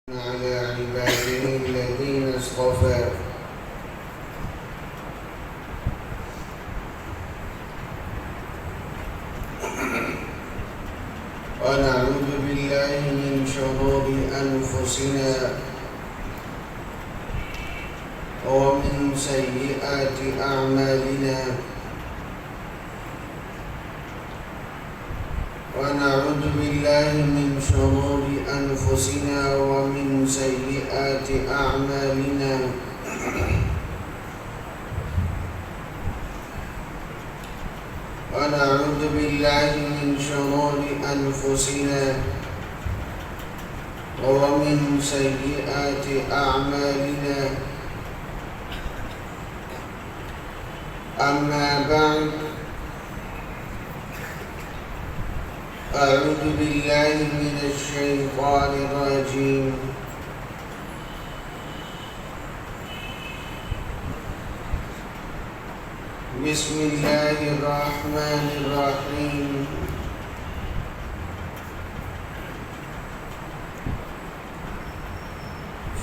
على عباده الذين اصطفى ونعوذ بالله من شرور أنفسنا ومن سيئات أعمالنا ونعوذ بالله من شرور أنفسنا ومن سيئات أعمالنا ونعوذ بالله من شرور أنفسنا ومن سيئات أعمالنا أما بعد أعوذ بالله من الشيطان الرجيم بسم الله الرحمن الرحيم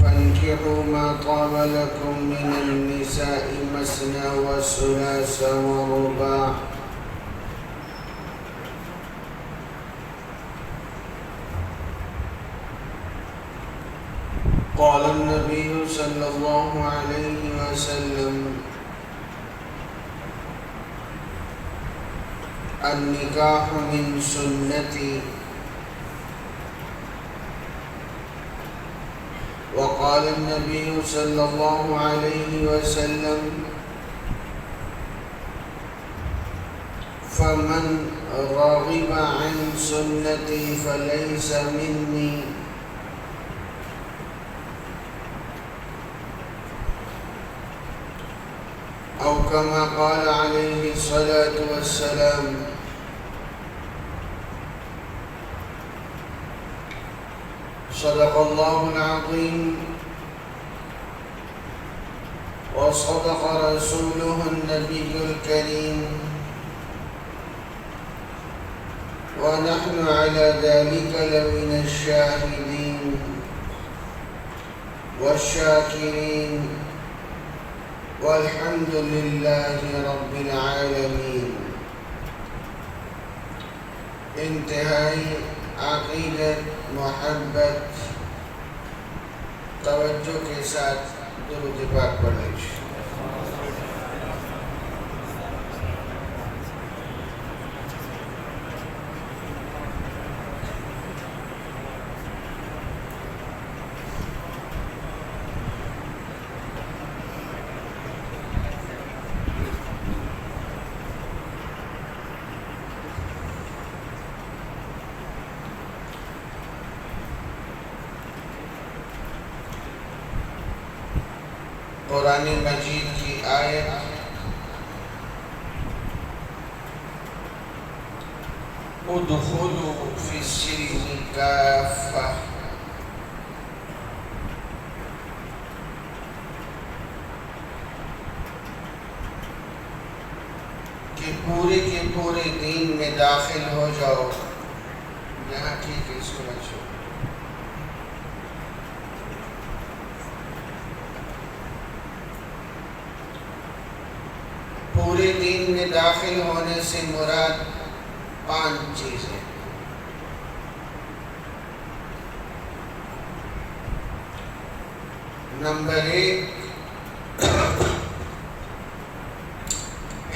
فانكحوا ما طاب لكم من النساء مثنى وثلاث ورباع قال النبي صلى الله عليه وسلم النكاح من سنتي وقال النبي صلى الله عليه وسلم فمن رغب عن سنتي فليس مني أو كما قال عليه الصلاة والسلام صدق الله العظيم وصدق رسوله النبي الكريم ونحن على ذلك لمن الشاهدين والشاكرين والحمد لله رب العالمین۔ انتہائی عقیدت، محبت، توجہ کے ساتھ درود پاک پڑھ لیجیے۔ قرآن مجید کی آیت ادخلوا فی السلم کافہ کہ پورے کے پورے دین میں داخل ہو جاؤ۔ یہاں ٹھیک ہے، اس کو بچو۔ پورے دین میں داخل ہونے سے مراد 5 چیزیں۔ نمبر 1،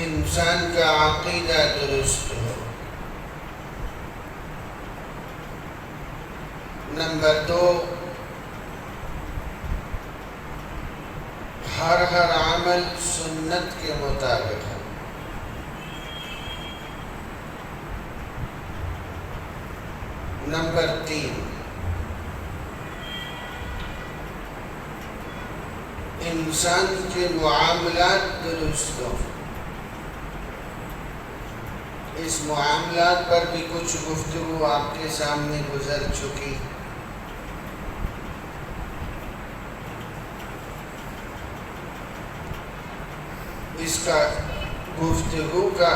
انسان کا عقیدہ درست ہو۔ نمبر 2، ہر عمل سنت کے مطابق ہے۔ نمبر 3، انسان کے معاملات درست ہو۔ اس معاملات پر بھی کچھ گفتگو آپ کے سامنے گزر چکی۔ اس کا گفتگو کا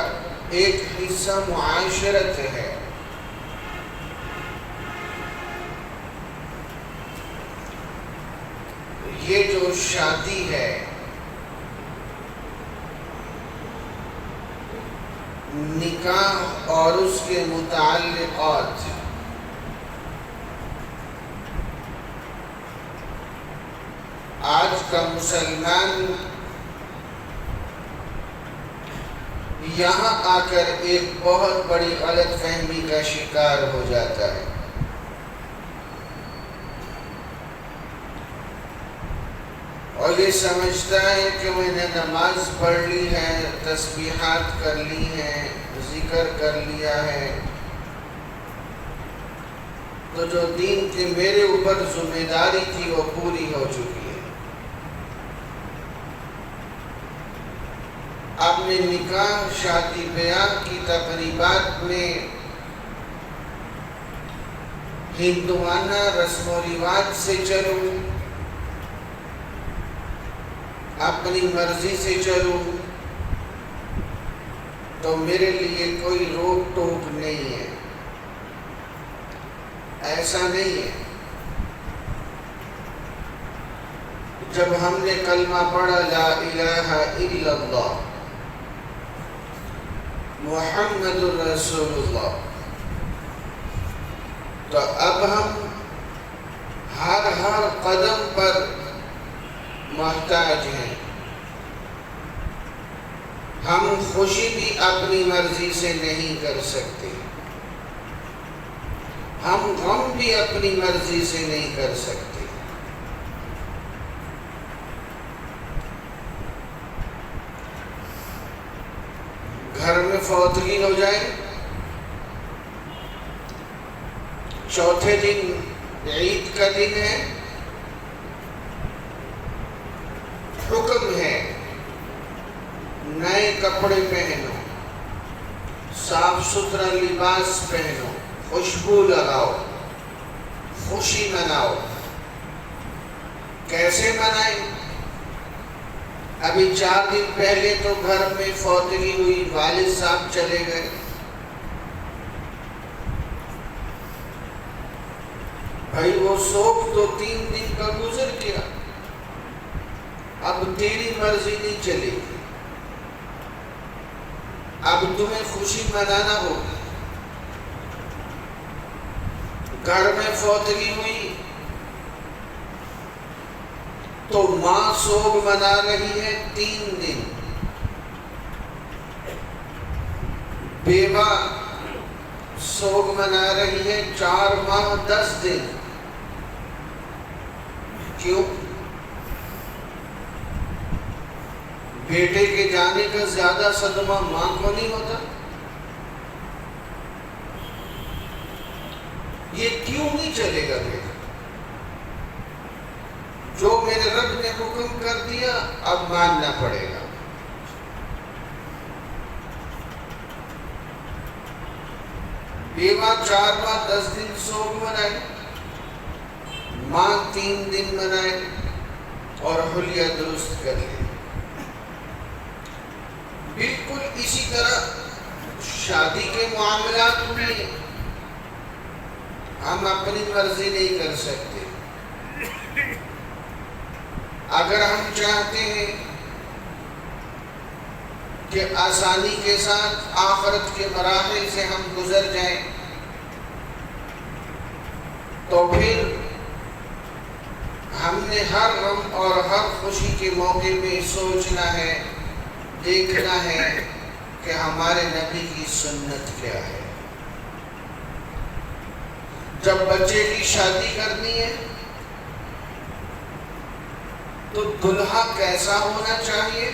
ایک حصہ معاشرت ہے۔ یہ جو شادی ہے نکاح اور اس کے متعلقات آج کا مسلمان یہاں آ کر ایک بہت بڑی غلط فہمی کا شکار ہو جاتا ہے۔ اور یہ سمجھتا ہے کہ میں نے نماز پڑھ لی ہے، تسبیحات کر لی ہیں، ذکر کر لیا ہے، تو جو دین کی میرے اوپر ذمہ داری تھی وہ پوری ہو چکی ہے۔ اب میں نکاح، شادی بیاہ کی تقریبات میں ہندوانہ رسم و رواج سے چلوں، اپنی مرضی سے چلوں، تو میرے لیے کوئی روک ٹوک نہیں ہے، ایسا نہیں ہے۔ جب ہم نے کلمہ پڑھا لا الہ الا اللہ محمد رسول اللہ، تو اب ہم ہر قدم پر محتاج ہیں۔ ہم خوشی بھی اپنی مرضی سے نہیں کر سکتے، ہم غم بھی اپنی مرضی سے نہیں کر سکتے۔ گھر میں فوتگی ہو جائے، چوتھے دن عید کا دن ہے، حکم ہے نئے کپڑے پہنو، صاف ستھرا لباس پہنو، خوشبو لگاؤ، خوشی مناؤ۔ کیسے منائیں؟ ابھی 4 دن پہلے تو گھر میں فوتگی ہوئی، والد صاحب چلے گئے، بھائی وہ سوگ تو 3 دن کا گزر گیا، اب تیری مرضی نہیں چلے گی، اب تمہیں خوشی منانا ہوگی۔ گھر میں فوتگی ہوئی تو ماں سوگ منا رہی ہے 3 دن، بیوہ سوگ منا رہی ہے 4 ماہ 10 دن۔ کیوں؟ بیٹے کے جانے کا زیادہ صدمہ ماں کو نہیں ہوتا؟ یہ کیوں نہیں چلے گا بیٹا؟ جو میرے رب نے حکم کر دیا اب ماننا پڑے گا۔ بیوہ 4 ماہ 10 دن سوگ منائے، ماں 3 دن منائے اور حلیہ درست کر لے۔ بالکل اسی طرح شادی کے معاملات میں ہم اپنی مرضی نہیں کر سکتے۔ اگر ہم چاہتے ہیں کہ آسانی کے ساتھ آخرت کے مراحل سے ہم گزر جائیں، تو پھر ہم نے ہر غم اور ہر خوشی کے موقع میں سوچنا ہے، دیکھنا ہے کہ ہمارے نبی کی سنت کیا ہے۔ جب بچے کی شادی کرنی ہے تو دلہا کیسا ہونا چاہیے؟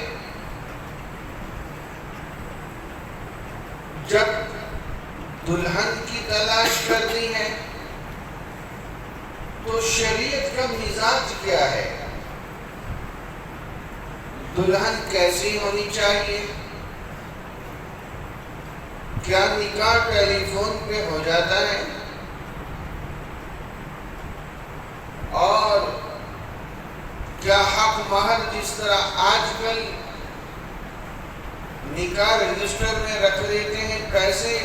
جب دلہن کی تلاش کرنی ہے تو شریعت کا مزاج کیا ہے؟ دلہن کیسی ہونی چاہیے؟ کیا نکاح ٹیلی فون پہ ہو جاتا ہے؟ اور کیا حق مہر جس طرح آج کل نکاح رجسٹر میں رکھ دیتے ہیں پیسے،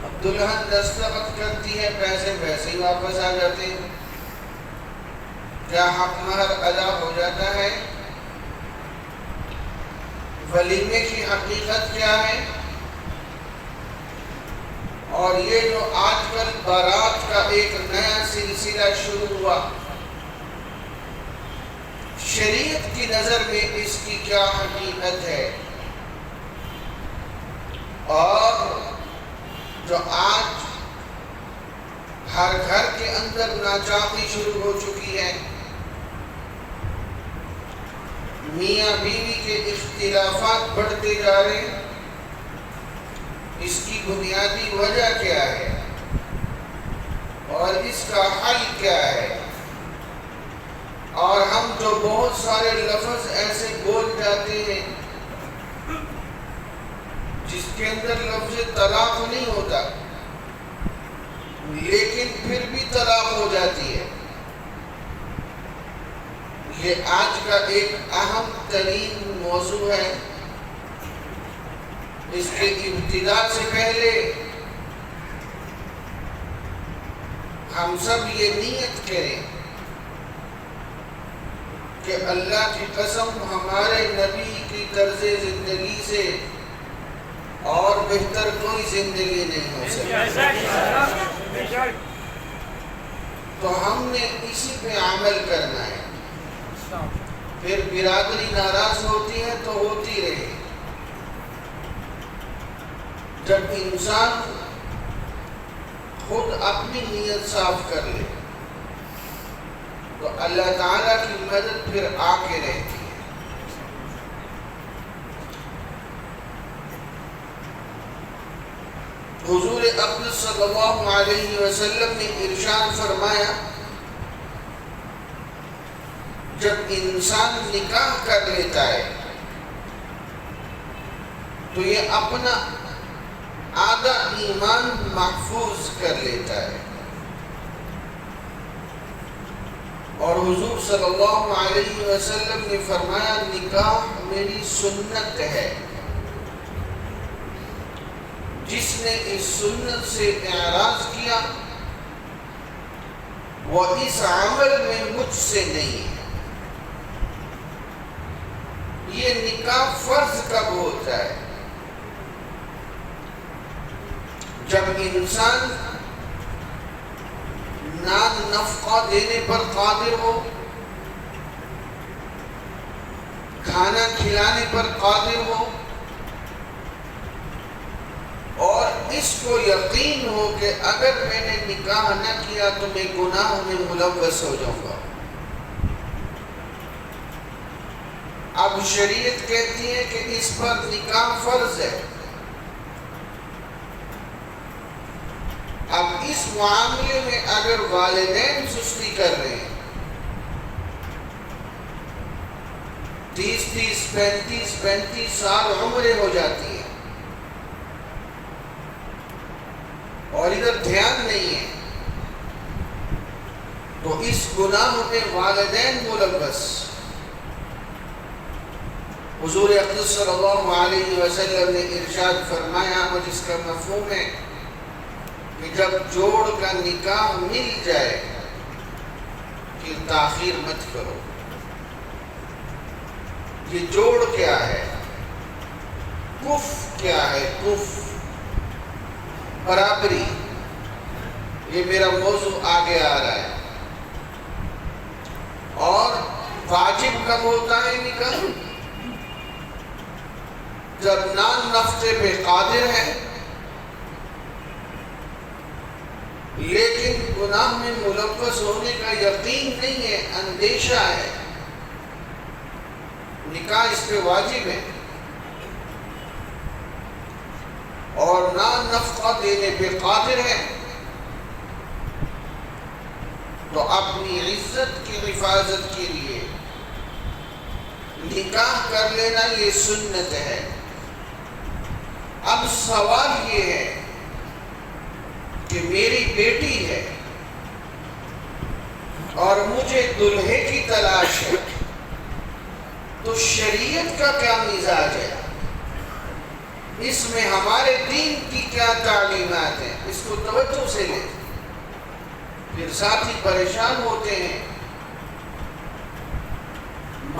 اب دلہن دستخط کرتی ہے، پیسے ویسے ہی واپس آ جاتے ہیں۔ کیا حق مہر ادا ہو جاتا ہے؟ ولیمے کی حقیقت کیا ہے؟ اور یہ جو آج کل بارات کا ایک نیا سلسلہ شروع ہوا، شریعت کی نظر میں اس کی کیا حقیقت ہے؟ اور جو آج ہر گھر کے اندر ناچاقی شروع ہو چکی ہے، میاں بیوی کے اختلافات بڑھتے جا رہے ہیں، اس کی بنیادی وجہ کیا ہے اور اس کا حل کیا ہے؟ اور ہم جو بہت سارے لفظ ایسے بول جاتے ہیں جس کے اندر لفظ طلاق نہیں ہوتا لیکن پھر بھی طلاق ہو جاتی ہے، یہ آج کا ایک اہم ترین موضوع ہے۔ اس کے ابتدا سے پہلے ہم سب یہ نیت کریں کہ اللہ کی قسم ہمارے نبی کی طرز زندگی سے اور بہتر کوئی زندگی نہیں ہو سکتی، تو ہم نے اسی پہ عمل کرنا ہے۔ پھر برادری ناراض ہوتی ہے تو ہوتی رہے، جب انسان خود اپنی نیت صاف کر لے تو اللہ تعالیٰ کی مدد پھر آ کے رہتی ہے۔ حضور اقدس صلی اللہ علیہ وسلم نے ارشاد فرمایا، جب انسان نکاح کر لیتا ہے تو یہ اپنا آدھا ایمان محفوظ کر لیتا ہے، اور حضور صلی اللہ علیہ وسلم نے فرمایا نکاح میری سنت ہے، جس نے اس سنت سے اعراض کیا وہ اس عمل میں مجھ سے نہیں ہے۔ یہ نکاح فرض کب ہوتا ہے؟ جب انسان نان نفقہ دینے پر قادر ہو، کھانا کھلانے پر قادر ہو، اور اس کو یقین ہو کہ اگر میں نے نکاح نہ کیا تو میں گناہ میں ملوث ہو جاؤں گا۔ اب شریعت کہتی ہے کہ اس پر نکاح فرض ہے۔ اب اس معاملے میں اگر والدین سستی کر رہے ہیں، 30 35 سال عمریں ہو جاتی ہیں اور ادھر دھیان نہیں ہے، تو اس گناہ میں والدین ملوث۔ حضور اقدس صلی اللہ علیہ وسلم نے ارشاد فرمایا، اور جس کا مفہوم ہے کہ جب جوڑ کا نکاح مل جائے پھر تاخیر مت کرو۔ یہ جوڑ کیا ہے؟ کف کیا ہے؟ کف برابری، یہ میرا موضوع آگے آ رہا ہے۔ اور واجب کب ہوتا ہے نکاح؟ جب نان نفقے پہ قادر ہے لیکن گناہ میں ملوث ہونے کا یقین نہیں ہے، اندیشہ ہے، نکاح اس پہ واجب ہے، اور نان نفقہ دینے پہ قادر ہے، تو اپنی عزت کی حفاظت کے لیے نکاح کر لینا یہ سنت ہے۔ اب سوال یہ ہے کہ میری بیٹی ہے اور مجھے دلہے کی تلاش ہے، تو شریعت کا کیا مزاج ہے؟ اس میں ہمارے دین کی کیا تعلیمات ہیں؟ اس کو توجہ سے لیں۔ پھر ساتھی پریشان ہوتے ہیں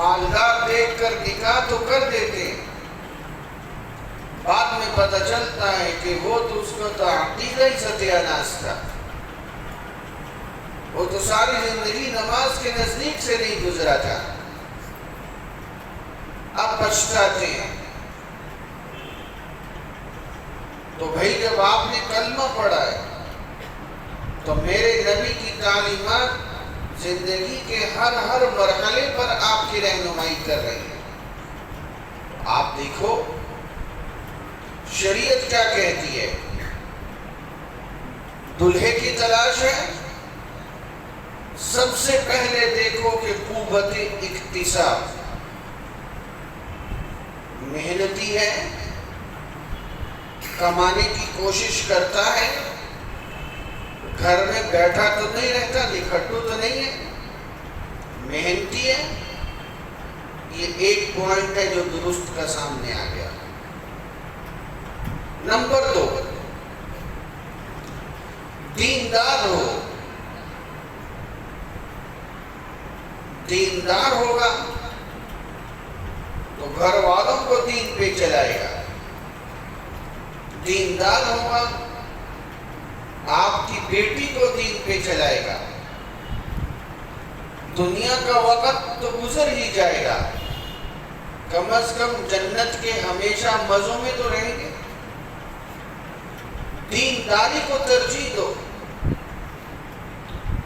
مالدار دیکھ کر نکاح تو کر دیتے ہیں، بعد میں پتہ چلتا ہے کہ وہ تو اس کو تو عقیدہ ہی ستیہ ناس تھا، وہ تو ساری زندگی نماز کے نزدیک سے نہیں گزرا تھا، اب پچھتاتے ہیں۔ تو بھائی جب آپ نے کلمہ پڑھا ہے تو میرے نبی کی تعلیمات زندگی کے ہر مرحلے پر آپ کی رہنمائی کر رہی ہے۔ آپ دیکھو شریعت کیا کہتی ہے، دلہے کی تلاش ہے، سب سے پہلے دیکھو کہ قوت اکتساب، محنتی ہے، کمانے کی کوشش کرتا ہے، گھر میں بیٹھا تو نہیں رہتا، نکھٹو تو نہیں ہے، محنتی ہے۔ یہ ایک پوائنٹ ہے جو درست کا سامنے آ گیا۔ نمبر 2، دیندار ہو، دیندار ہوگا تو گھر والوں کو دین پہ چلائے گا، دیندار ہوگا آپ کی بیٹی کو دین پہ چلائے گا، دنیا کا وقت تو گزر ہی جائے گا، کم از کم جنت کے ہمیشہ مزوں میں تو رہیں گے۔ دینداری کو ترجیح دو،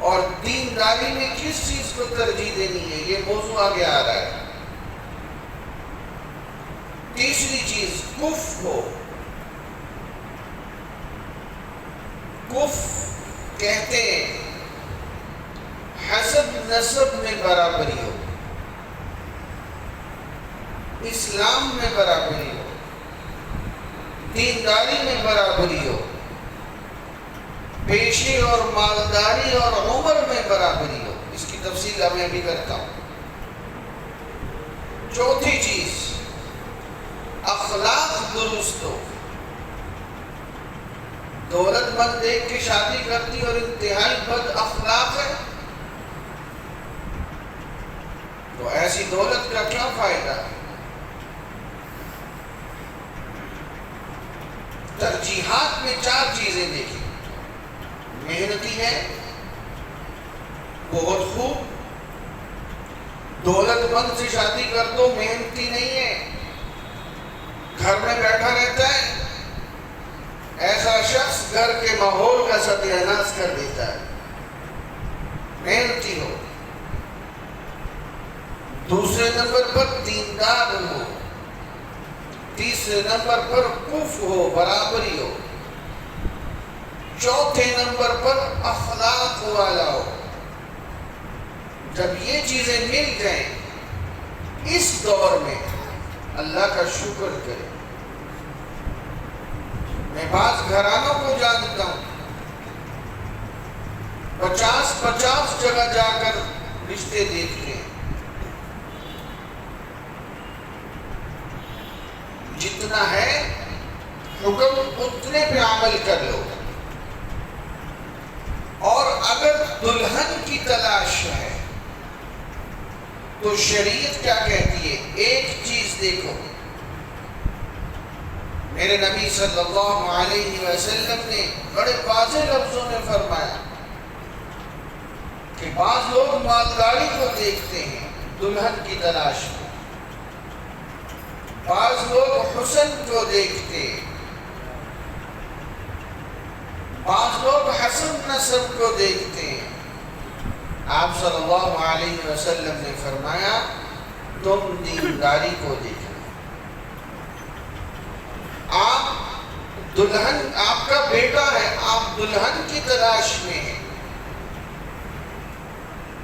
اور دینداری میں کس چیز کو ترجیح دینی ہے یہ موضوع آگے آ رہا ہے۔ تیسری چیز کف ہو، کف کہتے ہیں حسب نسب میں برابری ہو، اسلام میں برابری ہو، دینداری میں برابری ہو، پیشے اور مالداری اور عمر میں برابری ہو۔ اس کی تفصیل میں بھی کرتا ہوں۔ چوتھی چیز اخلاق درست ہو، دولت مند دیکھ کے شادی کرتی اور انتہائی بد اخلاق ہے تو ایسی دولت کا کیا فائدہ؟ ترجیحات میں 4 چیزیں دیکھیں، محنتی ہے، بہت خوب، دولت مند سے شادی کر دو، محنتی نہیں ہے، گھر میں بیٹھا رہتا ہے، ایسا شخص گھر کے ماحول کا ستیہ ناش کر دیتا ہے۔ محنتی ہو، دوسرے نمبر پر دیندار ہو، تیسرے نمبر پر کف ہو، برابری ہو، چوتھے نمبر پر اخلاق والا ہو۔ جب یہ چیزیں مل جائیں اس دور میں اللہ کا شکر کرے۔ میں بعض گھرانوں کو جانتا ہوں 50 جگہ جا کر رشتے دیکھتے ہیں، جتنا ہے حکم اتنے پہ عمل کر لو، اور اگر دلہن کی تلاش ہے تو شریعت کیا کہتی ہے؟ ایک چیز دیکھو، میرے نبی صلی اللہ علیہ وسلم نے بڑے واضح لفظوں میں فرمایا کہ بعض لوگ مالداری کو دیکھتے ہیں دلہن کی تلاش میں، بعض لوگ حسن کو دیکھتے ہیں، بعض لوگ حسن نسب کو دیکھتے ہیں۔ آپ صلی اللہ علیہ وسلم نے فرمایا تم دینداری کو دیکھو۔ آپ دلہن، آپ کا بیٹا ہے، آپ دلہن کی تلاش میں ہیں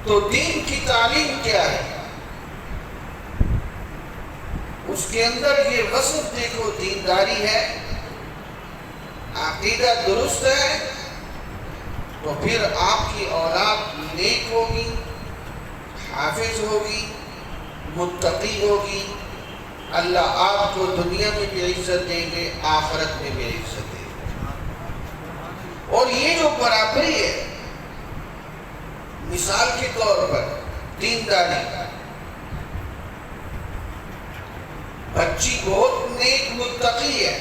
تو دین کی تعلیم کیا ہے؟ اس کے اندر یہ وصف دیکھو، دینداری ہے، عقیدہ درست ہے، تو پھر آپ کی اولاد نیک ہوگی، حافظ ہوگی، متقی ہوگی، اللہ آپ کو دنیا میں بھی عزت دیں گے، آخرت میں بھی عزت دیں گے۔ اور یہ جو برابری ہے، مثال کے طور پر دینداری، بچی بہت نیک متقی ہے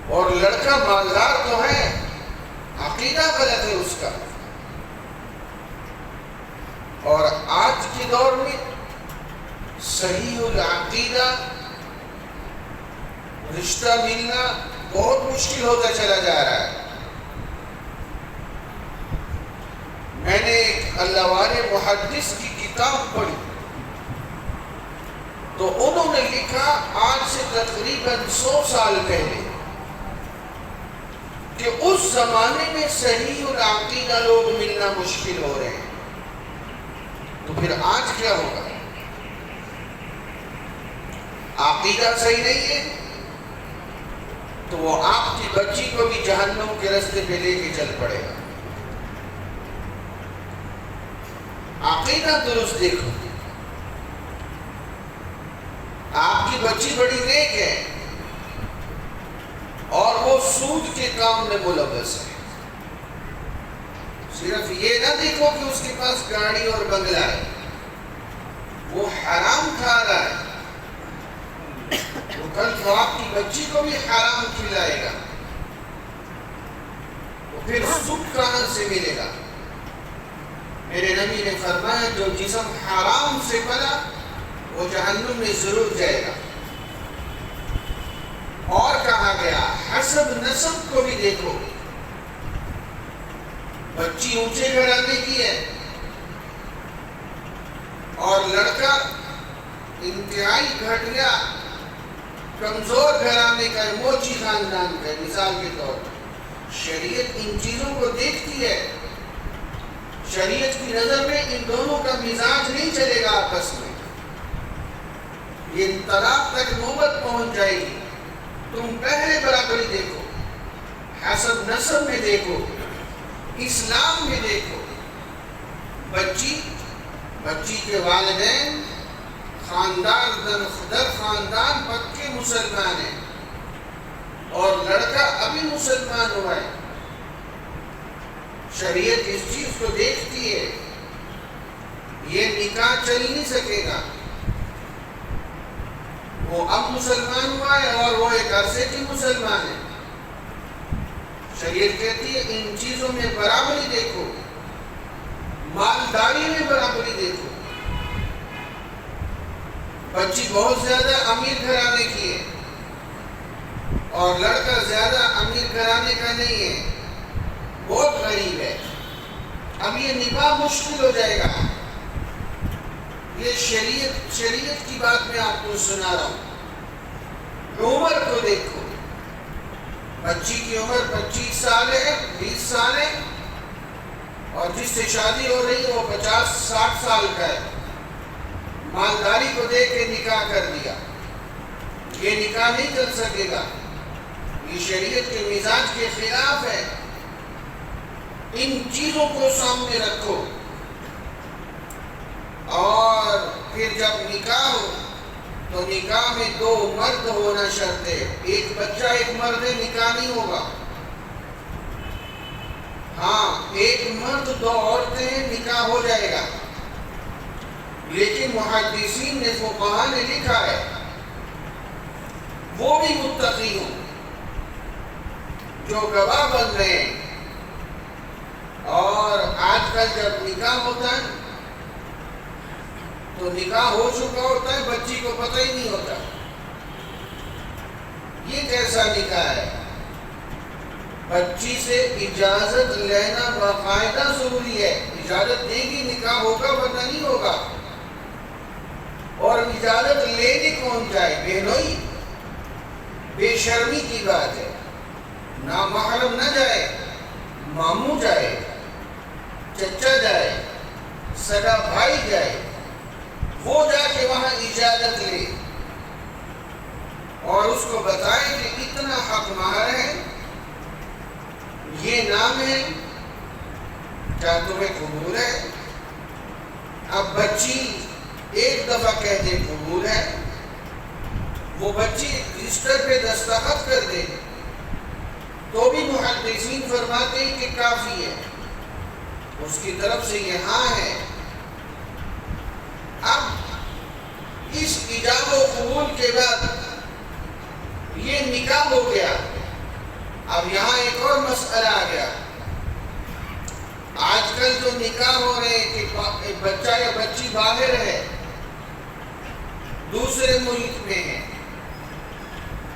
اور لڑکا مالدار تو ہے، عقیدہ غلط ہے اس کا. اور آج کے دور میں صحیح العقیدہ رشتہ ملنا بہت مشکل ہوتا چلا جا رہا ہے. میں نے ایک اللہ والے محدث کی کتاب پڑھی تو انہوں نے لکھا آج سے تقریباً 100 سال پہلے کہ اس زمانے میں صحیح العقیدہ لوگ ملنا مشکل ہو رہے ہیں. تو پھر آج کیا ہوگا؟ عقیدہ صحیح نہیں ہے تو وہ آپ کی بچی کو بھی جہنم کے راستے پہ لے کے چل پڑے گا. عقیدہ درست دیکھو. آپ کی بچی بڑی نیک ہے اور وہ سود کے کام میں ملوث ہے. صرف یہ نہ دیکھو کہ اس کے پاس گاڑی اور بنگلہ ہے، وہ حرام کھا رہا ہے، وہ کل تو آپ کی بچی کو بھی حرام کھلائے گا. وہ پھر سود کہاں سے ملے گا؟ میرے نبی نے فرمایا جو جسم حرام سے پلا وہ جہنم میں ضرور جائے گا. اور کہا گیا حسب نسب کو بھی دیکھو. بچی اونچے گھرانے کی ہے اور لڑکا انتہائی گھٹیا کمزور گھرانے کا ہے، موچی خاندان کا ہے. مثال کے طور پر شریعت ان چیزوں کو دیکھتی ہے. شریعت کی نظر میں ان دونوں کا مزاج نہیں چلے گا آپس میں، یہ طلاق تک نوبت پہنچ جائے گی. تم پہلے برابری دیکھو، حسب نسب میں دیکھو، اسلام میں دیکھو. بچی کے والدین خاندان در خاندان پکے مسلمان ہیں اور لڑکا ابھی مسلمان ہوا ہے. شریعت اس چیز کو دیکھتی ہے، یہ نکاح چل نہیں سکے گا. وہ اب مسلمان ہوا ہے اور وہ ایک عرصے کی مسلمان ہے. شریعت کہتی ہے ان چیزوں میں برابری دیکھو، مالداری میں برابری دیکھو. بچی بہت زیادہ امیر گھرانے کی ہے اور لڑکا زیادہ امیر گھرانے کا نہیں ہے، بہت غریب ہے. اب یہ نکاح مشکل ہو جائے گا. یہ شریعت کی بات میں آپ کو سنا رہا ہوں. عمر کو دیکھو. بچی کی عمر 25 سال ہے، 20 سال ہے اور جس سے شادی ہو رہی ہے وہ 50-60 سال کا ہے. مالداری کو دیکھ کے نکاح کر دیا. یہ نکاح نہیں چل سکے گا، یہ شریعت کے مزاج کے خلاف ہے. ان چیزوں کو سامنے رکھو اور پھر جب نکاح ہو تو نکاح میں 2 مرد ہونا شرط ہے. ایک بچہ ایک مرد ہے، نکاح نہیں ہوگا. ہاں ایک مرد 2 عورتیں ہیں، نکاح ہو جائے گا. لیکن محدثین نے فقہاء نے لکھا ہے وہ بھی متقی ہوں جو گواہ بن رہے ہیں. اور آج کل جب نکاح ہوتا ہے تو نکاح ہو چکا ہوتا ہے، بچی کو پتہ ہی نہیں ہوتا. یہ کیسا نکاح ہے؟ بچی سے اجازت لینا باقاعدہ ضروری ہے. اجازت دے گی نکاح ہوگا ورنہ نہیں ہوگا. اور اجازت لینے کون جائے؟ بہنوئی. بے شرمی کی بات ہے. نامحرم نہ جائے، ماموں جائے، چچا جائے، سگا بھائی جائے، وہ جا کے وہاں اجازت لے اور اس کو بتائے کہ اتنا حق مہر ہے، یہ نام ہے، کیا تمہیں قبول ہے؟ اب بچی ایک دفعہ کہہ دے قبول ہے، وہ بچی رجسٹر پہ دستخط کر دے تو بھی محدثین فرماتے ہیں کہ کافی ہے، اس کی طرف سے یہ ہاں ہے. اب اس ایجاب و قبول کے بعد یہ نکاح ہو گیا. اب یہاں ایک اور مسئلہ آ گیا. آج کل جو نکاح ہو رہے ہیں کہ بچہ یا بچی باہر ہے، دوسرے ملک میں ہے،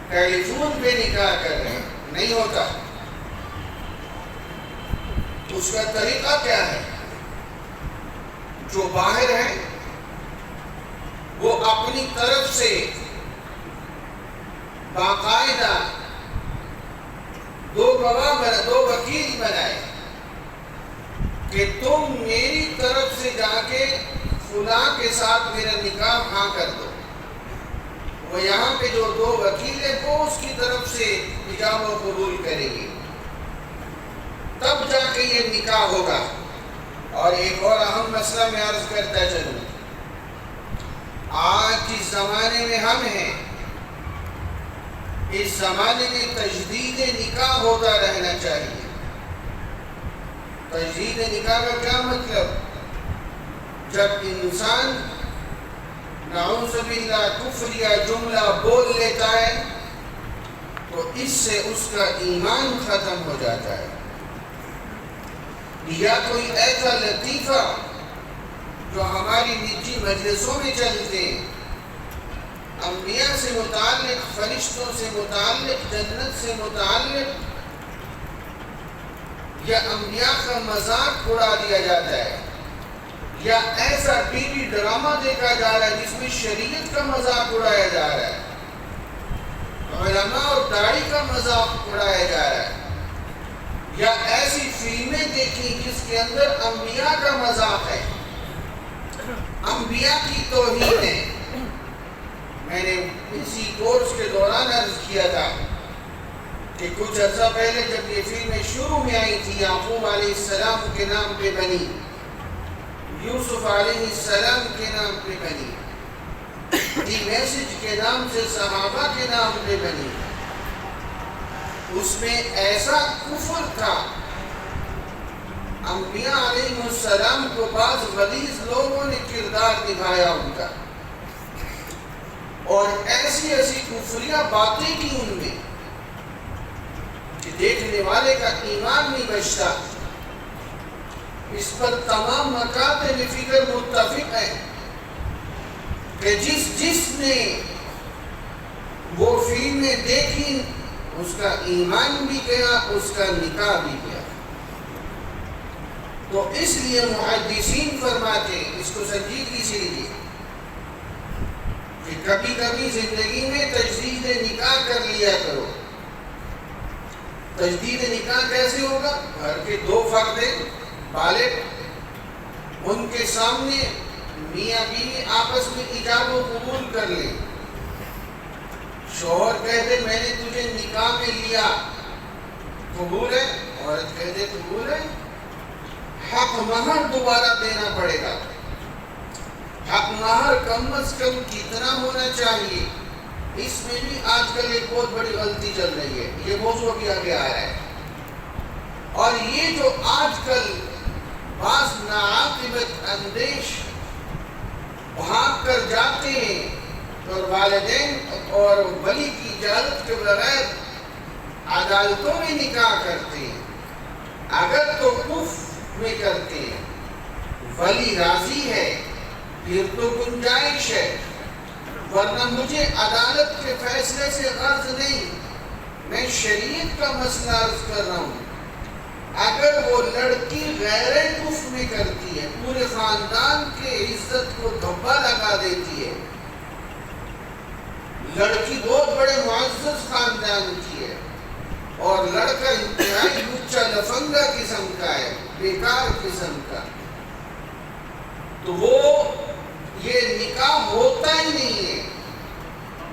ٹیلی فون پہ نکاح کر رہے ہیں، نہیں ہوتا. اس کا طریقہ کیا ہے؟ جو باہر ہے وہ اپنی طرف سے باقاعدہ دو وکیل بنائے کہ تم میری طرف سے جا کے فلاں کے ساتھ میرا نکاح ہاں کر دو. وہ یہاں پہ جو دو وکیل ہیں وہ اس کی طرف سے ایجاب و قبول کریں گے، تب جا کے یہ نکاح ہوگا. اور ایک اور اہم مسئلہ میں عرض کرتا چلوں. آج جس زمانے میں ہم ہیں، اس زمانے میں تجدید نکاح ہوتا رہنا چاہیے. تجدید نکاح کا کیا مطلب؟ جب انسان نعوذ باللہ کفر یا جملہ بول لیتا ہے تو اس سے اس کا ایمان ختم ہو جاتا ہے. یا کوئی ایسا لطیفہ جو ہماری نجی مجلسوں میں چلتے ہیں، انبیاء سے متعلق، فرشتوں سے متعلق، جنت سے متعلق، یا انبیاء کا مذاق اڑا دیا جاتا ہے، یا ایسا ٹی وی ڈرامہ دیکھا جا رہا ہے جس میں شریعت کا مذاق اڑایا جا رہا ہے، علماء اور داڑھی کا مذاق اڑایا جا رہا ہے، یا ایسی فلمیں دیکھی جس کے اندر انبیاء کا مذاق ہے، انبیاء کی توہین ہے. میں نے اسی کورس کے دوران عرض کیا تھا کہ کچھ عرصہ پہلے جب یہ فلمیں شروع میں آئی تھی، یعقوب علیہ السلام کے نام پہ بنی، یوسف علیہ السلام کے نام پہ بنی، دی میسج کے نام سے صحابہ کے نام پہ بنی، اس میں ایسا کفر تھا. انبیاء علیہ السلام کو بعض غلیظ لوگوں نے کردار نبھایا ان کا، اور ایسی ایسی کفریہ باتیں کی ان میں کہ دیکھنے والے کا ایمان نہیں بچتا. اس پر تمام مکاتب فکر متفق ہیں کہ جس نے وہ فلمیں دیکھی اس کا ایمان بھی گیا، اس کا نکاح بھی گیا. تو اس لیے محدثین فرماتے ہیں، اس کو سنجیدگی سے لیجیے، کہ کبھی کبھی زندگی میں تجدید نکاح کر لیا کرو. تجدید نکاح کیسے ہوگا؟ گھر کے دو فرد بالغ، ان کے سامنے میاں بیوی آپس میں ایجاب و قبول کر لیں. شوہر کہتے میں نے تجھے نکاح میں لیا، قبول ہے؟ عورت کہتے قبول ہے. حق مہر دوبارہ دینا پڑے گا. حق مہر کم از کم کتنا ہونا چاہیے؟ اس میں بھی آج کل ایک بہت بڑی غلطی چل رہی ہے. یہ موضوع بھی آگے آ رہا ہے. اور یہ جو آج کل بعض ناعاقبت اندیش بھاگ کر جاتے ہیں اور والدین اور ولی کی اجازت کے بغیر عدالتوں میں نکاح کرتے ہیں، اگر تو کفر میں کرتے ہیں، ولی راضی ہے پھر تو گنجائش ہے، ورنہ مجھے عدالت کے فیصلے سے غرض نہیں. میں شریعت کا مسئلہ عرض کر رہا ہوں. اگر وہ لڑکی غیر کفر میں کرتی ہے، پورے خاندان کے عزت کو دھبا لگا دیتی ہے، لڑکی بہت بڑے معزز خاندان کی ہے اور لڑکا انتہائی لچا لفنگا قسم کا ہے، بیکار قسم کا، تو وہ یہ نکاح ہوتا ہی نہیں ہے.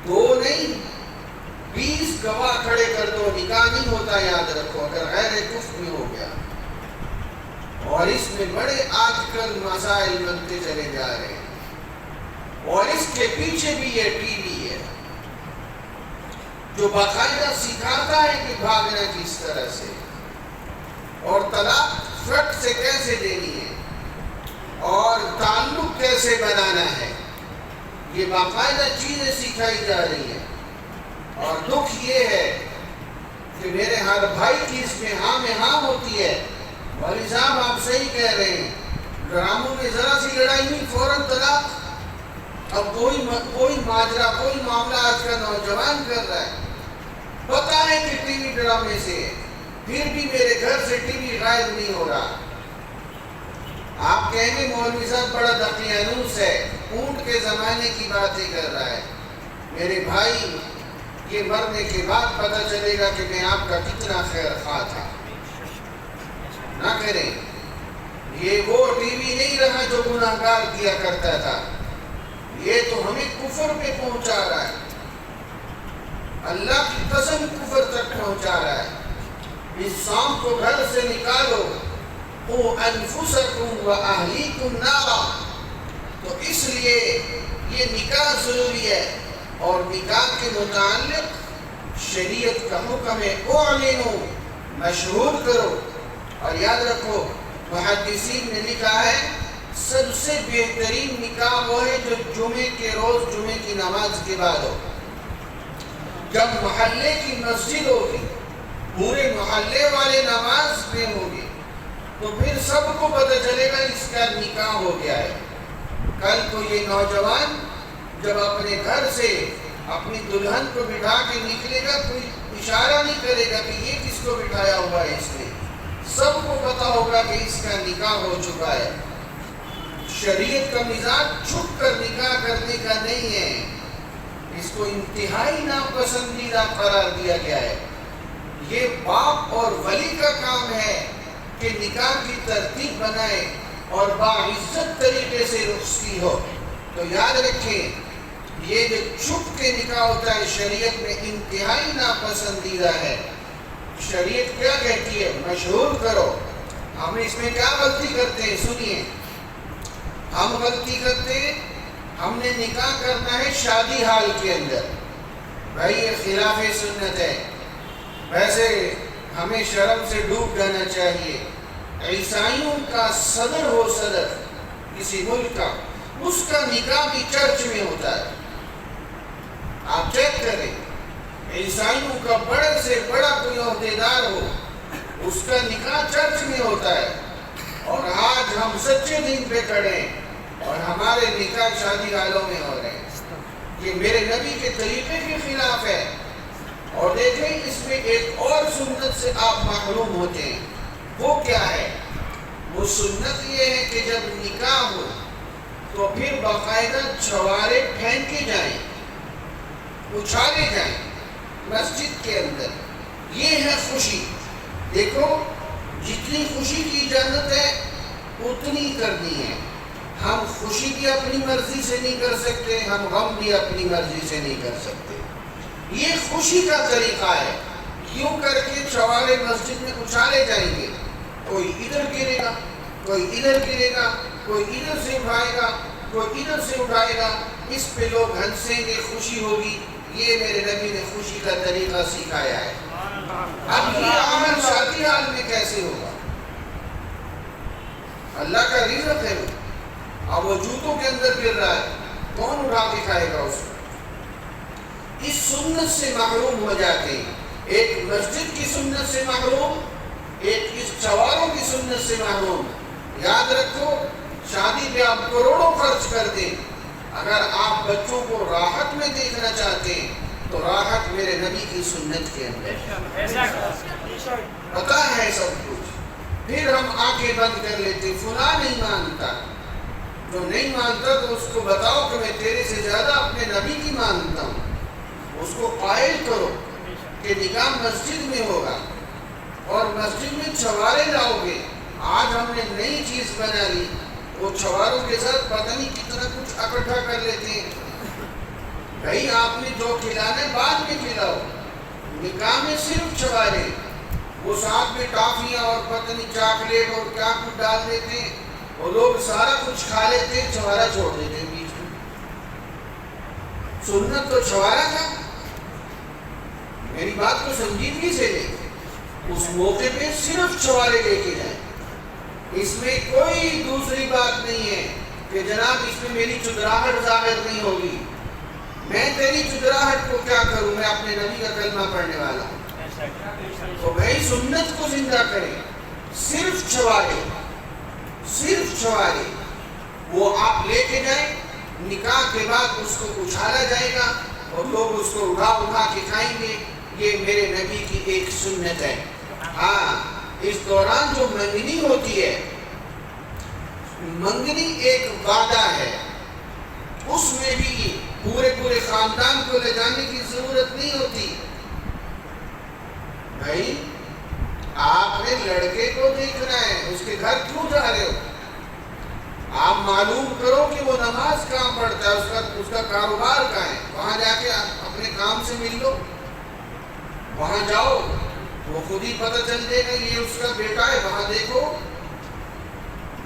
2 نہیں 20 گواہ کھڑے کر دو، نکاح نہیں ہوتا. یاد رکھو اگر غیر کفر میں ہو گیا. اور اس میں بڑے آج کل مسائل بنتے چلے جا رہے ہیں، اور اس کے پیچھے بھی یہ ٹی وی ہے جو باقاعدہ سکھاتا ہے کہ بھاگنا کس طرح سے اور طلاق فٹ سے کیسے دینی ہے اور تعلق کیسے بنانا ہے. یہ باقاعدہ چیزیں سکھائی جا رہی ہیں، اور دکھ یہ ہے کہ میرے ہر بھائی کی اس میں ہاں میں ہاں ہوتی ہے۔ مولوی صاحب آپ صحیح کہہ رہے ہیں، ڈراموں میں ذرا سی لڑائی نہیں فوراً طلاق۔ اب کوئی ماجرا کوئی معاملہ آج کا نوجوان کر رہا ہے، پتہ ہے کہ ٹی وی ڈرامے سے ہے، پھر بھی میرے گھر سے ٹی وی غائب نہیں ہو رہا۔ آپ کہیں گے مولوی صاحب بڑا دقیانوس ہے، اونٹ کے زمانے کی باتیں کر رہا ہے۔ میرے بھائی، یہ مرنے کے بعد پتہ چلے گا کہ میں آپ کا کتنا خیر خواہ تھا۔ نہ کریں، یہ وہ ٹی وی نہیں رہا جو گناہگار کیا کرتا تھا، یہ تو ہمیں کفر پہ پہنچا رہا ہے، اللہ کی قسم کفر تک پہنچا رہا ہے۔ اس سام کو گھر سے نکالو، قُوا أَنفُسَكُمْ وَأَهْلِيكُمْ نَارًا۔ تو اس لیے یہ نکاح ضروری ہے، اور نکاح کے متعلق شریعت کا حکم ہے اعلنوا، مشہور کرو۔ اور یاد رکھو، محدثین نے لکھا ہے سب سے بہترین نکاح وہ ہے جو جمعے کے روز جمعے کی نماز کے بعد ہو۔ جب محلے کی مسجد ہوگی، پورے محلے والے نماز میں ہوگی، تو پھر سب کو پتہ چلے گا اس کا نکاح ہو گیا ہے۔ کل کو یہ نوجوان جب اپنے گھر سے اپنی دلہن کو بٹھا کے نکلے گا، کوئی اشارہ نہیں کرے گا کہ یہ کس کو بٹھایا ہوا ہے اس نے، سب کو پتہ ہوگا کہ اس کا نکاح ہو چکا ہے۔ شریعت کا مزاج چھپ کر نکاح کرنے کا نہیں ہے، اس کو انتہائی ناپسندیدہ قرار دیا گیا ہے۔ یہ باپ اور ولی کا کام ہے کہ نکاح کی ترتیب بنائے اور باعزت طریقے سے رخصتی ہو۔ تو یاد رکھیں، یہ جو چھپ کے نکاح ہوتا ہے شریعت میں انتہائی ناپسندیدہ ہے۔ شریعت کیا کہتی ہے؟ مشہور کرو۔ ہم اس میں کیا غلطی کرتے ہیں؟ سنیے، ہم غلطی کرتے ہیں، ہم نے نکاح کرنا ہے شادی حال کے اندر، بھائی یہ خلاف سنت ہے۔ ویسے ہمیں شرم سے ڈوب جانا چاہیے۔ عیسائیوں کا صدر ہو، صدر کسی ملک کا، اس کا نکاح بھی چرچ میں ہوتا ہے۔ آپ چیک کریں، عیسائیوں کا بڑے سے بڑا کوئی عہدیدار ہو، اس کا نکاح چرچ میں ہوتا ہے۔ اور آج ہم سچے دین پہ کھڑے ہیں اور ہمارے نکاح شادی حالوں میں ہو رہے ہیں۔ یہ میرے نبی کے طریقے کے خلاف ہے۔ اور دیکھیں، اس میں ایک اور سنت سے آپ محروم ہوتے ہیں۔ وہ کیا ہے؟ وہ سنت یہ ہے کہ جب نکاح ہو تو پھر باقاعدہ چھوارے پھینکے جائیں، اچھالے جائیں مسجد کے اندر۔ یہ ہے خوشی۔ دیکھو، جتنی خوشی کی اجازت ہے اتنی کرنی ہے۔ ہم خوشی بھی اپنی مرضی سے نہیں کر سکتے، ہم غم بھی اپنی مرضی سے نہیں کر سکتے۔ یہ خوشی کا طریقہ ہے۔ یوں کر کے چھوارے مسجد میں اچھالے جائیں گے، کوئی ادھر گرے گا، کوئی ادھر گرے گا، کوئی ادھر سے اٹھائے گا، کوئی ادھر سے اٹھائے گا، اس پہ لوگ ہنسیں گے، خوشی ہوگی۔ یہ میرے نبی نے خوشی کا طریقہ سکھایا ہے۔ اب یہ عمل شادی حال میں کیسے ہوگا؟ اللہ کا رزق ہے، اب وہ جوتوں کے اندر گر رہا ہے، کون اٹھا کے کھائے گا اس کو؟ اس سنت سے محروم ہو جاتے ہیں۔ ایک مسجد کی سنت سے محروم، ایک اس چھواروں کی سنت سے محروم۔ یاد رکھو، شادی پہ آپ کروڑوں خرچ کر دیں، اگر آپ بچوں کو راحت میں دیکھنا چاہتے ہیں تو راحت میرے نبی کی سنت کے اندر پتہ ہے سب کچھ۔ پھر ہم آنکھیں بند کر لیتے، فلاں نہیں مانتا۔ جو نہیں مانتا تو اس کو بتاؤ کہ میں تیرے سے زیادہ اپنے نبی کی مانتا ہوں۔ اس کو قائل کرو کہ نکاح مسجد میں ہوگا اور مسجد میں چھوارے لاؤ گے۔ آج ہم نے نئی چیز بنا لی، وہ چھواروں کے ساتھ پتہ نہیں کتنا کچھ اکٹھا کر لیتے ہیں۔ بھائی آپ نے جو کھلانا ہے بعد میں کھلاؤ، نکاح میں صرف چھوارے، وہ ساتھ میں ٹافیاں اور پتہ نہیں چاکلیٹ اور کیا کچھ ڈال دیتے ہیں، وہ لوگ سارا کچھ کھا لیتے ہیں، چھوارا چھوڑ دیتے ہیں بیچ میں۔ سنت تو چھوارا تھا۔ میری بات کو سنجیدگی سے لیں، اس موقع پہ صرف چھوارے لے کے جائیں، اس میں کوئی دوسری بات نہیں ہے۔ کہ جناب اس میں میری چدراہٹ ظاہر نہیں ہوگی، میں تیری چدراہٹ کو کیا کروں، میں اپنے نبی کا کلمہ پڑھنے والا ہوں۔ تو بھائی سنت کو زندہ کریں، صرف چھوارے وہ آپ لے کے جائیں، نکاح کے بعد اس کو اچھالا جائے گا اور لوگ اس کو اٹھا کے کھائیں گے، یہ میرے نبی کی ایک سنت ہے۔ ہاں، اس دوران جو منگنی ہوتی ہے، منگنی ایک وعدہ ہے، اس میں بھی پورے خاندان کو لے جانے کی ضرورت نہیں ہوتی۔ بھائی آپ نے لڑکے کو دیکھنا ہے، اس کے گھر کیوں جا رہے ہو؟ آپ معلوم کرو کہ وہ نماز کہاں پڑھتا ہے، اس کا کاروبار کہاں ہے، وہاں جا کے اپنے کام سے مل لو، وہاں جاؤ، وہ خود ہی پتہ چل دے گا یہ اس کا بیٹا ہے، وہاں دیکھو،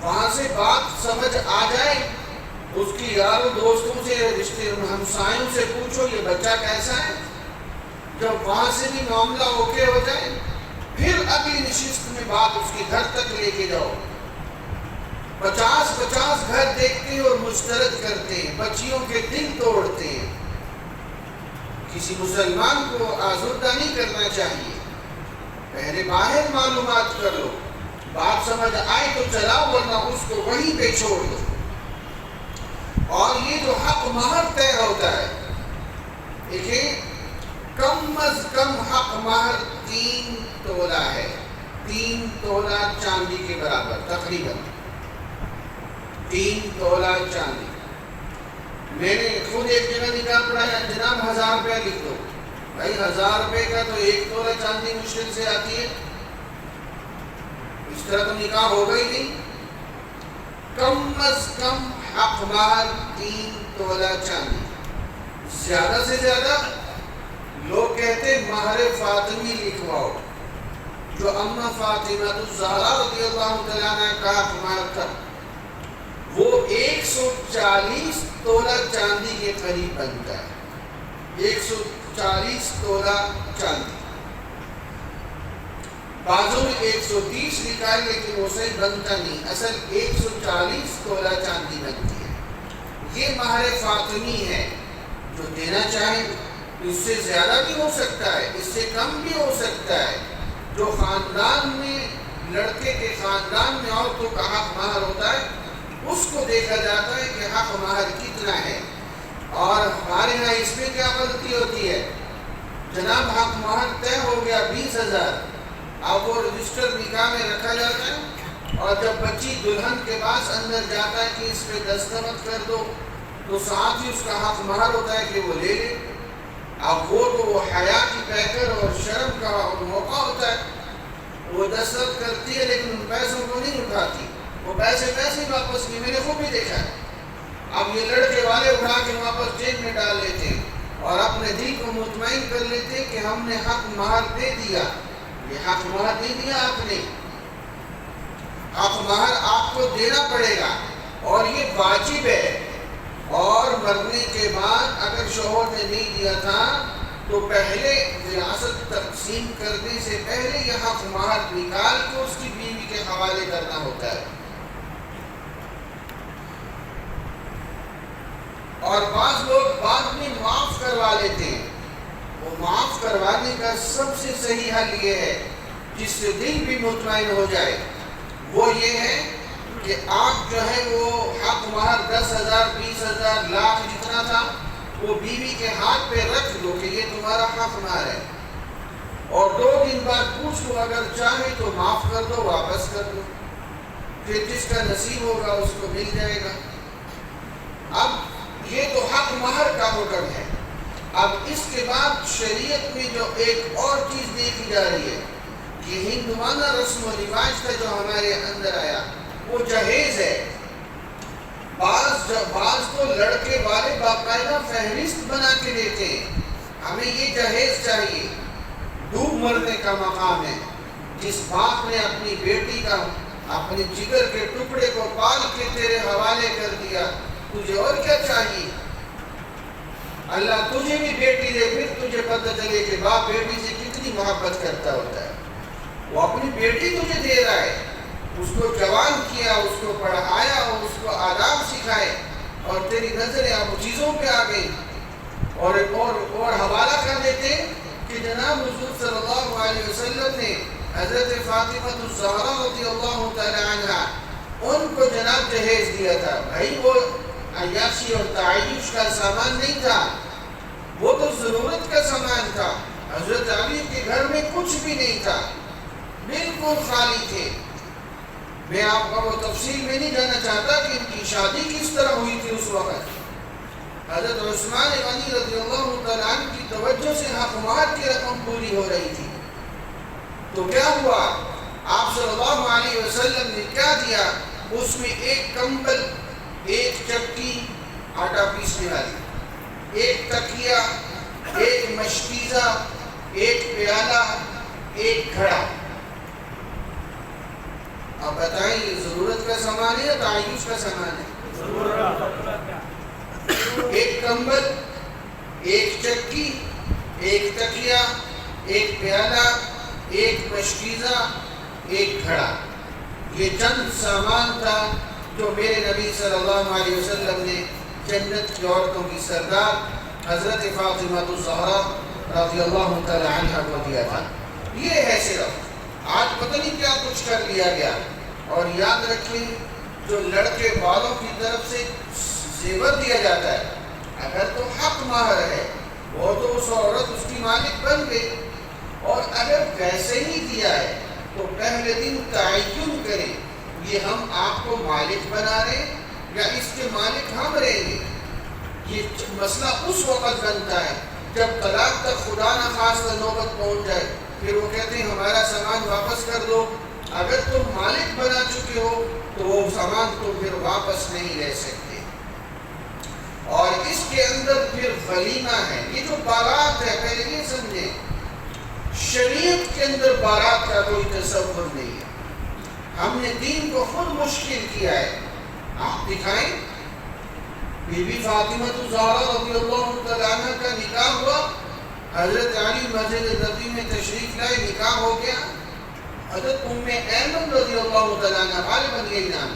وہاں سے بات سمجھ آ جائے، اس کی یاروں دوستوں سے، رشتے ہمسایوں سے پوچھو یہ بچہ کیسا ہے، جب وہاں سے بھی معاملہ اوکے ہو جائے، پھر اگلی نشست میں بات اس کے گھر تک لے کے جاؤ۔ 50 گھر دیکھتے ہیں اور مسترد کرتے ہیں، بچیوں کے دل توڑتے ہیں۔ کسی مسلمان کو آزردہ نہیں کرنا چاہیے، پہلے باہر معلومات کر لو، بات سمجھ آئے تو چلاؤ، ورنہ اس کو وہیں پہ چھوڑ دو۔ اور یہ جو حق مہر طے ہوتا ہے، دیکھیں کم از کم حق مہر 3 تولہ ہے، 3 تولہ چاندی کے برابر، تقریباً 3 تولہ چاندی۔ میں نے خود ایک جگہ نکاح پڑھایا، جناب 1000 روپے لکھ دو، بھائی 1000 روپے کا تو 1 تولہ چاندی مشکل سے آتی ہے، اس طرح تو نکاح ہوگا ہی نہیں۔ کم از کم حق مہر 3 تولہ چاندی، زیادہ سے زیادہ لوگ کہتے ہیں مہر فاطمی لکھواؤ، جو اماں فاطمہ الزہرا رضی اللہ تعالیٰ عنہ کا حق مہر تھا، وہ 140 تولہ چاندی کے قریب بنتا ہے، 140 تولہ چاندی۔ بعضوں میں 130 لکھا ہے لیکن وہ صحیح بنتا نہیں، اصل 140 تولہ چاندی بنتی ہے۔ یہ مہر فاطمی ہے، جو دینا چاہے اس سے زیادہ بھی ہو سکتا ہے، اس سے کم بھی ہو سکتا ہے۔ جو خاندان میں، لڑکے کے خاندان میں عورتوں کا حق مہر ہوتا ہے، اس کو دیکھا جاتا ہے کہ حق مہر کتنا ہے۔ اور ہمارے یہاں اس میں کیا غلطی ہوتی ہے، جناب حق مہر طے ہو گیا 20,000، اب وہ رجسٹر نکاح میں رکھا جاتا ہے، اور جب بچی دلہن کے پاس اندر جاتا ہے کہ اس پہ دستخط کر دو، تو ساتھ ہی اس کا حق مہر ہوتا ہے کہ وہ لے لے۔ اب وہ تو وہ حیا کی پیکر اور شرم کا موقع ہوتا ہے، وہ دستخط کرتی ہے لیکن ان پیسوں کو نہیں اٹھاتی، وہ پیسے واپس نہیں، میں نے خود بھی دیکھا ہے۔ اب یہ لڑکے والے اٹھا کے واپس جیب میں ڈال لیتے اور اپنے دل کو مطمئن کر لیتے کہ ہم نے حق مہر دے دیا۔ یہ حق مہر دے دیا آپ نے، حق مہر آپ کو دینا پڑے گا، اور یہ واجب ہے۔ اور مرنے کے بعد اگر شوہر نے نہیں دیا تھا تو پہلے وراثت تقسیم کرنے سے پہلے یہ حق مہر نکال کے اس کی بیوی کے حوالے کرنا ہوتا ہے۔ اور بعض لوگ بعد میں معاف کروا لیتے ہیں، وہ معاف کروانے کا سب سے صحیح حل یہ ہے جس سے دل بھی مطمئن ہو جائے، وہ یہ ہے کہ آپ جو ہے وہ حق مہر 10,000 20,000 لاکھ جتنا تھا وہ بیوی کے ہاتھ پہ رکھ دو کہ یہ تمہارا حق مہر ہے، اور 2 دن بعد پوچھ لو، اگر چاہے تو معاف کر دو، واپس کر دو، پھر جس کا نصیب ہوگا اس کو مل جائے گا۔ اب یہ تو حق مہر کا حکم ہے۔ اب اس کے بعد شریعت میں جو ایک اور چیز دیکھی جا رہی ہے، یہ ہندوانہ رسم و رواج تھا جو ہمارے اندر آیا، وہ جہیز ہے۔ بعض تو لڑکے والے باقاعدہ فہرست بنا کے دیتے ہیں، ہمیں یہ جہیز چاہیے، ڈوب مرنے کا مقام ہے۔ جس باپ نے اپنی بیٹی کا، اپنے جگر کے ٹکڑے کو پال کے تیرے حوالے کر دیا، تجھے اور کیا چاہیے؟ اللہ تجھے بھی بیٹی دے، پھر تجھے پتہ چلے کہ باپ بیٹی سے کتنی محبت کرتا ہوتا ہے۔ وہ اپنی بیٹی تجھے دے رہا ہے، اس کو جوان کیا، اس کو پڑھایا اور اس کو آداب سکھائے، اور تیری نظریں اب چیزوں پہ آ گئی، اور حوالہ کر دیتے کہ جناب حضور صلی اللہ علیہ وسلم نے حضرت فاطمہ الزہرا رضی اللہ تعالی عنہ ان کو جناب جہیز دیا تھا۔ بھائی وہ عیاشی اور تعیش کا سامان نہیں تھا، وہ تو ضرورت کا سامان تھا۔ حضرت علی کے گھر میں کچھ بھی نہیں تھا، بالکل خالی تھے۔ میں آپ کا وہ تفصیل میں نہیں جانا چاہتا کہ ان کی شادی کس طرح ہوئی تھی اس وقت۔ حضرت عثمان غنی رضی اللہ تعالیٰ عنہ کی توجہ سے حکومت کی رقم پوری ہو رہی تھی، تو کیا ہوا، آپ صلی اللہ علیہ وسلم نے کیا دیا، اس میں ایک کمبل، ایک چکی آٹا پیسنے والی، ایک تکیہ، ایک مشکیزہ، ایک پیالہ، ایک گھڑا۔ اب بتائیں یہ ضرورت کا سامان ہے یا تعیش کا سامان ہے؟ ایک کمبل، ایک چکی، ایک تکیہ، ایک پیالہ، ایک مشکیزہ، ایک گھڑا، یہ چند سامان تھا جو میرے نبی صلی اللہ علیہ وسلم نے جنت کی عورتوں کی سردار حضرت فاطمہ الزہرا رضی اللہ تعالی عنہ کو دیا تھا۔ یہ ہے صرف، آج پتہ نہیں کیا کچھ کر لیا گیا۔ اور یاد رکھیں جو لڑکے والوں کی طرف سے زیور دیا جاتا ہے، اگر تو حق مہر ہے وہ تو اس عورت اس کی مالک بن گئی، اور اگر ویسے ہی دیا ہے تو پہلے دن تعین کریں یہ ہم آپ کو مالک بنا رہے ہیں یا اس کے مالک ہم رہیں گے۔ یہ مسئلہ اس وقت بنتا ہے جب طلاق تک خدا نخواستہ نوبت پہنچ جائے، پھر وہ کہتے ہیں ہمارا سامان واپس کر دو۔ اگر تم مالک بنا چکے ہو تو وہ سامان تم پھر واپس نہیں لے سکتے۔ اور اس کے اندر پھر ولیمہ ہے، یہ جو بارات ہے، پہلے یہ سمجھیں شریعت کے اندر بارات کا کوئی تصور نہیں ہے، ہم نے دین کو خود مشکل کیا ہے۔ آپ دکھائیں بی بی فاطمہ الزہرا رضی اللہ تعالیٰ عنہ کا نکاح ہوا، حضرت علی مسجد نبوی میں تشریف لائے، نکاح ہو گیا، حضرت ام ایمن رضی اللہ تعالیٰ عنہ غالباً یہی نام،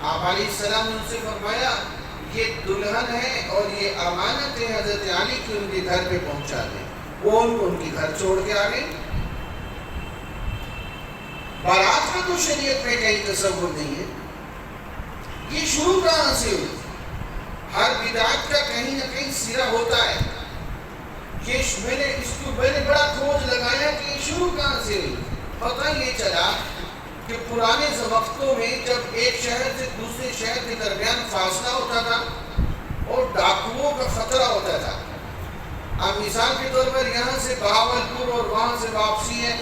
آپ علیہ السلام نے ان سے فرمایا یہ دلہن ہے اور یہ امانت ہے حضرت علی کی، ان کے گھر پہ پہنچا دیں۔ وہ ان کو ان کے گھر چھوڑ کے آ گئے۔ بارات کا تو شریعت میں کہیں تصور نہیں ہے۔ یہ شروع کہاں سے ہوئی؟ ہر بدعت کا کہیں نہ کہیں سرا ہوتا ہے۔ میں نے بڑا کھوج لگایا کہ یہ شروع کہاں سے ہوئی۔ پتہ یہ چلا کہ پرانے وقتوں میں جب ایک شہر سے دوسرے شہر کے درمیان فاصلہ ہوتا تھا اور ڈاکوؤں کا خطرہ ہوتا تھا، اب مثال کے طور پر یہاں سے بہاولپور اور وہاں سے واپسی ہے،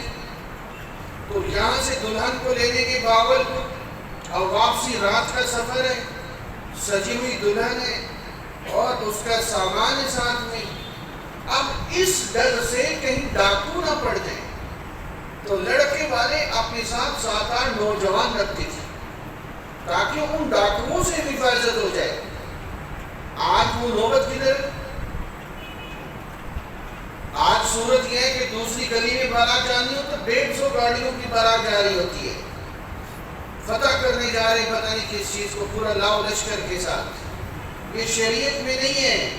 تو یہاں سے دلہن کو لینے کے بہاولپور اور واپسی رات کا سفر ہے، سجی ہوئی دلہن ہے اور اس کا سامان ہے ساتھ میں۔ اب اس ڈر سے کہیں ڈاکو نہ پڑ جائیں تو لڑکے والے اپنے ساتھ 7-8 نوجوان رکھتے تھے تاکہ ان ڈاکوؤں سے حفاظت ہو جائے۔ آج وہ نوبت کدھر؟ آج صورت یہ ہے کہ دوسری گلی میں بارات جانی ہو تو 150 گاڑیوں کی بارات جا رہی ہوتی ہے، فتح کرنے جا رہے پتہ نہیں کس چیز کو، پورا لاؤ لشکر کے ساتھ۔ یہ شریعت میں نہیں ہے۔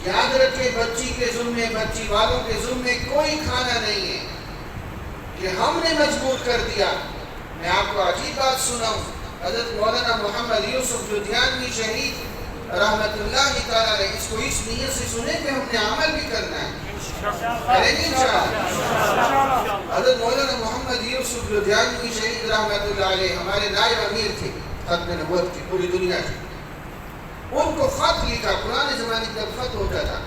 یاد رکھیں بچی کے ذمے، بچی والوں کے ذمے کوئی کھانا نہیں ہے، یہ ہم نے مجبور کر دیا۔ میں آپ کو عجیب بات سناؤں، حضرت مولانا محمد یوسف لدھیانوی شہید رحمت اللہ تعالیٰ علیہ، اس کو اس نیت سے سنے کہ ہم نے عمل بھی کرنا ہے، کریں گے انشاءاللہ۔ حضرت مولانا محمد یوسف لدھیانوی شہید رحمت اللہ علیہ ہمارے نائب امیر تھے ختم نبوت کی پوری دنیا کی۔ ان کو خط لکھا، پرانے زمانے کا خط ہوتا تھا،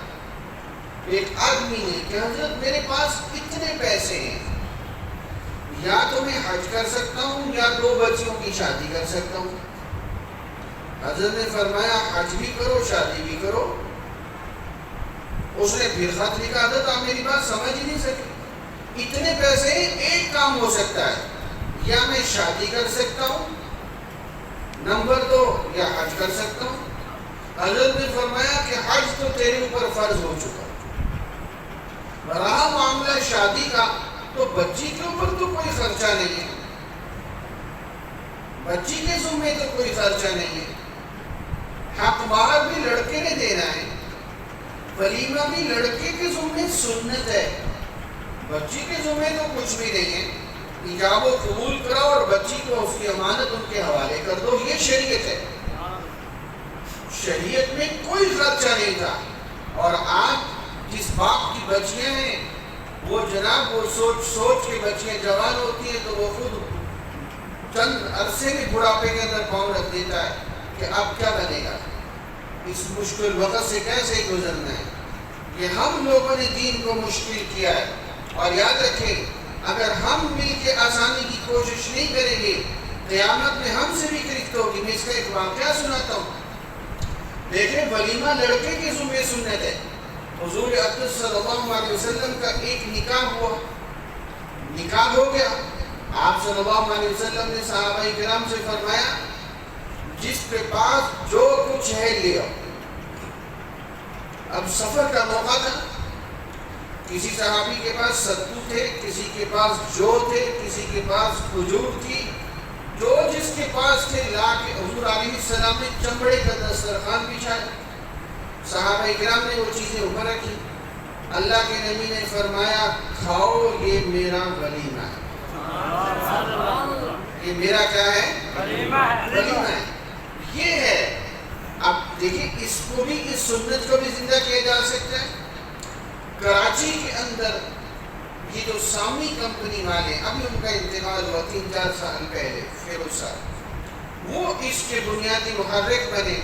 ایک آدمی نے کہ حضرت میرے پاس اتنے پیسے ہیں، یا تو میں حج کر سکتا ہوں یا 2 بچیوں کی شادی کر سکتا ہوں۔ حضرت نے فرمایا حج بھی کرو شادی بھی کرو۔ اس نے پھر خط لکھا، حضرت آپ میری بات سمجھ ہی نہیں سکے، اتنے پیسے ایک کام ہو سکتا ہے، یا میں شادی کر سکتا ہوں، نمبر 2 یا حج کر سکتا ہوں۔ حضرت نے فرمایا کہ حج تو تیرے اوپر فرض ہو چکا، رہا معاملہ شادی کا تو بچی کے اوپر تو کوئی خرچہ نہیں ہے، بچی کے ذمے تو کوئی خرچہ نہیں ہے، حق مہر بھی لڑکے نے دینا ہے، ولیمہ بھی لڑکے کے ذمہ سنت ہے، بچی کے ذمہ تو کچھ بھی نہیں ہے، ایجاب و قبول کرو اور بچی کو اس کی امانت ان کے حوالے کر دو، یہ شریعت ہے۔ شریعت میں کوئی خدشہ نہیں تھا، اور آج جس باپ کی بچیاں ہیں وہ جناب وہ سوچ کے بچیاں جوان ہوتی ہیں تو وہ خود چند عرصے میں بڑھاپے کے اندر پاؤں رکھ دیتا ہے کہ اب کیا بنے گا، اس مشکل وقت سے کیسے گزرنا ہے۔ یہ ہم لوگوں نے دین کو مشکل کیا ہے، اور یاد رکھیں اگر ہم مل کے آسانی کی کوشش نہیں کریں گے قیامت میں ہم سے بھی گرفت ہوگی۔ میں اس کا ایک واقعہ سناتا ہوں۔ دیکھیں ولیمہ لڑکے کے ذمہ سنت ہے۔ حضور اقدس صلی اللہ علیہ وسلم کا ایک نکاح ہوا، نکاح ہو گیا، آپ صلی اللہ علیہ وسلم نے صحابہ کرام سے فرمایا جس کے پاس جو کچھ ہے لے آؤ۔ اب سفر کا موقع تھا، کسی صحابی کے پاس ستو تھے، کسی کے پاس جو تھے، کسی کے پاس کھجور تھی، جو جس کے پاس تھے لا کے حضور علیہ السلام نے چمڑے کا دسترخوان بچھایا، صحابہ کرام نے وہ چیزیں اوپر رکھی، اللہ کے نبی نے فرمایا کھاؤ، یہ میرا ولیمہ ہے، یہ میرا کیا ہے؟ ولیمہ ہے۔ یہ ہے، اب دیکھیں اس کو بھی، اس سنت کو بھی زندہ کیا جا سکتا ہے۔ کراچی کے اندر یہ جو سامی کمپنی والے، ابھی ان کا انتقال ہوا 3-4 سال پہلے، فیروز صاحب، وہ اس کے بنیادی محرک بنے۔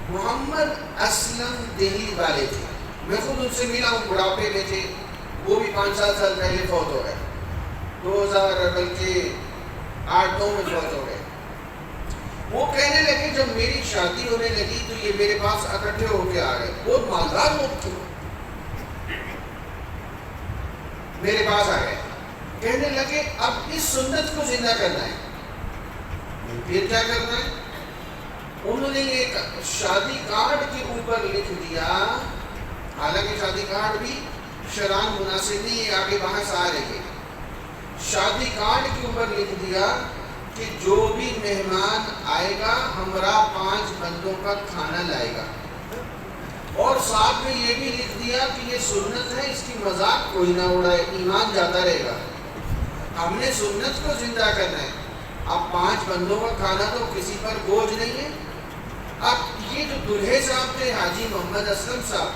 محمد اسلم دہلی والے تھے، میں خود ان سے ملا ہوں، بڑھاپے میں تھے، وہ بھی 5-7 سال پہلے فوت ہو گئے، 2008-9 میں فوت ہو گئے۔ وہ کہنے لگے جب میری شادی ہونے لگی تو یہ میرے پاس اکٹھے ہو کے آ گئے، بہت مالدار لوگ تھے، میرے پاس آ گئے، کہنے لگے اب اس سنت کو زندہ کرنا ہے۔ پھر کیا کرنا ہے؟ انہوں نے ایک شادی کارڈ کے اوپر لکھ دیا، حالانکہ شادی کارڈ بھی شرعاً مناسب نہیں ہے، آگے بحث آ رہی ہے۔ شادی کارڈ کے اوپر لکھ دیا کہ جو بھی مہمان آئے گا ہمراہ 5 بندوں کا کھانا لائے گا، اور ساتھ میں یہ بھی لکھ دیا کہ یہ سنت ہے، اس کی مذاق کوئی نہ اڑائے، ایمان جاتا رہے گا۔ ہم نے سنت کو زندہ کرنا ہے۔ اب 5 بندوں کا کھانا تو کسی پر بوجھ نہیں ہے۔ اب یہ جو دلہے صاحب تھے حاجی محمد اسلم صاحب،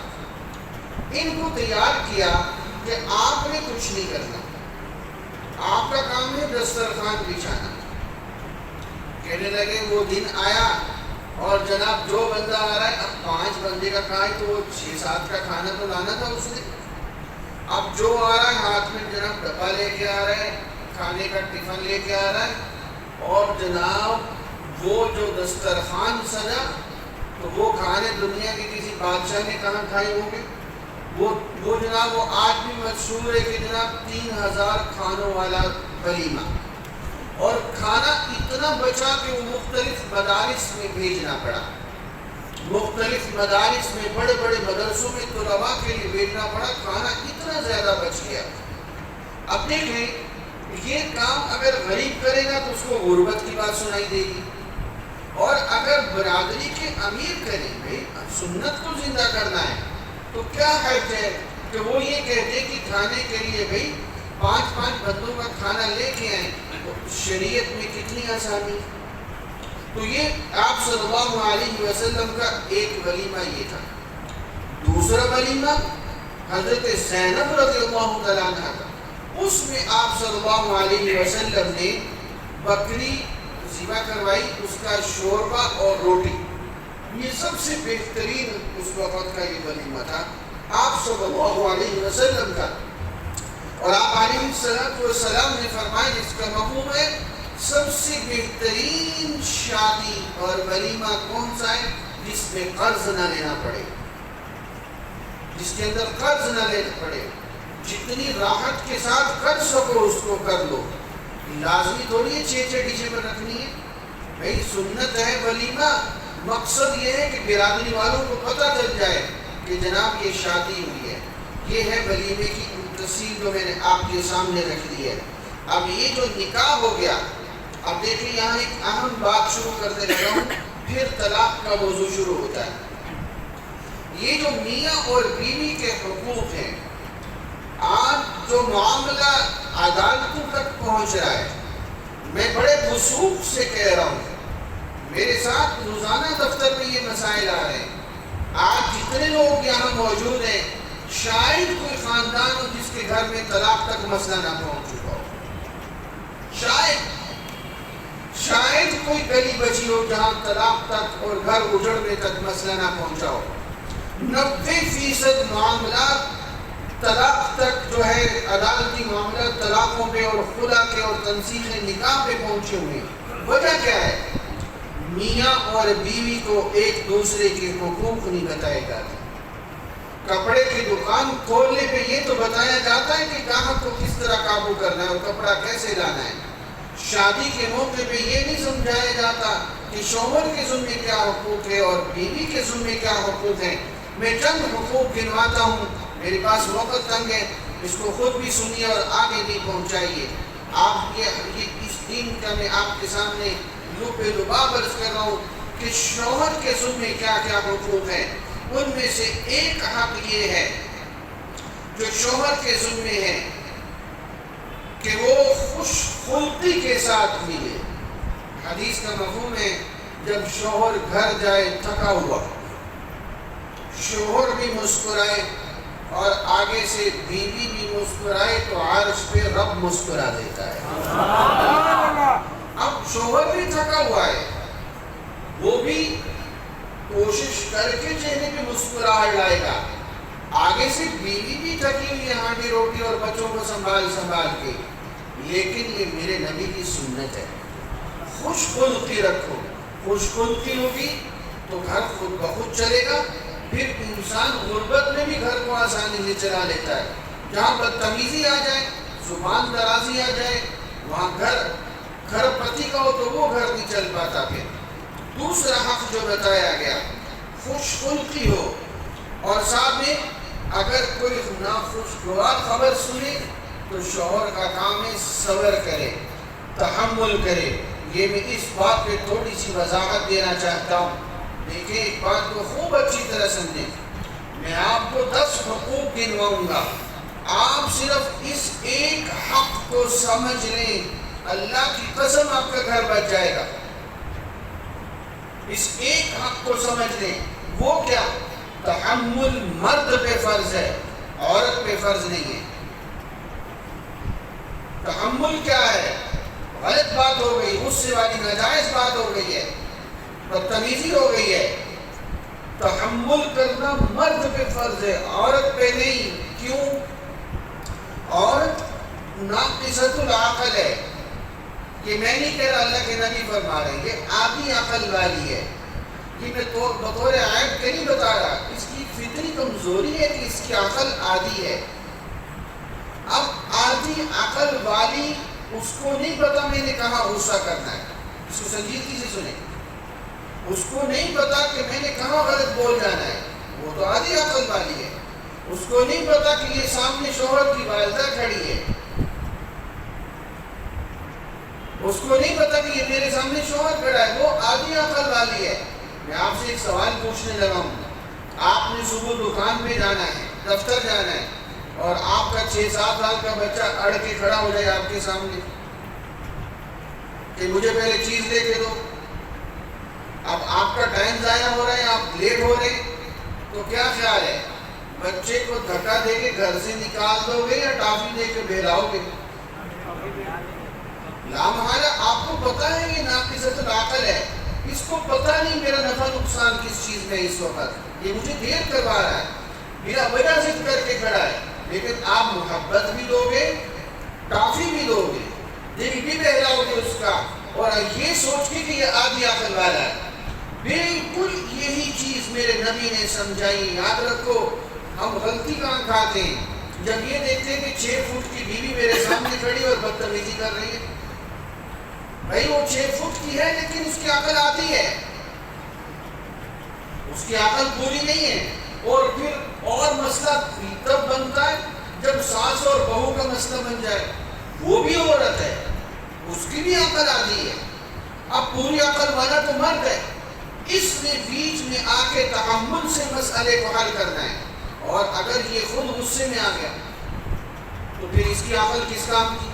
ان کو تیار کیا کہ آپ نے کچھ نہیں کرنا، آپ کا کام ہے دسترخوان بچھانا۔ کہنے لگے وہ دن آیا اور جناب جو بندہ آ رہا ہے، اب 5 بندے کا کھائے تو 6-7 کا کھانا تو لانا تھا اس نے۔ اب جو آ رہا ہے ہاتھ میں جناب ڈبہ لے کے آ رہا ہے، کھانے کا ٹفن لے کے آ رہا ہے، اور جناب وہ جو دسترخوان سجا تو وہ کھانے دنیا کے کسی بادشاہ نے کہاں کھائے ہوں گے، وہ جناب وہ آج بھی مشہور ہے کہ جناب 3000 کھانوں والا ولیمہ، اور کھانا اتنا بچا کہ وہ مختلف مدارس میں بھیجنا پڑا، مختلف مدارس میں بڑے بڑے مدرسوں میں طلباء کے لیے بھیجنا پڑا، کھانا اتنا زیادہ بچ گیا۔ اب دیکھیں یہ کام اگر غریب کرے گا تو اس کو غربت کی بات سنائی دے گی، اور اگر برادری کے امیر کریں بھائی سنت کو زندہ کرنا ہے تو کیا حرج ہے کہ وہ یہ کہتے کہ کھانے کے لیے بھائی 5 بندوں کا کھانا لے کے آئیں، تو شریعت میں کتنی آسانی۔ تو یہ آپ صلی اللہ علیہ وسلم کا ایک ولیمہ یہ تھا۔ دوسرا ولیمہ حضرت زینب رضی اللہ تعالیٰ عنہ کا، اس میں آپ صلی اللہ علیہ وسلم نے بکری ذبح کروائی، اس کا شوربہ اور روٹی، یہ سب سے بہترین اس وقت کا یہ ولیمہ تھا آپ صلی اللہ علیہ وسلم کا۔ اور آپ علیہ السلام نے فرمایا جس کا مفہوم ہے سب سے بہترین شادی اور ولیمہ کون سا ہے؟ جس میں قرض نہ لینا پڑے، جس کے اندر قرض نہ لینا پڑے، جتنی راحت کے ساتھ کر سکو اس کو کر لو، لازمی تھوڑی ہے 6 ڈیشیں پر رکھنی ہے بھائی، سنت ہے ولیمہ، مقصد یہ ہے کہ برادری والوں کو پتہ چل جائے کہ جناب یہ شادی ہوئی ہے۔ یہ ہے ولیمے کی تفصیل جو میں نے آپ کے سامنے رکھ دی ہے۔ اب یہ جو نکاح ہو گیا، اب دیکھیں یہاں ایک اہم بات شروع کرنے لگا ہوں پھر طلاق کا موضوع شروع ہوتا ہے۔ یہ جو میاں اور بیوی کے حقوق ہیں، آج جو معاملہ عدالتوں تک پہنچ رہا ہے، میں بڑے وثوق سے کہہ رہا ہوں، میرے ساتھ روزانہ دفتر میں یہ مسائل آ رہے ہیں۔ آج جتنے لوگ یہاں موجود ہیں، شاید کوئی خاندان ہو جس کے گھر میں طلاق تک مسئلہ نہ پہنچ چکا ہو، شاید کوئی گلی بچی ہو جہاں طلاق تک اور گھر اجڑنے تک مسئلہ نہ پہنچا ہو۔ 90% معاملات طلاق تک جو ہے، عدالتی معاملات طلاقوں پہ اور خلا کے اور تنسیخ نکاح پہ پہنچے ہوئے ہیں۔ وجہ کیا ہے؟ میاں اور بیوی کو ایک دوسرے کے حقوق نہیں بتائے جاتے۔ کپڑے کی دکان کھولنے پہ یہ تو بتایا جاتا ہے کہ گاہک کو کس طرح قابو کرنا ہے اور کپڑا کیسے لانا ہے۔ شادی کے موقع پہ یہ نہیں سمجھایا جاتا کہ شوہر کے ذمے کیا حقوق ہے اور بیوی کے ذمے کیا حقوق ہیں۔ میں چند حقوق گنواتا ہوں، میرے پاس وقت تنگ ہے، اس کو خود بھی سنیے اور آگے بھی پہنچائیے۔ آپ کے اس دین کا میں آپ کے سامنے لباب عرض کر رہا ہوں کہ شوہر کے ذمے کیا کیا حقوق ہیں۔ ان میں سے ایک حق یہ ہے جو شوہر کے ذمے ہے کہ وہ خوش خلقی کے ساتھ ملے۔ حدیث کا مفہوم ہے، جب شوہر گھر جائے تھکا ہوا، شوہر بھی مسکرائے اور آگے سے بیوی بھی مسکرائے تو عرش پہ رب مسکرا دیتا ہے۔ اب شوہر بھی تھکا ہوا ہے، وہ بھی کوشش کر کے چہرے پہ مسکراہٹ لائے گا، آگے سے بیوی بھی تھکی ہوئی ہے ہانڈی روٹی اور بچوں کو سنبھال کے، لیکن یہ میرے نبی کی سنت ہے۔ خوش خلقی رکھو، خوش خلقی ہوگی تو گھر خود بخود چلے گا۔ پھر انسان غربت میں بھی گھر کو آسانی سے چلا لیتا ہے۔ جہاں بدتمیزی آ جائے، زبان درازی آ جائے، وہاں گھر پتی کا ہو تو وہ گھر نہیں چل پاتا۔ پھر دوسرا حق جو بتایا گیا، خوش خلقی ہو، اور ساتھ میں اگر کوئی ناخوشگوار خبر سنے تو شوہر کا کام ہے صبر کرے، تحمل کرے۔ یہ میں اس بات پہ تھوڑی سی وضاحت دینا چاہتا ہوں، دیکھیں ایک بات کو خوب اچھی طرح سمجھیں۔ میں آپ کو 10 حقوق گنواؤں گا، آپ صرف اس ایک حق کو سمجھ لیں، اللہ کی قسم آپ کا گھر بچ جائے گا۔ اس ایک حق کو سمجھ لیں، وہ کیا؟ تحمل مرد پہ فرض ہے، عورت پہ فرض نہیں ہے۔ تحمل کیا ہے؟ غلط بات ہو گئی، غصے والی ناجائز بات ہو گئی ہے، بدتمیزی ہو گئی ہے، تحمل کرنا مرد پہ فرض ہے، عورت پہ نہیں۔ کیوں؟ عورت ناقصۃ العقل ہے۔ یہ میں نہیں کہہ رہا، اللہ کے نبی فرما رہے ہیں، یہ آدھی عقل والی ہے۔ یہ میں بطور عیب کے نہیں بتا رہا، اس کی فطری کمزوری ہے کہ اس کی عقل آدھی ہے۔ اب آدھی عقل والی اس کو نہیں پتا میں نے کہاں غصہ کرنا ہے، اس کو سنجیدگی سے سنیں، اس کو نہیں پتا کہ میں نے کہاں غلط بول جانا ہے، وہ تو آدھی عقل والی ہے۔ اس کو نہیں پتا کہ یہ سامنے شوہر کی والدہ کھڑی ہے، اس کو نہیں پتا کہ یہ میرے سامنے شوہر کھڑا ہے، وہ آدھی عقل والی ہے۔ میں آپ سے ایک سوال پوچھنے لگا ہوں، آپ نے صبح دکان پہ جانا ہے، دفتر جانا ہے، اور آپ کا 6-7 سال کا بچہ اڑ کے کھڑا ہو جائے آپ کے سامنے کہ مجھے پہلے چیز لے کے دو۔ اب آپ کا ٹائم ضائع ہو رہا ہے، آپ لیٹ ہو رہے، تو کیا خیال ہے؟ بچے کو دھکا دے کے گھر سے نکال دو گے یا ٹافی دے کے بہلاؤ گے؟ لامحالہ آپ کو پتا ہے یہ ناقصۃ العقل ہے، اس کو پتا نہیں میرا نفع نقصان کس چیز میں اس وقت، یہ مجھے دیر کروا رہا ہے، بلا وجہ ضد کر کے کھڑا ہے، لیکن آپ محبت بھی دو گے، ٹافی بھی دو گے، دل بھی بہلاؤ گے اس کا، اور یہ سوچ کے کہ یہ آدھی عقل والا ہے۔ بالکل یہی چیز میرے نبی نے سمجھائی۔ یاد رکھو، ہم غلطی کہاں کھاتے ہیں؟ جب یہ دیکھتے ہیں کہ 6 فٹ کی بیوی میرے سامنے کھڑی اور بدتمیزی کر رہی ہے۔ بھائی وہ 6 فٹ کی ہے لیکن اس کی عقل آتی ہے، اس کی عقل پوری نہیں ہے۔ اور پھر اور مسئلہ تب بنتا ہے جب ساس اور بہو کا مسئلہ بن جائے، وہ بھی عورت ہے، اس کی بھی عقل آتی ہے۔ اب پوری عقل والا تو مرد ہے، اس نے بیچ میں آ کے تحمل سے مسئلے کو حل کرنا ہے، اور اگر یہ خود غصے میں آ گیا تو پھر اس کی عقل کس کام کی؟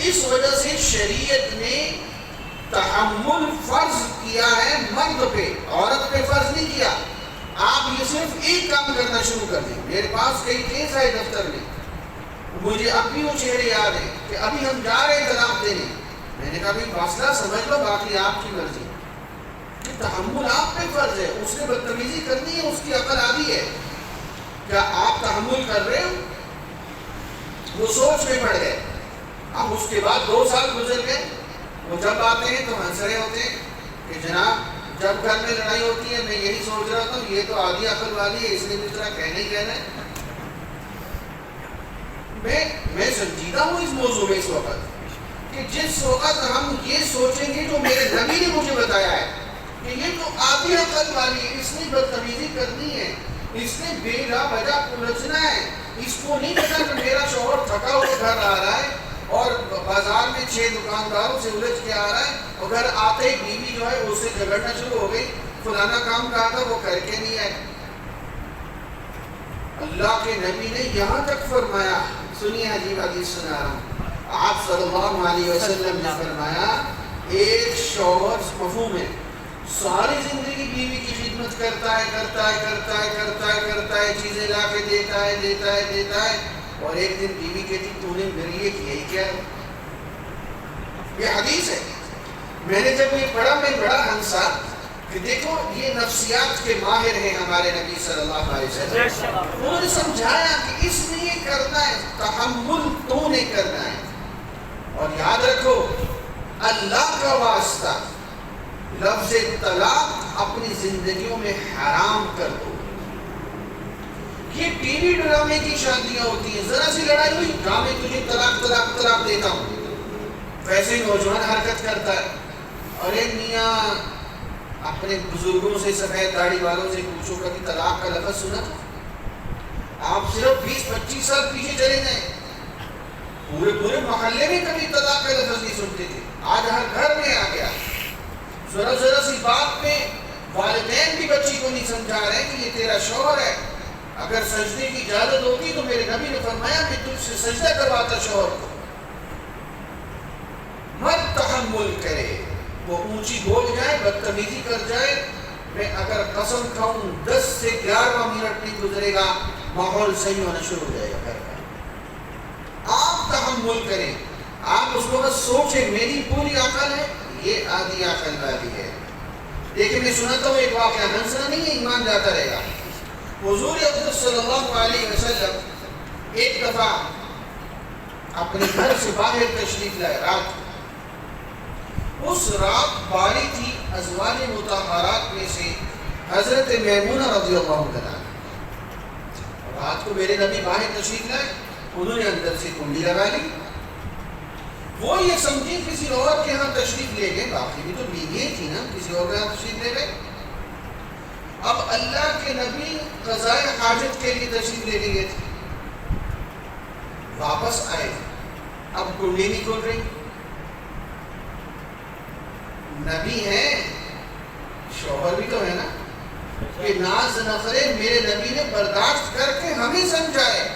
اس وجہ سے شریعت نے تحمل فرض کیا ہے مرد پہ، عورت پہ فرض نہیں کیا۔ آپ یہ صرف ایک کام کرنا شروع کر دیں۔ میرے پاس کئی کیس آئے دفتر میں، مجھے اب بھی وہ چہرے یاد ہیں کہ ابھی ہم جا رہے ہیں طلاق دینے، میں نے کہا بھائی فاصلہ سمجھ لو، باقی آپ کی مرضی۔ تحمل آپ پہ فرض ہے، اس نے بدتمیزی کرنی ہے، اس کی عقل آدھی ہے، کیا آپ تحمل کر رہے ہو؟ وہ سوچ میں پڑ گئے۔ اب اس کے بعد 2 سال گزر گئے، وہ جب آتے ہیں تو ہنس رہے ہوتے ہیں کہ جناب جب گھر میں لڑائی ہوتی ہے میں یہی سوچ رہا ہوں یہ تو آدھی عقل والی ہے، اس نے بھی طرح کہنا ہی کہنا ہے۔ میں سنجیدہ ہوں اس موضوع میں اس وقت کہ جس وقت ہم یہ سوچیں گے جو میرے نبی نے مجھے بتایا ہے کہ یہ تو آدھی عقل والی ہے، اس نے بدتمیزی کرنی ہے، اس نے بے جا وجہ الجھنا ہے، اس کو نہیں پتا کہ میرا شوہر تھکا ہوا گھر آ رہا ہے اور بازار میں 6 دکانداروں سے الجھ کے آ رہا ہے، اور گھر آتے ہی بیوی جو ہے اس سے جھگڑنا شروع ہو گئی، فلانا کام کہا تھا وہ کر کے نہیں آئے۔ اللہ کے نبی نے یہاں تک فرمایا، سنیے عجیب حدیث سنا رہا ہوں، آپ صلی اللہ علیہ وسلم نے فرمایا ایک شوہر مفہوم ہے ساری زندگی بیوی کی خدمت کرتا ہے، چیزیں لا کے دیتا ہے، اور ایک دن بیوی کہتی تو نے میرے لیے کیا ہی کیا؟ یہ حدیث ہے۔ میں نے جب یہ پڑھا میں بڑا ہنسا کہ دیکھو یہ نفسیات کے ماہر ہیں ہمارے نبی صلی اللہ علیہ وسلم، انہوں نے سمجھایا کہ اس نے یہ کرنا ہے، تحمل تو نے کرنا ہے، اور یاد رکھو اللہ کا واسطہ لفظ طلاق اپنی زندگیوں میں حرام کر دو۔ یہ ٹی وی ڈرامے کی شادیاں ہوتی ہیں، ذرا سی لڑائی ہوئی کہا میں تجھے طلاق دیتا ہوں، ویسے ہی نوجوان حرکت کرتا ہے۔ ارے میاں اپنے بزرگوں سے سفید داڑھی والوں سے پوچھو کبھی طلاق کا لفظ سنا تھا؟ آپ صرف 20-25 سال پیچھے چلے جائیں، پورے محلے میں کبھی طلاق کا لفظ نہیں سنتے تھے، آج ہر گھر میں آ گیا۔ ذرا سی بات میں والدین بھی بچی کو نہیں سمجھا رہے کہ یہ تیرا شوہر ہے، اگر سجدے کی اجازت ہوتی تو میرے نبی نے فرمایا میں تجھ سے سجدہ کرواتا شوہر کو۔ مت تحمل کرے، وہ اونچی بول جائے، بدتمیزی کر جائے، میں اگر قسم کھاؤں 10 سے 11واں منٹ نہیں گزرے گا ماحول صحیح ہونا شروع ہو جائے گا گھر کا۔ آپ تحمل کریں، آپ اس وقت سوچیں میری پوری عقل ہے، یہ آدھی عقل والی ہے۔ دیکھیں میں سناتا ہوں ایک واقعہ، ہنسنا نہیں ہے، ایمان جاتا رہے گا۔ حضور اکرم صلی اللہ علیہ وسلم ایک دفعہ اپنے گھر سے باہر تشریف لائے، رات، اس رات باری تھی، ازواج مطہرات میں سے حضرت میمونہ رضی اللہ عنہا، رات کو میرے نبی باہر تشریف لائے، انہوں نے اندر سے کنڈی لگا لی، وہ یہ سمجھی کسی اور کے ہاں تشریف لے گئے، باقی بھی تو بیوی تھی نا، کسی اور کے ہاں تشریف لے گئے۔ اب اللہ کے نبی قضائے حاجت کے لیے تشریف لے گئے تھے، واپس آئے، اب کنڈی نہیں کھل رہی، نبی ہیں، شوہر بھی تو ہے نا، کہ ناز نخرے میرے نبی نے برداشت کر کے ہمیں سمجھائے،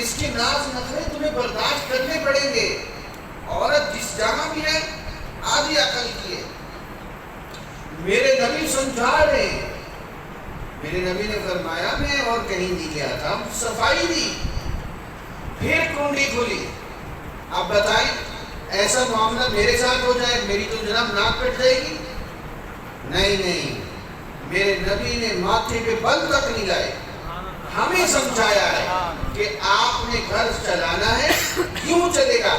اس کے ناز نخرے تمہیں برداشت کرنے پڑیں گے۔ عورت جس جہاں بھی ہے آدھی عقل کی ہے، میرے نبی سمجھا رہے ہیں، میرے نبی نے فرمایا میں اور کہیں نہیں گیا تھا، صفائی دی، پھر کنڈی کھلی۔ اب بتائیں ایسا معاملہ میرے ساتھ ہو جائے میری تو جناب ناک کٹ جائے گی؟ نہیں، میرے نبی نے ماتھے پہ بل تک نہیں لائے، ہمیں سمجھایا ہے کہ آپ نے گھر چلانا ہے، کیوں چلے گا؟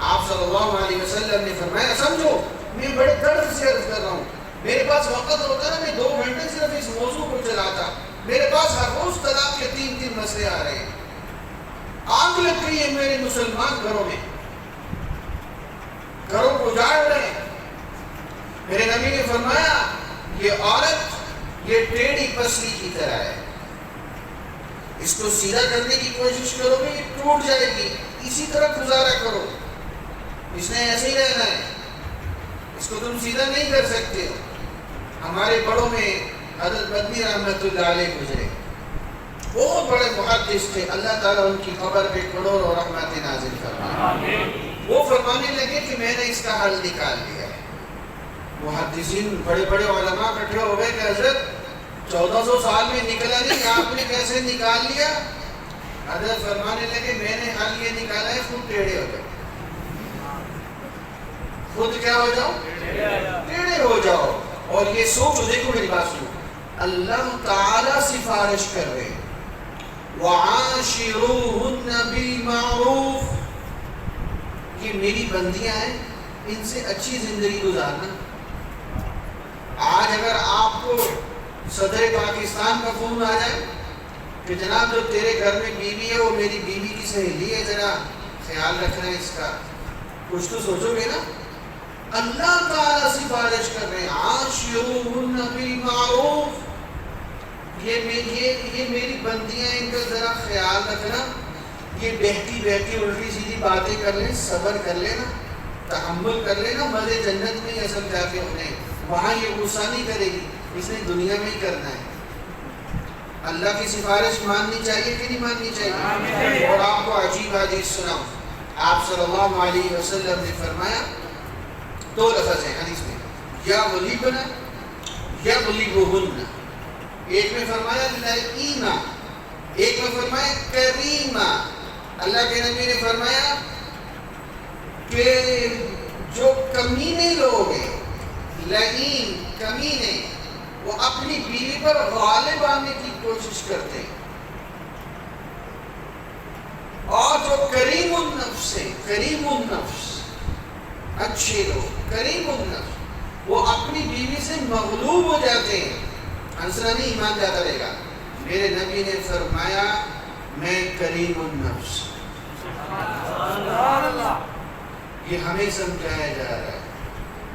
آپ صلی اللہ علیہ وسلم نے فرمایا سمجھو میں بڑے درد سے عرض کر رہا ہوں، میرے پاس وقت ہوتا نا میں 2 گھنٹے صرف اس موضوع کو چلاتا، میرے پاس ہر روز طلاق کے 3 مسئلے آ رہے ہیں، آگ لگ گئی ہے میرے مسلمان گھروں میں، گھروں کو جاڑ رہے ہیں۔ میرے نبی نے فرمایا یہ عورت یہ ٹیڑھی پسلی کی طرح ہے، اس کو سیدھا کرنے کی کوشش کرو گے یہ ٹوٹ جائے گی، اسی طرح گزارا کرو، اس نے ایسے ہی رہنا ہے، اس کو تم سیدھا نہیں کر سکتے ہو. ہمارے بڑوں میں حضرت مدنی رحمت اللہ علیہ گزرے، بہت بڑے محدث تھے، اللہ تعالیٰ ان کی قبر پہ کروڑوں رحمت نازل فرمائے. وہ فرمانے لگے کہ میں نے اس کا حل نکال لیا ہے. محدثین بڑے بڑے علماء اکٹھے ہو گئے کہ حضرت 1400 سال میں نکلا نہیں، آپ نے کیسے نکال لیا؟ حضرت فرمانے لگے میں نے حل یہ نکالا ہے، خود ٹیڑھے ہو جاؤ. خود کیا ہو جاؤ؟ ٹیڑھے ہو جاؤ. اور یہ سوچو، دیکھو میری بات سنو، اللہ تعالیٰ سفارش کر رہے ہیں وَعَاشِرُوهُنَّ بِالْمَعْرُوفِ، یہ میری بندیاں ہیں، ان سے اچھی زندگی گزارنا. آج اگر آپ کو صدر پاکستان کا فون آ جائے کہ جناب جو تیرے گھر میں بیوی ہے وہ میری بیوی کی سہیلی ہے، ذرا خیال رکھنا ہے اس کا، کچھ تو سوچو گے نا. اللہ تعالیٰ سفارش کر رہے ہیں عاشروہن بالمعروف، یہ میری بندیاں، ان کا ذرا خیال رکھنا. یہ بہتی بہتی الٹی سیدھی باتیں کر لیں، صبر کر لینا، تحمل کر لینا، مزے جنت میں ہی اصل جا کے انہیں وہاں یہ غصہ نہیں کرے گی، اس نے دنیا میں ہی کرنا ہے. اللہ کی سفارش ماننی چاہیے کہ نہیں ماننی چاہیے؟ اور آپ کو عجیب حدیث سناؤں. آپ صلی اللہ علیہ وسلم نے فرمایا، دو لفظ ہیں حدیث میں، یا ولیبنا یا ولیبہن. ایک میں فرمایا لئیما، ایک میں فرمایا کریما. اللہ کے نبی نے فرمایا کہ جو کمینے لوگ ہیں، لئیم کمینے، وہ اپنی بیوی پر غالب آنے کی کوشش کرتے ہیں. اور جو کریم النفس ہے، کریم النفس، اچھے لوگ، کریم النفس، وہ اپنی بیوی سے مغلوب ہو جاتے ہیں. ہنسنا نہیں، ایمان جاتا رہے گا. میرے نبی نے فرمایا میں کریم النفس. یہ ہمیں سمجھایا جا رہا ہے،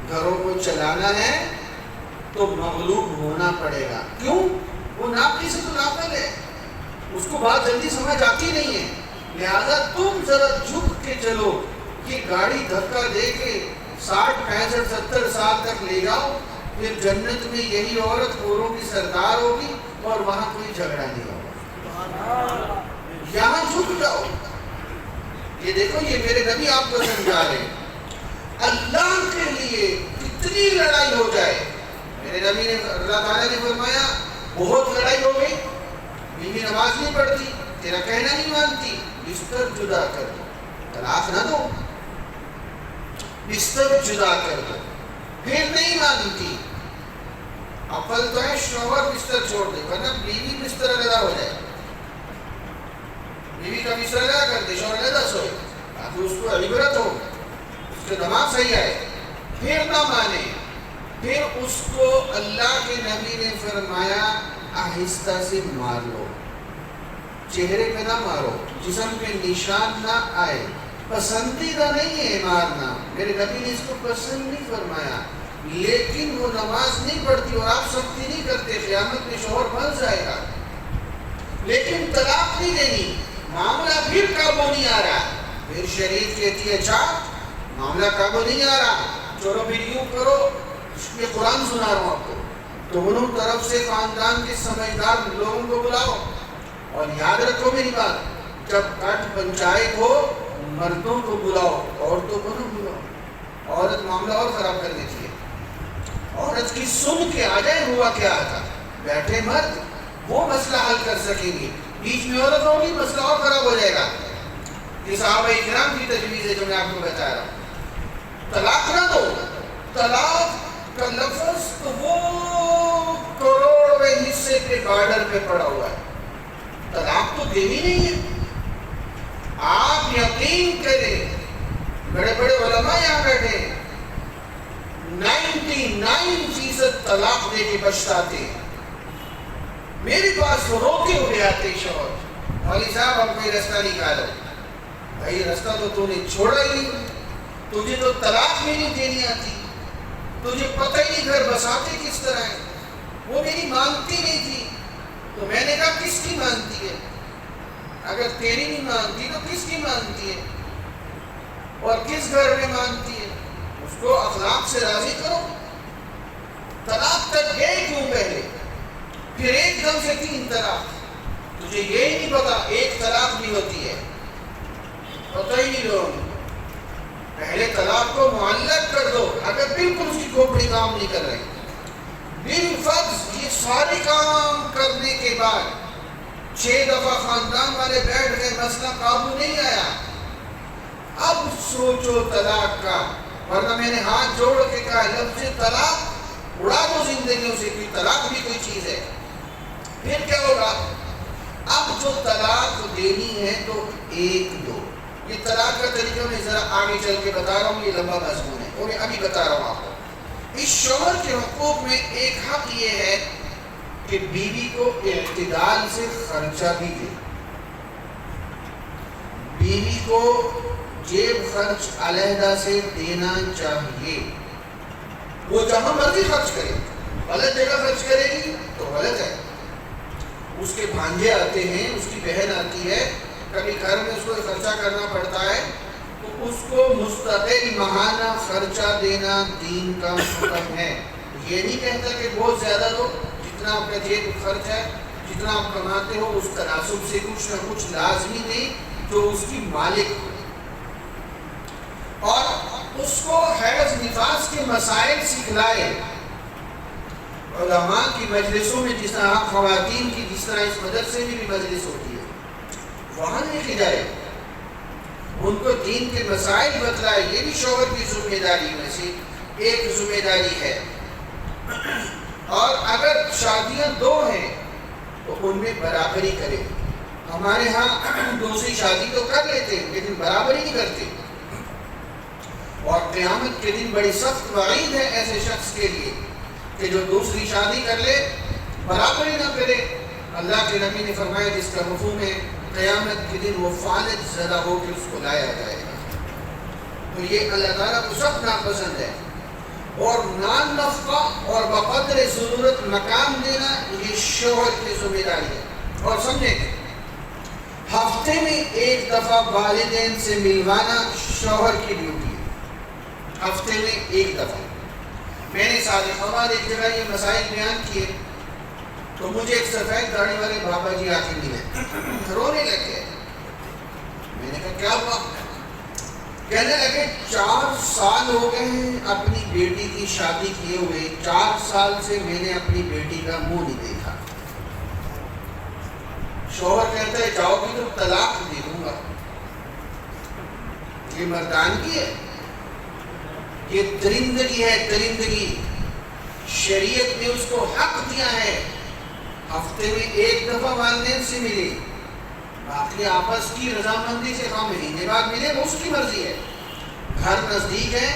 گھروں کو چلانا ہے تو مغلوب ہونا پڑے گا. کیوں؟ وہ ناقص سے تو ناقل ہے، اس کو بات جلدی سمجھ آتی نہیں ہے. لہذا تم ذرا جھک کے چلو. یہ گاڑی دھکا دے کے 60 65 70 سال تک لے جاؤ، پھر جنت میں یہی عورت حوروں کی سردار ہوگی اور وہاں کوئی جھگڑا نہیں ہوگا. یہاں جھک جاؤ. یہ دیکھو، یہ میرے نبی آپ کو سمجھا رہے ہیں. اللہ کے لیے کتنی لڑائی ہو جائے، میرے نبی نے، اللہ تعالیٰ نے فرمایا بہت لڑائی ہو گئی، بیوی نماز نہیں پڑھتی، تیرا کہنا نہیں مانتی، بستر جدا کر دو. طلاق نہ دو، بستر جدا کر دو. پھر نہیں مانتی، عقل تو ہے شوہر بستر چھوڑ دے، ورنہ بیوی بستر علیحدہ ہو جائے. بیوی کا بستر علیحدہ کر دے، شوہر علیحدہ سوئے، تاکہ اس کو عبرت ہو، اس کے دماغ صحیح آئے. پھر نہ مانے، پھر اس کو اللہ کے نبی نے فرمایا آہستہ سے مار لو. چہرے پہ نہ مارو، جسم پہ نشان نہ آئے. پسندیدہ نہیں ہے مارنا، میرے نبی نے اس کو پسند نہیں فرمایا. لیکن وہ نماز نہیں پڑھتی اور آپ سختی نہیں کرتے، قیامت میں شوہر پھنس جائے گا. لیکن طلاق نہیں دینی، معاملہ پھر قابو نہیں آ رہا. پھر شریعت کہتی ہے اچھا معاملہ قابو نہیں آ رہا، چلو پھر یوں کرو. یہ قرآن سنا رہا ہوں آپ کو. دونوں طرف سے خاندان کے سمجھدار لوگوں کو بلاؤ، اور یاد رکھو میری بات، جب کٹ پنچایت ہو مردوں کو بلاؤ، عورتوں کو نہ بلاؤ. عورت معاملہ اور خراب کر دیتی ہے. عورت کی سن کے آ جائے ہوا کیا تھا، بیٹھے مرد وہ مسئلہ حل کر سکیں گے، بیچ میں عورت ہوگی مسئلہ اور خراب ہو جائے گا. یہ صحابہ اکرام کی تجویز ہے جو میں آپ کو بتا رہا ہوں. طلاق نہ دو. طلاق کا لفظ تو وہ کروڑویں حصے کے بارڈر پہ پڑا ہوا ہے. طلاق تو دیوی نہیں ہے. آپ یقین کریں، بڑے بڑے علماء یہاں بیٹھے 99% طلاق دے کے پچھتاتے ہیں. میرے پاس روتے ہوئے آتے شوہر، مولوی صاحب اب کوئی رستہ نکالو. بھائی رستہ تو نے چھوڑا ہی نہیں، تجھے تو طلاق بھی نہیں دینی آتی، تجھے پتہ ہی نہیں گھر بساتے کس طرح ہے. وہ میری مانتی نہیں تھی. تو میں نے کہا کس کی مانتی ہے؟ اگر تیری نہیں مانتی تو کس کی مانتی ہے؟ اور کس گھر میں مانتی ہے؟ اس کو اخلاق سے راضی کرو. طلاق تک گئے کیوں پہلے؟ پھر ایک دم سے 3 طلاق. تجھے یہ ہی نہیں پتا ایک طلاق بھی ہوتی ہے، پتہ ہی نہیں لوگوں. پہلے طلاق کو معلق کر دو اگر بالکل اس کی کھوپڑی کام نہیں کر رہی. بالفرض یہ سارے کام کرنے کے بعد 6 دفعہ خاندان والے بیٹھ گئے، مسئلہ قابو نہیں آیا، اب سوچو طلاق کا. ورنہ میں نے ہاتھ جوڑ کے کہا لفظ طلاق اڑا دو زندگیوں سے، کوئی طلاق بھی کوئی چیز ہے. پھر کیا ہوگا؟ اب جو طلاق دینی ہے تو 1 2. یہ طلاق کا طریقہ میں ذرا آگے چل کے بتا رہا ہوں، یہ لمبا مضمون ہے اور میں ابھی بتا رہا ہوں آپ کو. اس شوہر کے حقوق میں ایک حق یہ ہے کہ بیوی کو اعتدال سے خرچہ بھی دے. بیوی کو جیب خرچ علیحدہ سے دینا چاہیے. وہ جہاں مرضی خرچ کرے، غلط جگہ خرچ کرے گی تو غلط ہے. اس کے بھانجے آتے ہیں، اس کی بہن آتی ہے، کبھی گھر میں اس کو خرچہ کرنا پڑتا ہے، تو اس کو مستقل ماہانہ خرچہ دینا دین کا حکم ہے. یہ نہیں کہتا کہ بہت زیادہ دو، جتنا آپ کا جیب خرچ ہے، جتنا آپ کماتے ہو اس تناسب سے کچھ نہ کچھ لازمی دیں جو اس کی مالک ہو. اور اس کو حیض نفاس کے مسائل سکھلائے. علماء کی مجلسوں میں جس طرح خواتین کی جس طرح اس مدرسے میں بھی مجلس ہوتی ہے وہاں لے جائے، ان کو دین کے مسائل بتلائے. یہ بھی شوہر کی ذمہ داری میں سے ایک ذمہ داری ہے. اور اگر شادیاں 2 ہیں تو ان میں برابری کرے. ہمارے ہاں دوسری شادی تو کر لیتے لیکن برابری نہیں کرتے. اور قیامت کے دن بڑی سخت وعید ہے ایسے شخص کے لیے کہ جو دوسری شادی کر لے برابری نہ کرے. اللہ کے نبی نے فرمایا جس کا مفہوم ہے قیامت کے دن وہ فالج زدہ ہو کے اس کو لایا جائے گا. تو یہ اللہ تعالیٰ کو سخت ناپسند ہے. اور نان نفقہ اور بقدر ضرورت مقام دینا یہ شوہر کی ذمہ داری ہے. اور سمجھیں ہفتے میں 1 دفعہ والدین سے ملوانا شوہر کی ڈیوٹی ہے. ہفتے میں 1 دفعہ. میں نے سابقہ بعد ایک جگہ یہ مسائل بیان کیے تو مجھے ایک سفید داڑھی والے بابا جی آ کے ملے، رونے لگے. میں نے کہا کیا ہوا؟ کہنے لگے 4 سال ہو گئے ہیں اپنی بیٹی کی شادی کیے ہوئے، 4 سال سے میں نے اپنی بیٹی کا منہ نہیں دیکھا. شوہر کہتا ہے جاؤ گی تو طلاق دے دوں گا. یہ مردانگی ہے، یہ درندگی ہے. درندگی شریعت نے اس کو حق دیا ہے ہفتے میں 1 دفعہ والدین سے ملے. باقی آپس کی رضامندی سے خواہ مہینے بعد ملے وہ اس کی مرضی ہے. گھر نزدیک ہے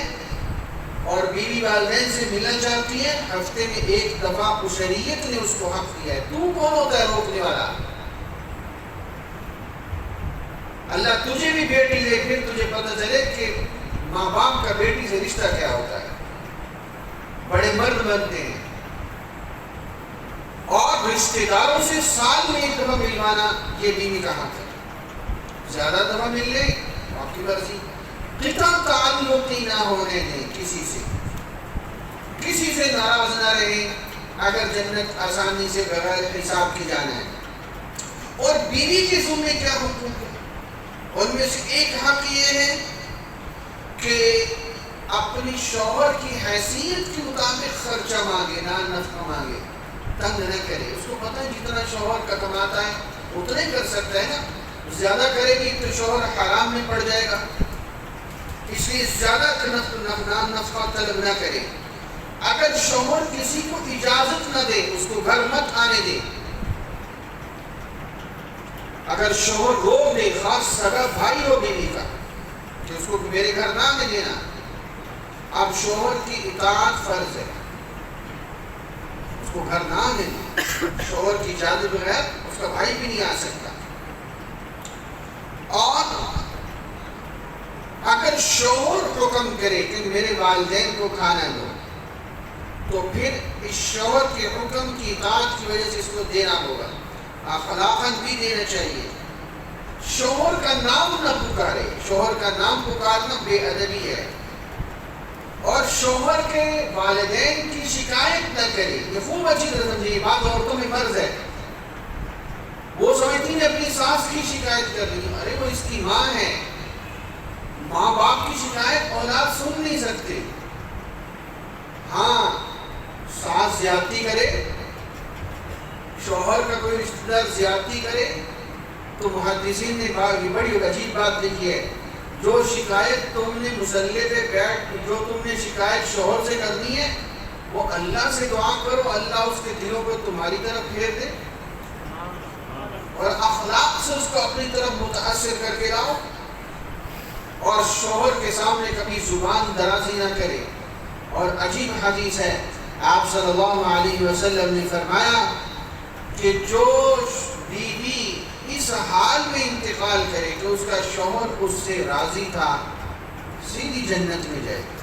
اور بیوی والدین سے ملنا چاہتی ہے، ہفتے میں 1 دفعہ شریعت نے اس کو حق دیا ہے. تو کون ہوتا ہے روکنے والا؟ اللہ تجھے بھی بیٹی دے پھر تجھے پتہ چلے کہ ماں باپ کا بیٹی سے رشتہ کیا ہوتا ہے. بڑے مرد بنتے ہیں. اور رشتہ داروں سے سال میں 1 دفعہ ملوانا یہ بیوی کا حق ہے. زیادہ دفعہ مل لے آپ کی مرضی. قطع تعلقی نہ ہونے دیں کسی سے. کسی سے ناراض نہ رہیں اگر جنت آسانی سے بغیر حساب کی جانا ہے. اور بیوی کے ذمہ کیا حقوق ہے؟ ان میں سے ایک حق یہ ہے کہ اپنی شوہر کی حیثیت کے مطابق خرچہ مانگے، نہ نفقہ مانگے. تنگ نہ کرے. اس کو پتہ ہے جتنا شوہر کا کماتا ہے اتنے کر سکتا ہے نا. زیادہ کرے گی تو شوہر حرام میں پڑ جائے گا. اس لیے زیادہ نفقہ طلب نہ کرے. اگر شوہر کسی کو اجازت نہ دے اس کو گھر مت آنے دے. اگر شوہر روک دے، خاص سگا بھائی ہو بیوی کا کہ اس کو میرے گھر نہ آنے دینا، اب شوہر کی اطاعت فرض ہے. اس کو گھر نہ آنے دے. شوہر کی اجازت بغیر اس کا بھائی بھی نہیں آ سکتا. اور اگر شوہر حکم کرے کہ میرے والدین کو کھانا دو تو پھر اس شوہر کے حکم کی اطاعت کی وجہ سے اس کو دینا ہوگا. اخلاقاً بھی دینا چاہیے. شوہر کا نام نہ پکارے. شوہر کا نام پکارنا بے ادبی ہے. اور شوہر کے والدین کی شکایت نہ کرے. یہ خوب اچھی طرح سمجھیے، بعض عورتوں میں مرض ہے، وہ سمجھتی ہیں اپنی ساس کی شکایت کر رہی ہے. ارے وہ اس کی ماں ہے، ماں باپ کی شکایت اولاد سن نہیں سکتے. ہاں ساس زیادتی کرے، شوہر کا کوئی رشتہ دار زیادتی کرے تو محدثین نے بڑی عجیب بات لکھی ہے، جو شکایت تم نے مصلی پہ بیٹھ جو تم نے شکایت شوہر سے کرنی ہے وہ اللہ سے دعا کرو، اللہ اس کے دلوں کو تمہاری طرف پھیر دے اور اخلاق سے اس کو اپنی طرف متاثر کر کے لاؤ. اور شوہر کے سامنے کبھی زبان درازی نہ کرے. اور عجیب حدیث ہے، آپ صلی اللہ علیہ وسلم نے فرمایا کہ جو بیوی اس حال میں انتقال کرے کہ اس کا شوہر اس سے راضی تھا، سیدھی جنت میں جائے گی،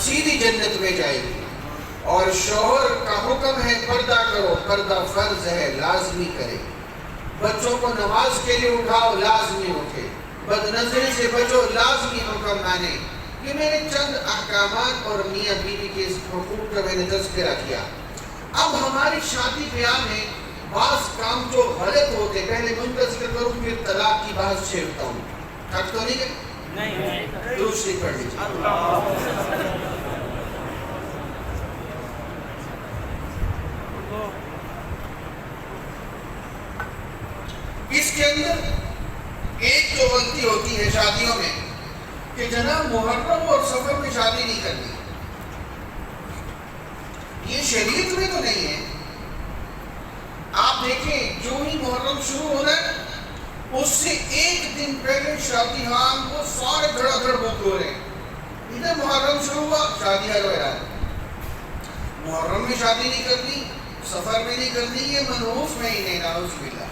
سیدھی جنت میں جائے گی. اور شوہر کا حکم ہے پردہ کرو، پردہ فرض ہے، لازمی کرے. بچوں کو نماز کے لیے اٹھاؤ، لازمی اٹھے. بد نظری سے بچو، لازمی حکم مانے. یہ میں نے چند احکامات اور میاں بیوی کے حقوق کا میں نے تذکرہ کیا. اب ہماری شادی بیاہ میں بعض کام جو غلط ہوتے، پہلے ان کا ذکر کروں پھر طلاق کی بحث چھیڑتا ہوں. تھک تو نہیں گئے؟ نہیں. دوسری پڑھ لیجیے. اس کے اندر ایک جو غلطی ہوتی ہے شادیوں میں کہ جناب محرم اور سفر میں شادی نہیں کرنی. یہ شریعت میں تو نہیں ہے. آپ دیکھیں جو ہی محرم شروع ہو رہا ہے اس سے ایک دن پہلے شادی ہام کو سارے دھڑا دھڑ بک ہو رہے ہیں. ادھر محرم شروع ہوا، شادی ہر ہو رہا ہے. محرم میں شادی نہیں کرنی، سفر میں نہیں کرنی، یہ منحوس میں ہی نہیں، نعوذ باللہ.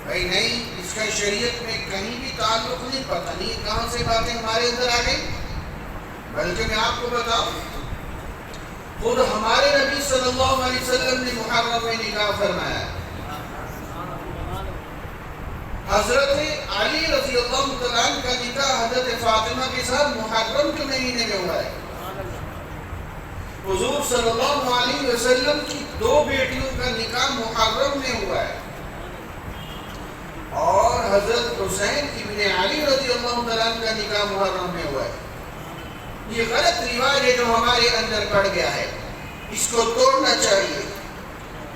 بھائی نہیں، اس کا شریعت میں کہیں بھی تعلق نہیں. پتہ نہیں کہاں سے باتیں ہمارے اندر آ گئی. بلکہ میں آپ کو بتاؤں، خود ہمارے نبی صلی اللہ علیہ وسلم نے محرم میں نکاح فرمایا. حضرت علی رضی اللہ عنہ کا نکاح حضرت فاطمہ کے ساتھ محرم کے مہینے میں ہوا ہے. حضور صلی اللہ علیہ وسلم کی 2 بیٹیوں کا نکاح محرم میں ہوا ہے. اور حضرت حسین ابن علی رضی اللہ عنہ کا نکاح محرم میں ہوا ہے. یہ غلط رواج ہے جو ہمارے اندر پڑ گیا ہے، اس کو توڑنا چاہیے.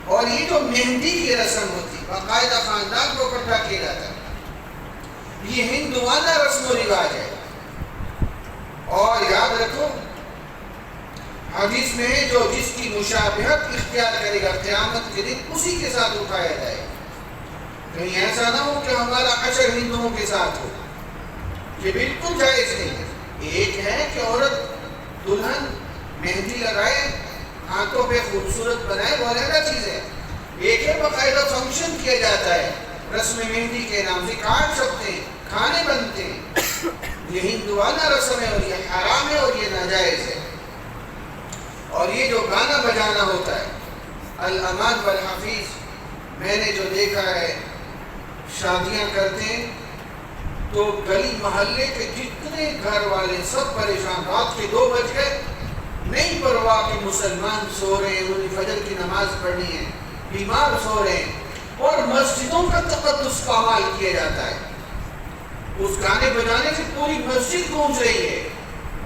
اور یہ جو مہندی کی رسم ہوتی، باقاعدہ خاندان کو اکٹھا کیا جاتا ہے، یہ ہندوانہ رسم و رواج ہے. اور یاد رکھو حدیث میں ہے جو جس کی مشابہت اختیار کرے گا قیامت کے دن اسی کے ساتھ اٹھایا جائے گا. کہیں ایسا نہ ہو کہ ہمارا حشر ہندوؤں کے ساتھ ہو. یہ بالکل جائز نہیں ہے. ایک ہے کہ عورت دلہن مہندی لگائے، ہاتھوں پہ خوبصورت بنائے، وہ الگ چیز ہے. ایک ہے باقاعدہ فنکشن کیا جاتا ہے رسم مہندی کے نام سے، کارڈ چھپتے ہیں، کھانے بنتے ہیں. یہ ہندوانہ رسم ہے اور یہ حرام ہے اور یہ ناجائز ہے. اور یہ جو گانا بجانا ہوتا ہے، الامان والحفیظ، میں نے جو دیکھا ہے شادیاں کرتے ہیں تو گلی محلے کے جتنے گھر والے سب پریشان. رات کے 2 بج گئے، نہیں پرواہ کہ مسلمان سو رہے ہیں، انہیں فجر کی نماز پڑھنی ہے، بیمار سو رہے ہیں. اور مسجدوں کا تقدس پامال کیا جاتا ہے. اس گانے بجانے سے پوری مسجد گونج رہی ہے.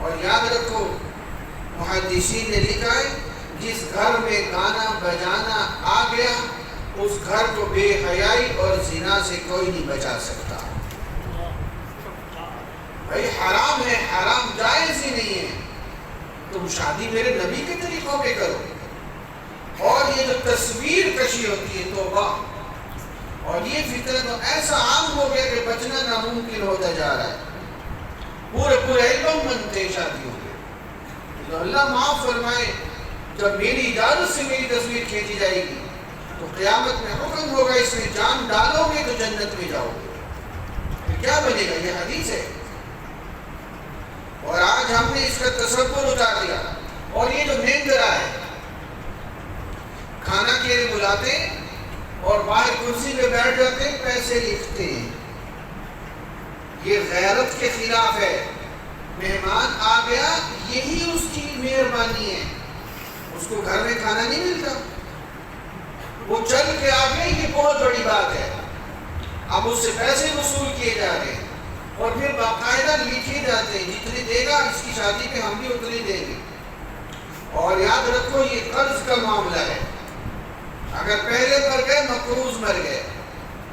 اور یاد رکھو محدثین نے لکھا ہے جس گھر میں گانا بجانا آ گیا اس گھر کو بے حیائی اور زنا سے کوئی نہیں بچا سکتا. بھائی حرام ہے، حرام جائز ہی نہیں ہے. تم شادی میرے نبی کے طریقوں پہ کرو. اور یہ جو تصویر کشی ہوتی ہے توبہ، اور یہ فطرہ تو ایسا عام ہو گیا کہ بچنا ناممکن ہوتا جا رہا ہے. پورے ایلبم بنتے ہیں شادیوں کے. تو اللہ معاف فرمائے، جب میری اجازت سے میری تصویر کھینچی جائے گی تو قیامت میں حکم ہوگا اس میں جان ڈالو گے تو جنت میں جاؤ گے. کیا بنے گا؟ یہ حدیث ہے. اور آج ہم نے اس کا تصور اتار دیا. اور یہ جو مینگرا ہے، کھانا کے لیے بلاتے ہیں اور باہر کرسی پہ بیٹھ جاتے ہیں، پیسے لکھتے ہیں. یہ غیرت کے خلاف ہے. مہمان آ گیا یہی اس کی مہربانی ہے، اس کو گھر میں کھانا نہیں ملتا، وہ چل کے آ گئے، یہ بہت بڑی بات ہے۔ اب اس سے پیسے وصول کیے جا رہے ہیں اور پھر باقاعدہ لکھے جاتے ہیں جتنے دے گا اس کی شادی پہ ہم بھی اتنے دیں گے۔ اور یاد رکھو یہ قرض کا معاملہ ہے، اگر پہلے مر گئے مقروض مر گئے،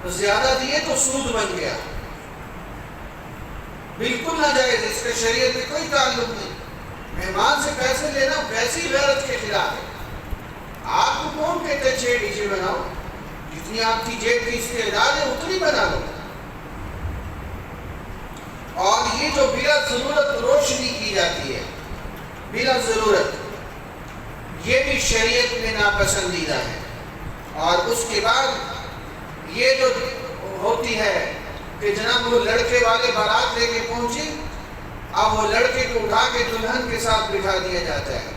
تو زیادہ دیے تو سود بن گیا، بالکل ناجائز، اس کا شریعت میں کوئی تعلق نہیں۔ مہمان سے پیسے لینا ویسی غیرت کے خلاف ہے۔ آپ کو کون کہتے ہیں 6 ڈیجے بناؤ، جتنی آپ کی جیب کی استعداد ہے اتنی بنا لو۔ اور یہ جو بلا ضرورت روشنی کی جاتی ہے، بلا ضرورت، یہ بھی شریعت میں ناپسندیدہ ہے۔ اور اس کے بعد یہ جو ہوتی ہے کہ جناب وہ لڑکے والے بارات لے کے پہنچے، اب وہ لڑکے کو اٹھا کے دلہن کے ساتھ بٹھا دیا جاتا ہے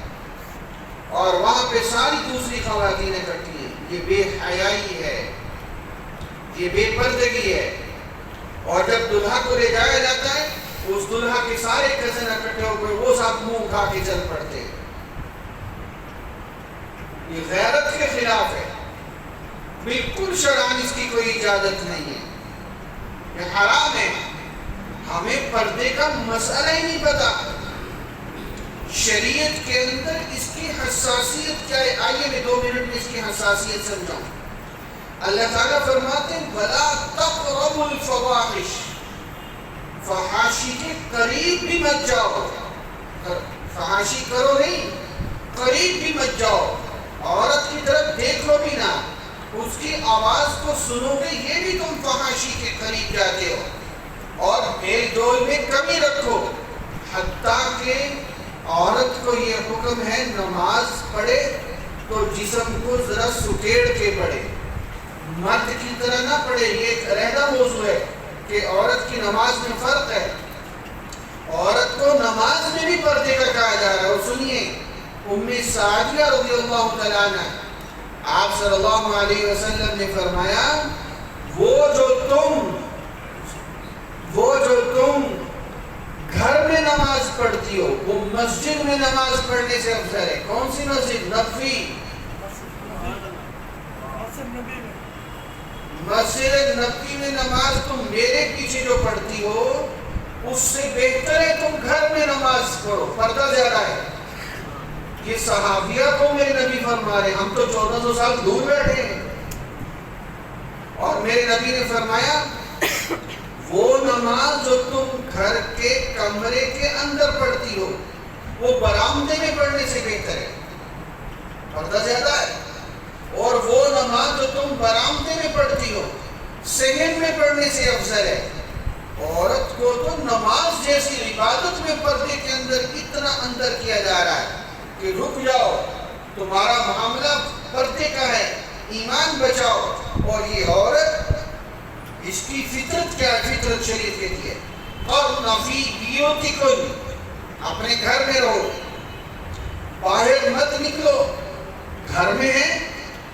اور وہاں پہ ساری دوسری خواتین اکٹھی ہیں۔ یہ بے حیائی ہے، یہ بے پردگی ہے۔ اور جب دلہا کو لے جایا جاتا ہے، اس دلہا کے سارے کزن اکٹھے ہو گئے، وہ سب منہ اٹھا کے چل پڑتے ہیں۔ یہ غیرت کے خلاف ہے، بالکل شرعاً اس کی کوئی اجازت نہیں ہے، یہ حرام ہے۔ ہمیں پردے کا مسئلہ ہی نہیں پتا، شریعت کے اندر اس کی حساسیت کیا ہے۔ آئیے میں 2 منٹ میں اس کی حساسیت سمجھاؤں۔ اللہ تعالیٰ فرماتے ہیں وَلَا تَقْرَبُوا الْفَوَاحِشَ، فحاشی کے قریب بھی مت جاؤ، فحاشی کرو نہیں، قریب بھی مت جاؤ، عورت کی طرف دیکھو بھی نہ، اس کی آواز کو سنو گے یہ بھی تم فحاشی کے قریب جاتے ہو۔ اور میل جول میں کمی رکھو، حتیٰ کہ عورت کو یہ حکم ہے نماز پڑھے تو جسم کو ذرا سکیڑ کے پڑھے، مرد کی طرح نہ پڑھے۔ یہ ایک علیحدہ موضوع ہے کہ عورت کی نماز میں فرق ہے، عورت کو نماز میں بھی پردے کا کہا جا رہا ہے۔ اور سنیے ام سعدیہ رضی اللہ تعالیٰ عنہ، آپ صلی اللہ علیہ وسلم نے فرمایا وہ جو تم گھر میں نماز پڑھتی ہو وہ مسجد میں نماز پڑھنے سے افضل ہے۔ کون سی مسجد؟ نبوی، مسجد نبوی میں نماز تم میرے پیچھے جو پڑھتی ہو اس سے بہتر ہے تم گھر میں نماز پڑھو، پردہ زیادہ ہے۔ یہ صحابیہ کو میرے نبی فرما رہے، ہم تو 1400 سال دور بیٹھے ہیں، اور میرے نبی نے فرمایا وہ نماز جو تم گھر کے کمرے کے اندر پڑھتی ہو وہ برآمدے میں پڑھنے سے بہتر ہے، پردہ زیادہ ہے۔ اور وہ نماز جو تم برآمدے میں پڑھتی ہو صحن میں پڑھنے سے افضل ہے۔ عورت کو تو نماز جیسی عبادت میں پردے کے اندر اتنا اندر کیا جا رہا ہے کہ رک جاؤ، تمہارا معاملہ پردے کا ہے، ایمان بچاؤ۔ اور یہ عورت، اس کی فطرت کیا ہے؟ فطرت شریعت کہتی ہے اور نفی بیوتکم، اپنے گھر میں رہو، باہر مت نکلو، گھر میں ہے۔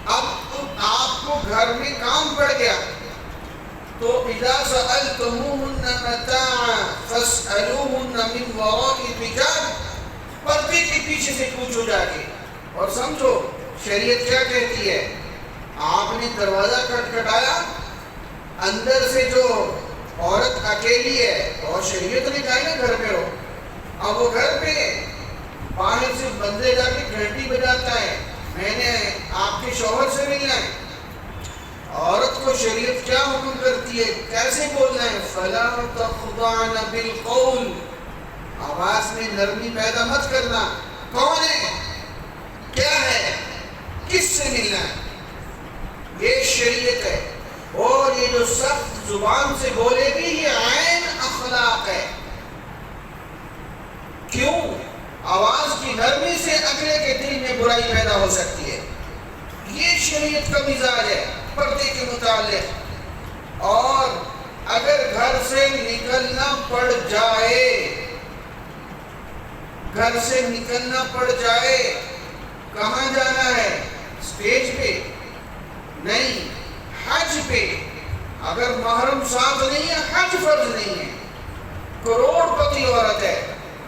اب آپ کو گھر میں کام پڑ گیا تو اذا سألتموهن متاعا فاسألوهن من وراء حجاب، پردے کے پیچھے سے پوچھو جا کے۔ اور سمجھو شریعت کیا کہتی ہے، آپ نے دروازہ کھٹکھٹایا، اندر سے جو عورت اکیلی ہے، اور شریعت نے کہا نا گھر میں رہو، اب وہ گھر پہ باہر سے بندے جا کے گھنٹی بجاتا ہے میں نے آپ کے شوہر سے ملنا ہے۔ عورت کو شریعت کیا حکم کرتی ہے، کیسے بولنا ہے؟ فَلَا تَخْضَعْنَ بِالْقَوْلِ، آواز میں نرمی پیدا مت کرنا۔ کون ہے، کیا ہے، کس سے ملنا ہے، یہ شریعت ہے۔ اور یہ جو سخت زبان سے بولے گی یہ عین اخلاق ہے۔ کیوں؟ آواز کی نرمی سے اگلے کے دل میں برائی پیدا ہو سکتی ہے، یہ شریعت کا مزاج ہے پردے کے متعلق۔ اور اگر گھر سے نکلنا پڑ جائے، گھر سے نکلنا پڑ جائے، کہاں جانا ہے؟ اسٹیج پہ نہیں، حج پہ۔ اگر محرم ساتھ نہیں ہے، حج فرض نہیں ہے، کروڑ پتی عورت ہے،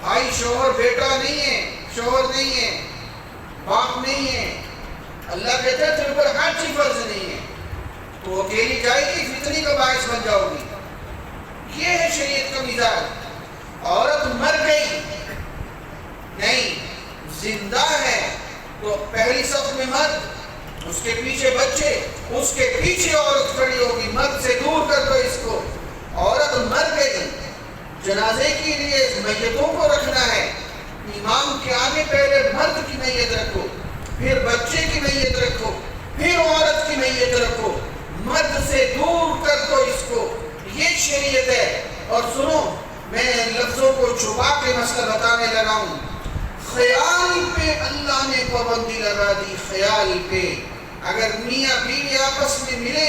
بھائی شوہر بیٹا نہیں ہے، شوہر نہیں ہے، باپ نہیں ہے، اللہ کہتا ہے تیرے پر ہر چیز فرض نہیں ہے، تو اکیلی جائے گی، فتنی کا باعث بن جاؤ گی۔ یہ ہے شریعت کا مزاج۔ عورت مر گئی نہیں، زندہ ہے تو پہلی صف میں مرد، اس کے پیچھے بچے، اس کے پیچھے عورت کھڑی ہوگی، مرد سے دور کر دو اس کو۔ عورت مر گئی، جنازے کے لیے میتوں کو رکھنا ہے، امام کے آگے پہلے مرد کی میت رکھو، پھر بچے کی میت رکھو، پھر عورت کی میت رکھو، مرد سے دور کر دو اس کو۔ یہ شریعت ہے۔ اور سنو، میں لفظوں کو چھپا کے مسئلہ بتانے لگا ہوں۔ خیال پہ اللہ نے پابندی لگا دی، خیال پہ۔ اگر میاں بیوی آپس میں ملے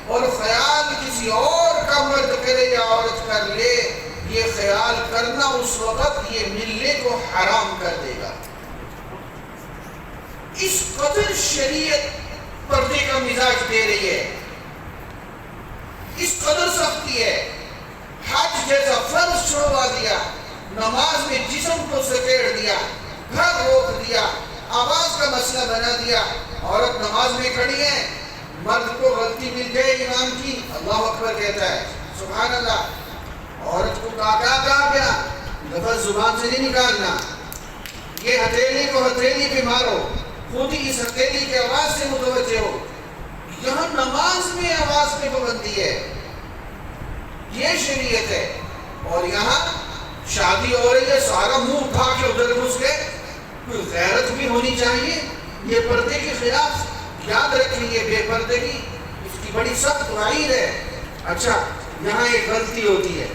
اور خیال کسی اور کا مرد کرے یا عورت کر لے، یہ خیال کرنا اس وقت یہ ملنے کو حرام کر دے گا۔ اس قدر شریعت پردے کا مزاج دے رہی ہے، اس قدر سختی ہے۔ حج جیسا فرض چھوڑوا دیا، نماز میں جسم کو سکیڑ دیا، گھر روک دیا، آواز کا مسئلہ بنا دیا۔ عورت نماز میں کھڑی ہے، مرد کو غلطی مل جائے امام کی، اللہ اکبر کہتا ہے، سبحان اللہ۔ عورت کو کہا گیا لفظ زبان سے نہیں نکالنا، یہ ہتھیلی کو ہتھیلی پہ مارو، خود ہی اس ہتھیلی کی آواز سے متوجہ ہو۔ یہاں نماز میں آواز پہ پابندی ہے، یہ شریعت ہے۔ اور یہاں شادی ہو رہی ہے، سارا منہ اٹھا کے ادھر گھس گئے، کوئی غیرت بھی ہونی چاہیے۔ یہ پردے کے خلاف یاد رکھیں، یہ بے پردگی اس کی بڑی سخت وعید ہے۔ اچھا، یہاں ایک غلطی ہوتی ہے،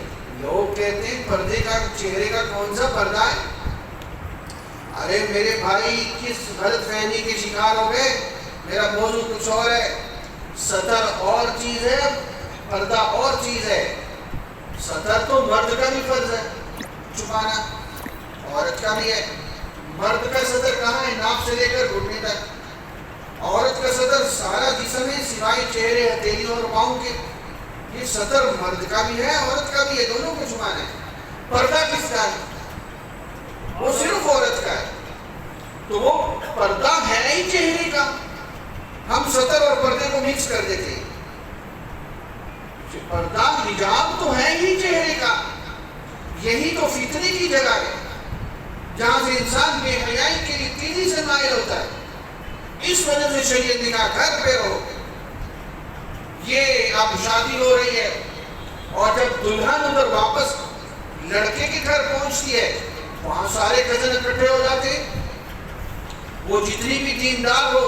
لوگ کہتے ہیں پردے کا چہرے کا کون سا پردہ ہے؟ ارے میرے بھائی، کس غلط فہمی کے شکار ہو گئے؟ میرا موضوع کچھ اور ہے، ستر اور چیز ہے، پردہ اور چیز ہے۔ ستر تو مرد کا بھی فرض ہے چھپانا، عورت کا بھی ہے۔ مرد کا ستر کہاں ہے؟ ناف سے لے کر گھٹنے تک۔ عورت کا ستر سارا جسم ہے سوائے چہرے، ہتھیلی اور پاؤں کے۔ یہ ستر مرد کا بھی ہے، عورت کا بھی ہے، دونوں کو چھپانا ہے۔ پردہ کس کا ہے؟ وہ صرف عورت کا ہے۔ تو وہ پردہ ہے ہی چہرے کا، ہم ستر اور پردے کو مکس کر دیتے ہیں۔ پردہ حجاب تو ہے ہی چہرے کا، یہی تو فتنے کی جگہ ہے جہاں سے انسان بے حیائی کے لیے تیزی سے مائل ہوتا ہے۔ اس وجہ سے شریعت نے کہا گھر پہ رہو۔ یہ اب شادی ہو رہی ہے اور جب دلہن ادھر واپس لڑکے کے گھر پہنچتی ہے، وہاں سارے کزن اکٹھے ہو جاتے ہیں، وہ جتنی بھی دیندار ہو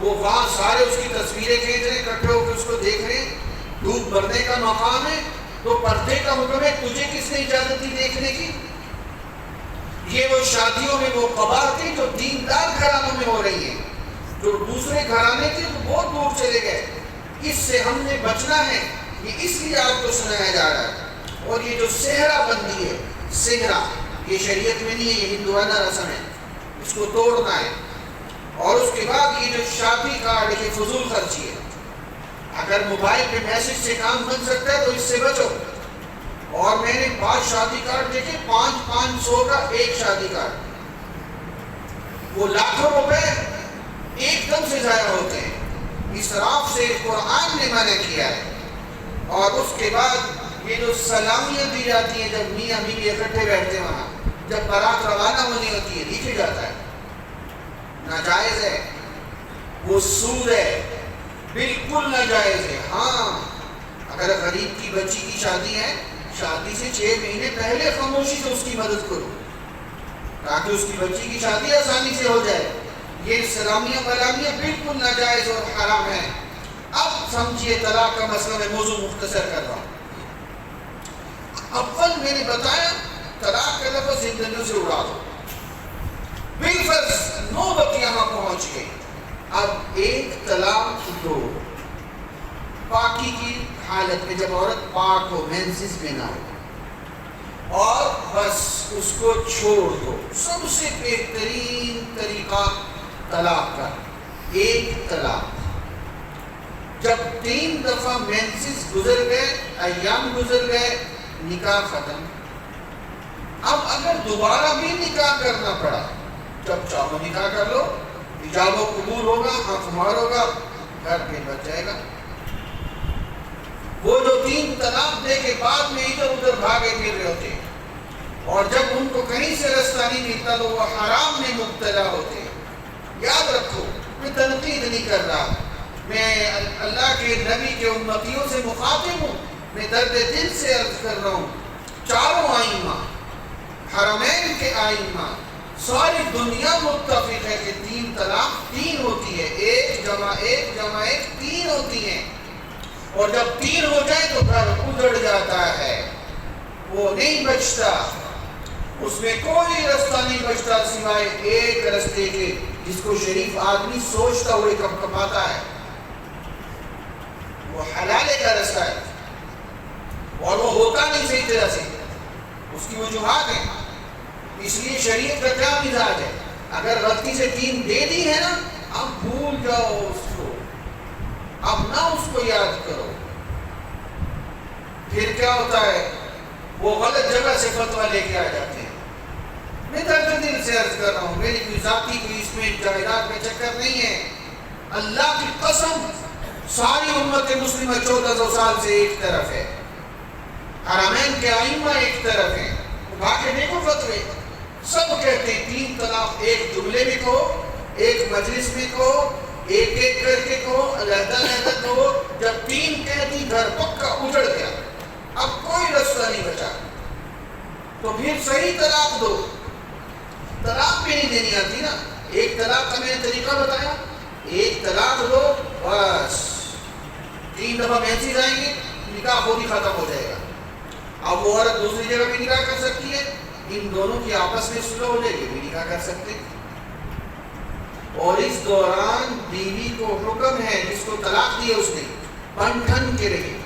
وہ وہاں سارے اس کی تصویریں کھینچ رہے ہیں، اکٹھے ہو کے اس کو دیکھ رہے ہیں۔ دودھ بھرنے کا مقام ہے تو پردے کا حکم ہے، تجھے کس نے اجازت دی دیکھنے کی؟ یہ وہ شادیوں میں وہ قباحتیں جو دیندار گھرانوں میں ہو رہی ہیں، جو دوسرے گھرانے تھے وہ بہت دور چلے گئے۔ اس سے ہم نے بچنا ہے، یہ اس لیے آپ کو سنایا جا رہا ہے۔ اور یہ جو صحرا بندی ہے، صحرا، یہ شریعت میں نہیں ہے، یہ ہندوانہ رسم ہے، اس کو توڑنا ہے۔ اور اس کے بعد یہ جو شادی کارڈ کی فضول خرچی ہے، اگر موبائل پہ میسج سے کام بن سکتا ہے تو اس سے بچو۔ اور میں نے 5 شادی کارڈ دیکھے، 500 کا ایک شادی کارڈ، وہ لاکھوں روپے ایک دم سے ضائع ہوتے ہیں۔ اسراف سے قرآن نے منع کیا ہے۔ اور اس کے بعد یہ جو سلامیاں دی جاتی ہیں جب میاں بیوی اکٹھے بیٹھتے ہیں، وہاں جب بارات روانہ ہونی ہوتی ہے نیچے جاتا ہے، ناجائز ہے، وہ سود ہے، بالکل ناجائز ہے۔ ہاں، اگر غریب کی بچی کی شادی ہے، شادی سے 6 مہینے پہلے خاموشی سے اس کی مدد کرو تاکہ اس کی بچی کی شادی آسانی سے ہو جائے۔ یہ سلامیاں بلامیاں بالکل ناجائز اور حرام ہے۔ اب سمجھیے طلاق کا مسئلہ، میں موضوع مختصر کر رہا ہوں۔ اول میں نے بتایا طلاق کا لفظ زندگیوں سے اڑا دو، بالفرض نوبت یہاں پہنچ گئی۔ اب ایک طلاق دو پاکی کی حالت میں، جب عورت پاک ہو، مینسز میں نہ ہو، اور بس اس کو چھوڑ دو۔ سب سے بہترین طریقہ طلاق کا ایک طلاق۔ جب 3 دفعہ مینسز گزر گئے، ایام گزر گئے، نکاح ختم۔ اب اگر دوبارہ بھی نکاح کرنا پڑا، جب چاہو نکاح کر لو، ایجاب و قبول ہوگا، حق مار ہوگا، گھر پہ بچ جائے گا۔ وہ جو 3 طلاق دے کے بعد میں ادھر ادھر بھاگے پھر رہے ہوتے ہیں، اور جب ان کو کہیں سے رستہ نہیں ملتا تو وہ حرام میں مبتلا ہوتے ہیں۔ یاد رکھو، میں تنقید نہیں کر رہا، میں اللہ کے نبی کے امتیوں سے مخاطب ہوں، میں درد دل سے عرض کر رہا ہوں۔ چاروں آئمہ، حرمین کے آئمہ، ساری دنیا متفق ہے کہ 3 طلاق 3 ہوتی ہے، 1 جمع 1 جمع 1 3 ہوتی ہیں، اور جب 3 ہو جائے تو گھر اجڑ جاتا ہے، وہ نہیں بچتا، اس میں کوئی رستہ نہیں بچتا سوائے ایک رستے کے، جس کو شریف آدمی سوچتا ہوئے کب کپاتا ہے، وہ حلالے کا رستہ ہے، اور وہ ہوتا نہیں صحیح طرح سے، اس کی وجوہات ہیں۔ اس لیے شریعت کا کیا مزاج ہے، اگر غلطی سے 3 دے دی ہے نا، اب بھول جاؤ اس کو، اب نہ اس کو یاد کرو۔ پھر کیا ہوتا ہے، وہ غلط جگہ سے فتویٰ لے کے آ جاتے ہیں۔ میں درد دل سے عرض کر رہا ہوں، میری کوئی ذاتی کوئی اس میں جائیداد کا چکر نہیں ہے، اللہ کی قسم ساری امت مسلمہ 1400 سال سے ایک طرف ہے، حرمین کے آئمہ ایک طرف ہیں، اٹھا کے دیکھو فتوے، سب کہتے ہیں 3 طلاق ایک جملے میں کہو، ایک مجلس میں کہو، ایک ایک کر کے کہو، علیحدہ علیحدہ کہو، جب 3 کہتی گھر پکا اجڑ گیا، اب کوئی رستہ نہیں بچا، تو پھر صحیح طلاق دو۔ طلاق بھی نہیں دینی آتی نا، ایک طلاق کا میں نے طریقہ بتایا، ایک طلاق دو بس، 3 دفعہ مینسز آئیں گے، نکاح خود ہی ختم ہو جائے گا۔ اب وہ عورت دوسری جگہ بھی نکاح کر سکتی ہے، ان دونوں کی آپس میں صلح ہو جائے گی، بھی نکاح کر سکتے ہیں۔ اور اس دوران بیوی کو حکم ہے، جس کو طلاق دی ہے اس نے، بن ٹھن کے رہے،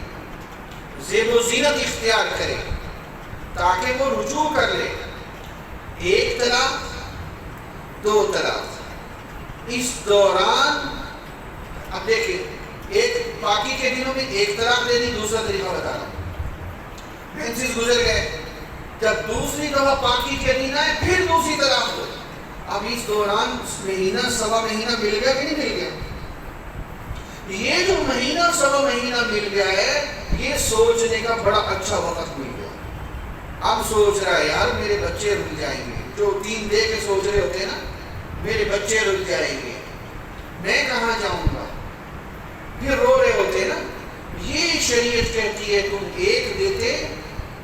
زیب و زینت اختیار کرے تاکہ وہ رجوع کر لے۔ 1 طلاق 2 طلاق، اس دوران اب دیکھیں، ایک باقی کے دنوں میں 1 طلاق دے دی، دوسرا طریقہ بتا رہا ہوں، مینسز گزر گئے، جب دوسری دفعہ پاکی کے دن آئے پھر دوسری طلاق دو۔ اب اس دوران مہینہ سوا مہینہ مل گیا کہ نہیں مل گیا؟ یہ جو مہینہ سوا مہینہ مل گیا ہے، یہ سوچنے کا بڑا اچھا وقت مل گیا۔ اب سوچ رہا ہے یار میرے بچے رک جائیں گے، جو 3 دے کے سوچ رہے ہوتے ہیں نا، میرے بچے رک جائیں گے، میں کہاں جاؤں گا، پھر رو رہے ہوتے ہیں نا۔ یہ شریعت کہتی ہے تم 1 دیتے،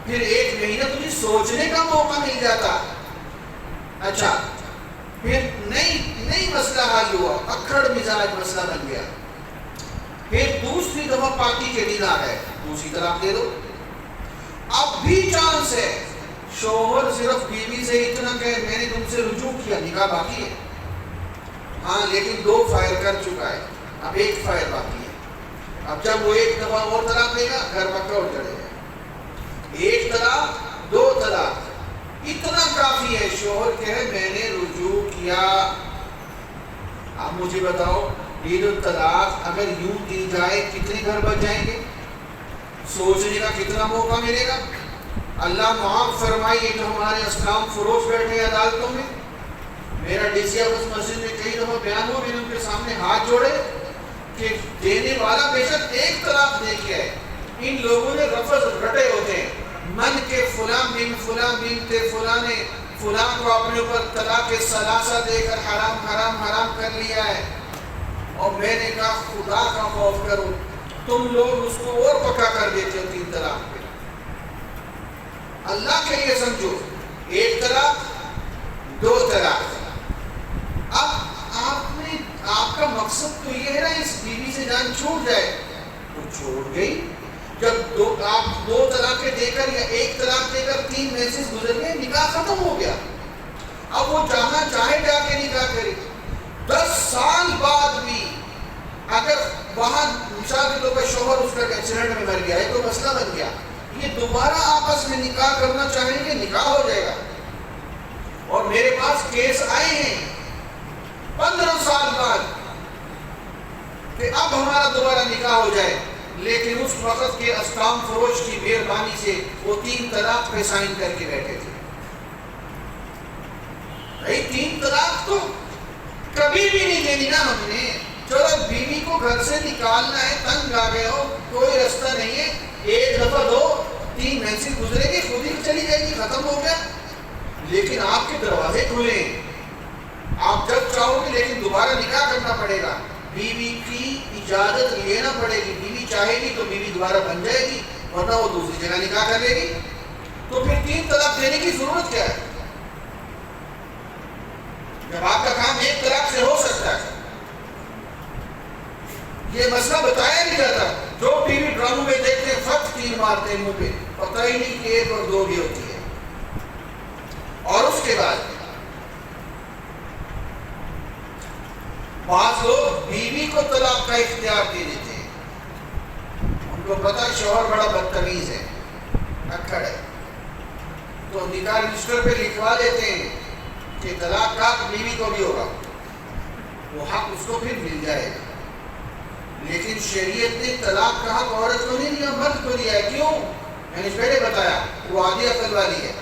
پھر 1 مہینہ تجھے سوچنے کا موقع مل جاتا۔ اچھا، پھر نہیں مسئلہ حل ہوا، اکھڑ مزاج مسئلہ بن گیا، پھر دوسری دفعہ پاکی کے دن آ گئے، دوسری طلاق دے دو۔ اب بھی چانس ہے، شوہر صرف بیوی سے اتنا کہ میں نے تم سے رجوع کیا، نکاح باقی ہے، ہاں لیکن 2 فائر کر چکا ہے، اب 1 فائر باقی ہے۔ اب جب وہ 1 دفعہ اور طلاق دے گا، گھر پکا اٹھ جائے گا۔ 1 طلاق 2 طلاق اتنا کافی ہے، شوہر کہے میں نے رجوع کیا۔ اب مجھے بتاؤ، عید الطلاق اگر یوں دی جائے کتنے گھر بچ جائیں گے، سوچنے کا کتنا موقع ملے گا۔ اللہ معاف فرمائیے کہ ہمارے اسلام فروش بیٹھے عدالتوں میں، میرا ڈی سی آفس مسجد میں کئی دفعہ بیان ہو، میں نے ان کے سامنے ہاتھ جوڑے کہ دینے والا بے شک 1 طلاق دے کے ہے، ان لوگوں نے لفظ رٹے ہوتے ہیں، من کے فلاں بن فلاں بنت فلاں نے فلاں کو اپنے اوپر طلاق ثلاثہ دے کر حرام حرام حرام کر لیا ہے، اور میں نے کہا خدا کا خوف کرو، تم لوگ اس کو اور پکا کر دیتے ہو 3 طلاق پہ۔ اللہ کے لیے سمجھو، 1 طلاق 2 طلاق۔ اب آپ کا مقصد تو یہ ہے نا اس بیوی سے جان چھوٹ جائے، تو چھوٹ گئی۔ جب آپ 2 طلاقیں دے کر یا 1 طلاق دے کر 3 مہینے گزر گئے، نکاح ختم ہو گیا۔ اب وہ جہاں چاہے جا کے نکاح کرے، 10 سال بعد بھی اگر وہاں مثال کے طور پر شوہر اس کا ایکسیڈنٹ میں مر گیا ہے تو مسئلہ بن گیا، یہ دوبارہ آپس میں نکاح کرنا چاہیں گے، نکاح ہو جائے گا۔ اور میرے پاس کیس آئے ہیں 15 سال بعد کہ اب ہمارا دوبارہ نکاح ہو جائے، لیکن اس وقت کے اسلام فروش کی مہربانی سے وہ 3 طلاق پہ سائن کر کے بیٹھے تھے، بھائی 3 طلاق تو کبھی بھی نہیں دینی نا ہم نے. چلو بیوی کو گھر سے نکالنا ہے, تنگ آ گئے ہو, کوئی رستہ نہیں ہے, 1 دفعہ 2 3 مہینے گزرے گی, خود ہی چلی جائے گی, ختم ہو گیا. لیکن آپ کے دروازے کھلے ہیں, آپ جب چاہو گے, لیکن دوبارہ نکاح کرنا پڑے گا, بیوی کی اجازت لینا پڑے گی. بیوی چاہے گی تو بیوی دوبارہ بن جائے گی, ورنہ وہ دوسری جگہ نکاح کر لے گی. تو پھر 3 طلاق دینے کی ضرورت کیا ہے جب آپ کا کام 1 طلاق سے ہو سکتا ہے؟ یہ مسئلہ بتایا نہیں جاتا. جو ٹی وی ڈراموں میں دیکھتے ہیں, فٹ 3 مارتے ہیں منہ پہ, پتہ ہی نہیں کہ 1 اور 2 بھی ہوتی ہے. اور اس کے بعد بعض لوگ بیوی کو طلاق کا اختیار دے دیتے ہیں. ان کو پتہ ہے شوہر بڑا بدتمیز ہے, اکڑ ہے, تو نکاح رجسٹر پہ لکھوا دیتے ہیں کہ طلاق کا حق بیوی کو بھی ہوگا, وہ حق اس کو پھر مل جائے گا. لیکن شریعت نے طلاق کا حق عورت کو نہیں دیا, مرد کو دیا ہے. کیوں؟ میں نے پہلے بتایا, وہ آدھی عقل والی ہے.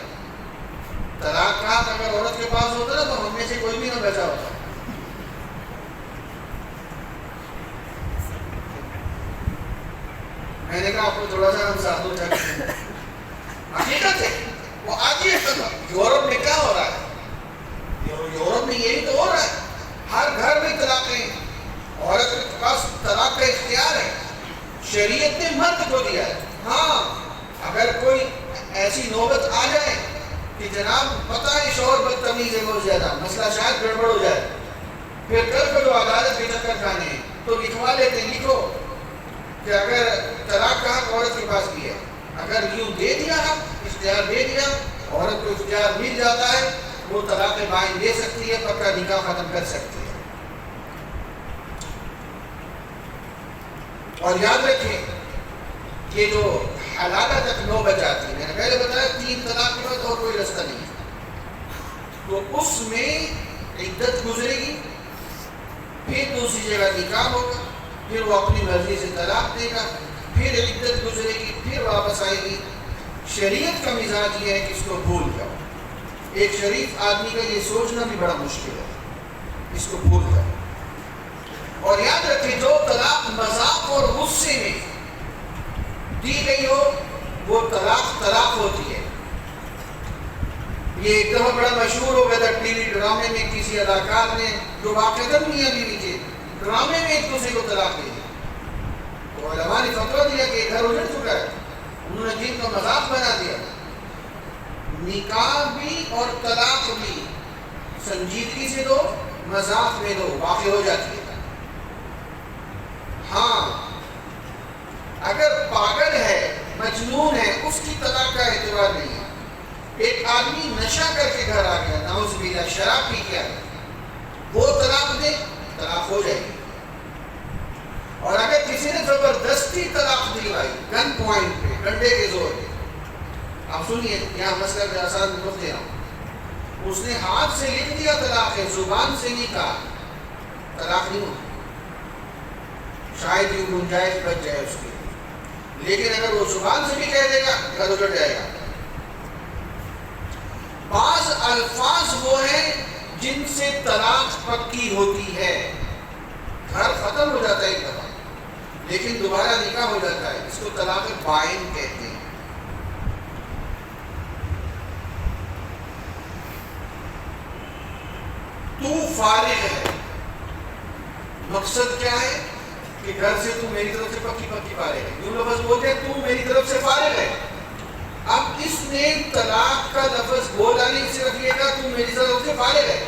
طلاق کا حق اگر عورت کے پاس ہوتا نا تو ہم میں سے کوئی بھی نہ بچا ہوتا. میں نے کہا آپ کو تھوڑا سا ہم ساتھ ہو جائے. حقیقت ہے, وہ آدھی عقل. یورپ میں کیا ہو رہا ہے؟ یورپ میں یہی تو ہو رہا ہے. ہر گھر میں طلاقیں, عورت کے پاس طلاق کا اختیار ہے. شریعت نے مرد کو دیا ہے. ہاں, اگر کوئی ایسی نوبت آ جائے کہ جناب پتہ ہے شوہر بدتمیز ہے بہت زیادہ, مسئلہ شاید گڑبڑ ہو جائے, پھر کل کو جو عدالت کے چکر کھانے ہیں تو لکھوا لیتے ہیں, لکھو کہ اگر طلاق کا حق عورت کے پاس بھی ہے, اگر یوں دے دیا حق, اختیار دے دیا, عورت کو اختیار مل جاتا ہے, وہ طلاق بائن دے سکتی ہے, پکا نکاح ختم کر سکتی ہے. اور یاد رکھیں یہ جو حلالہ تک نوبت آتی ہے, میں نے پہلے بتایا 3 طلاق کے بعد اور کوئی رستہ نہیں ہے, تو اس میں عدت گزرے گی, پھر دوسری جگہ نکاح ہوگا, پھر وہ اپنی مرضی سے طلاق دے گا, پھر عدت گزرے گی, پھر واپس آئے گی. شریعت کا مزاج یہ ہے کہ اس کو بھول جاؤ. ایک شریف آدمی کا یہ سوچنا بھی بڑا مشکل ہے, اس کو بھول جاؤ. اور یاد رکھیں جو طلاق مذاق اور غصے میں دی گئی ہو وہ طلاق ہوتی ہے. یہ ایک دفعہ بڑا مشہور ہو گیا تھا ٹی وی ڈرامے میں, کسی اداکار نے جو باقاعدہ میاں بیوی کے ڈرامے میں ایک دوسرے کو طلاق دے دی. تو علماء نے فتویٰ دیا کہ گھر اجڑ چکا ہے, انہوں نے دین کا مذاق بنا دیا. نکاح بھی اور طلاق بھی سنجیدگی سے دو, مذاق میں دو, واقع ہو جاتی ہے. ہاں, اگر پاگل ہے, مجنون ہے, اس کی طلاق کا اعتبار نہیں ہے. ایک آدمی نشہ کر کے گھر آ گیا, نعوذ باللہ, شراب پی گیا, وہ طلاق دے, طلاق ہو جائے گی. اور اگر کسی نے زبردستی طلاق دلوائی, گن پوائنٹ پہ, ڈنڈے کے زور پہ, آپ سنیے یہاں مسئلہ کا آسان لطف دے رہا ہوں, اس نے ہاتھ سے لکھ دیا طلاق ہے, زبان سے نہیں کہا, طلاق نہیں ہوتی. شاید یہ گنجائش بچ جائے اس کی, لیکن اگر وہ زبان سے بھی کہہ دے گا گھر اجڑ جائے گا. بعض الفاظ وہ ہیں جن سے طلاق پکی ہوتی ہے, گھر ختم ہو جاتا ہے ایک دفعہ, لیکن دوبارہ نکاح ہو جاتا ہے, اس کو طلاق بائن کہتے ہیں. تو فارغ ہے, مقصد کیا ہے کہ گھر سے تو میری طرف سے پکی فارغ ہے. یوں لفظ بولتے ہیں تو میری طرف سے فارغ ہے. اب اس نے طلاق کا لفظ بولا نہیں, صرف یہ کہا تو میری طرف سے فارغ ہے,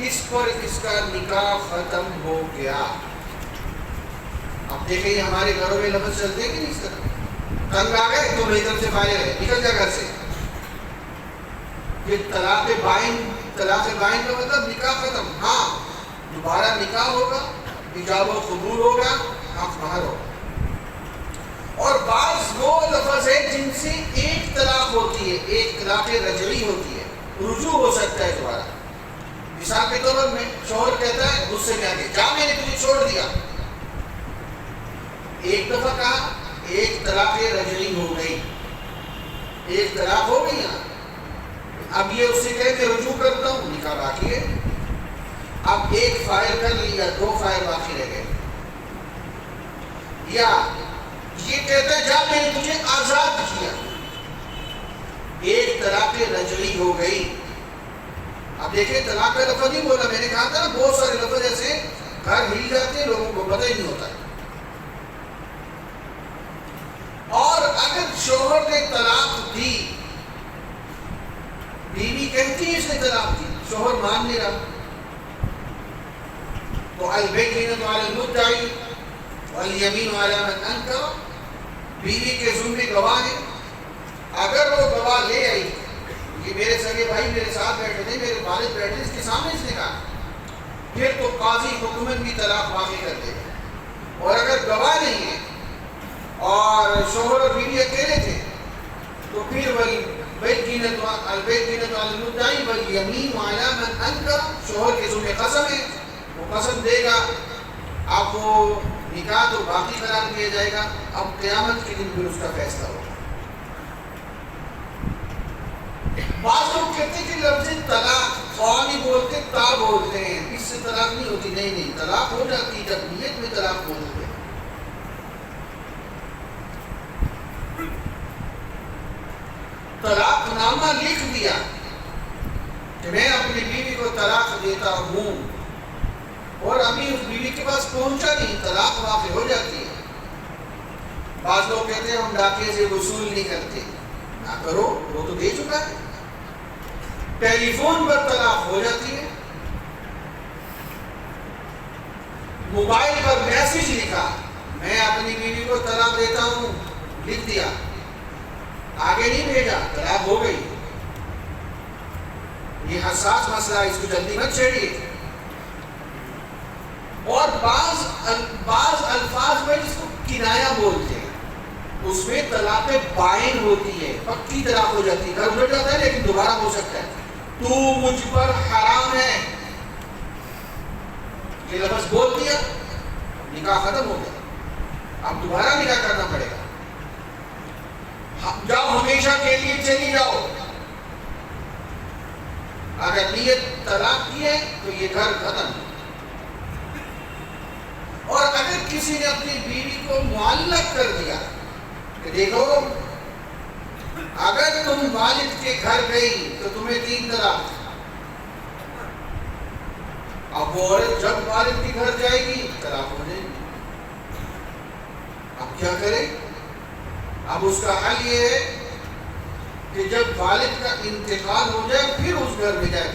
اس پر اس کا نکاح ختم ہو گیا. اب دیکھیں ہمارے گھروں میں لفظ چلتے ہیں کہ نہیں اس طرح, تنگ آ گئے تو میری طرف سے فارغ ہے, نکل جا گھر سے. یہ طلاق بائن کا مطلب نکاح ختم. ہاں, دوبارہ نکاح ہوگا, ایجاب و قبول ہوگا, حق مہر ہوگا. اور بعض وہ لفظ ہے جن سے ایک طلاق ہوتی ہے, ایک طلاق رجعی ہوتی ہے, رجوع ہو سکتا ہے دوبارہ. مثال کے طور پر میں شوہر کہتا ہے غصے میں آ کے, جا میں نے تجھے چھوڑ دیا, ایک دفعہ کہا, ایک طلاق رجعی ہو گئی, ایک طلاق ہو گئی. اب یہ اس سے کہے کہ رجوع کرتا ہوں، نکاح باقی ہے. اب ایک فائل کر لیا، 2 فائل باقی رہ گئے. یا یہ کہتا ہے جا میں نے تجھے آزاد کیا، ایک طلاق رجعی ہو گئی. اب دیکھیں طلاق کا لفظ نہیں بولا، میں نے کہا تھا بہت سارے لفظ ایسے گھر ہل جاتے ہیں، لوگوں کو پتہ ہی نہیں ہوتا ہے. اور اگر شوہر نے طلاق دی، بیوی کہتی ہے اس نے طلاق دی، شوہر مان نہیں رہا، تو البینۃ علی المدعی والیمین علی من انکر، بیوی کے ذمہ گواہ ہے. اگر وہ گواہ لے آئی، یہ میرے سگے بھائی میرے ساتھ بیٹھے تھے، میرے والد بیٹھے، اس کے سامنے اس نے کہا، پھر تو قاضی حکمن بھی طلاق واقع کر دے گا. اور اگر گواہ نہیں ہے اور شوہر اور بیوی اکیلے تھے تو پھر البینۃ علی المدعی والیمین علی من انکر، شوہر کے ذمہ قسم ہے، وہ قسم دے گا. اب وہ نکاح تو باقی قرار دیا جائے گا. اب قیامت کے دن پھر اس کا فیصلہ ہوگا. بعض لوگ کہتے ہیں کہ لفظ طلاق خواہ نہیں بولتے، تا بولتے ہیں، اس سے طلاق نہیں ہوتی. نہیں، طلاق ہو جاتی جب نیت میں طلاق بولتے ہیں. طلاق نامہ لکھ دیا کہ میں اپنی بیوی کو طلاق دیتا ہوں، اور ابھی اس بیوی کے پاس پہنچا نہیں، طلاق واقع ہو جاتی ہے. بعض لوگ کہتے ہیں ہم ڈاکے سے وصول نہیں کرتے. نہ کرو، وہ تو دے چکا ہے. ٹیلی فون پر طلاق ہو جاتی ہے. موبائل پر میسج لکھا میں اپنی بیوی کو طلاق دیتا ہوں، لکھ دیا، آگے نہیں بھیجا، طلاق ہو گئی. یہ حساس مسئلہ ہے، اس کو جلدی مت چھیڑیے. اور بعض الفاظ میں جس کو کنایا بولتے ہیں، اس میں طلاق بائن ہوتی ہے، پکی طلاق ہو جاتی ہے. گھر اجڑ جاتا ہے لیکن دوبارہ ہو سکتا ہے. تو مجھ پر حرام ہے، یہ لفظ بول دیا، نکاح ختم ہو گیا. اب دوبارہ نکاح کرنا پڑے گا. جاؤ، ہمیشہ کے لیے چلی جاؤ. اگر نیت طلاق کی ہے تو یہ گھر ختم. اور اگر کسی نے اپنی بیوی کو معلق کر دیا کہ دیکھو اگر تم والد کے گھر گئی تو تمہیں 3 طلاق. اب وہ عورت جب والد کے گھر جائے گی طلاق ہو جائے گی. اب کیا کرے؟ اب اس کا حل یہ ہے کہ جب والد کا انتقال ہو جائے پھر اس گھر میں جائے،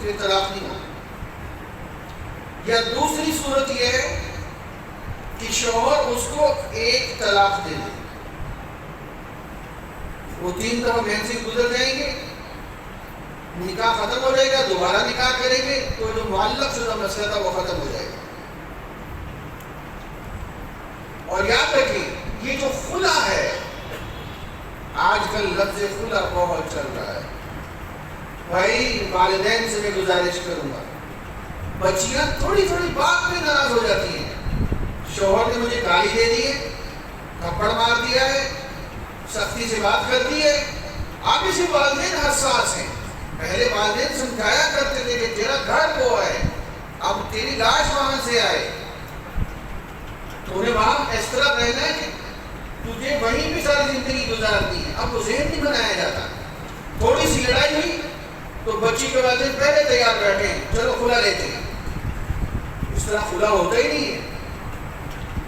پھر طلاق نہیں ہو. یا دوسری صورت یہ ہے کہ شوہر اس کو 1 طلاق دے دے، وہ 3 دفعہ منزل گزر جائیں گے، نکاح ختم ہو جائے گا، دوبارہ نکاح کریں گے تو جو معلق شدہ مسئلہ تھا وہ ختم ہو جائے گا. اور یاد رکھیں یہ جو خلا ہے، آج کل لفظ خلا بہت چل رہا ہے. بھائی والدین سے میں گزارش کروں گا، بچیاں تھوڑی بات میں ناراض ہو جاتی ہیں. شوہر نے مجھے گالی دے دی ہے، تھپڑ مار دیا ہے، سختی سے بات کر دی ہے. اب اسی والدین حساس ہیں. پہلے والدین سمجھایا کرتے تھے کہ تیرا گھر وہ ہے، اب تیری لاش وہاں سے آئے تو انہیں وہاں اس طرح رہنا ہے کہ تجھے وہیں بھی ساری زندگی گزارنی ہے. اب وہ ذہن نہیں بنایا جاتا. تھوڑی سی لڑائی ہوئی تو بچی کے والدین پہلے تیار بیٹھے ہیں، چلو کھلا لیتے ہیں. اس طرح کھلا ہوتا ہی نہیں ہے.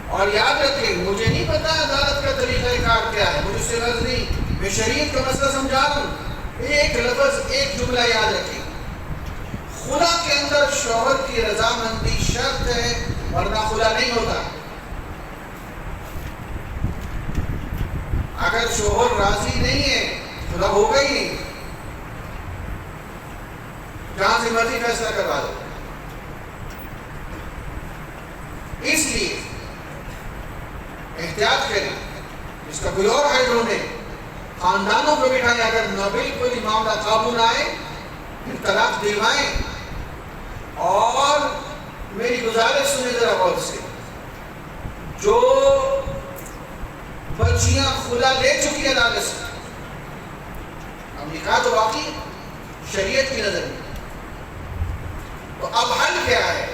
اور یاد رکھیں مجھے نہیں پتا عدالت کا طریقہ کار کیا ہے، مجھے اس سے غرض نہیں، میں شریعت کا مسئلہ سمجھا رہا ہوں. ایک لفظ، ایک جملہ یاد رکھیں، خلا کے اندر شوہر کی رضامندی شرط ہے ورنہ خلا نہیں ہوتا. اگر شوہر راضی نہیں ہے خلا ہوگا ہی نہیں، جہاں سے مرضی فیصلہ کروا دو. اس لیے احتیاط کریں. اس کا کوئی اور حل ڈھونڈیں، خاندانوں کو بٹھائیں. اگر بالکل معاملہ قابو نہ آئے پھر طلاق دلوائیں. اور میری گزارش سنیں ذرا غور سے، جو بچیاں خلا لے چکی ہیں عدالت سے، اب نکاح تو باقی ہے، شریعت کی نظر میں. تو اب حل کیا ہے؟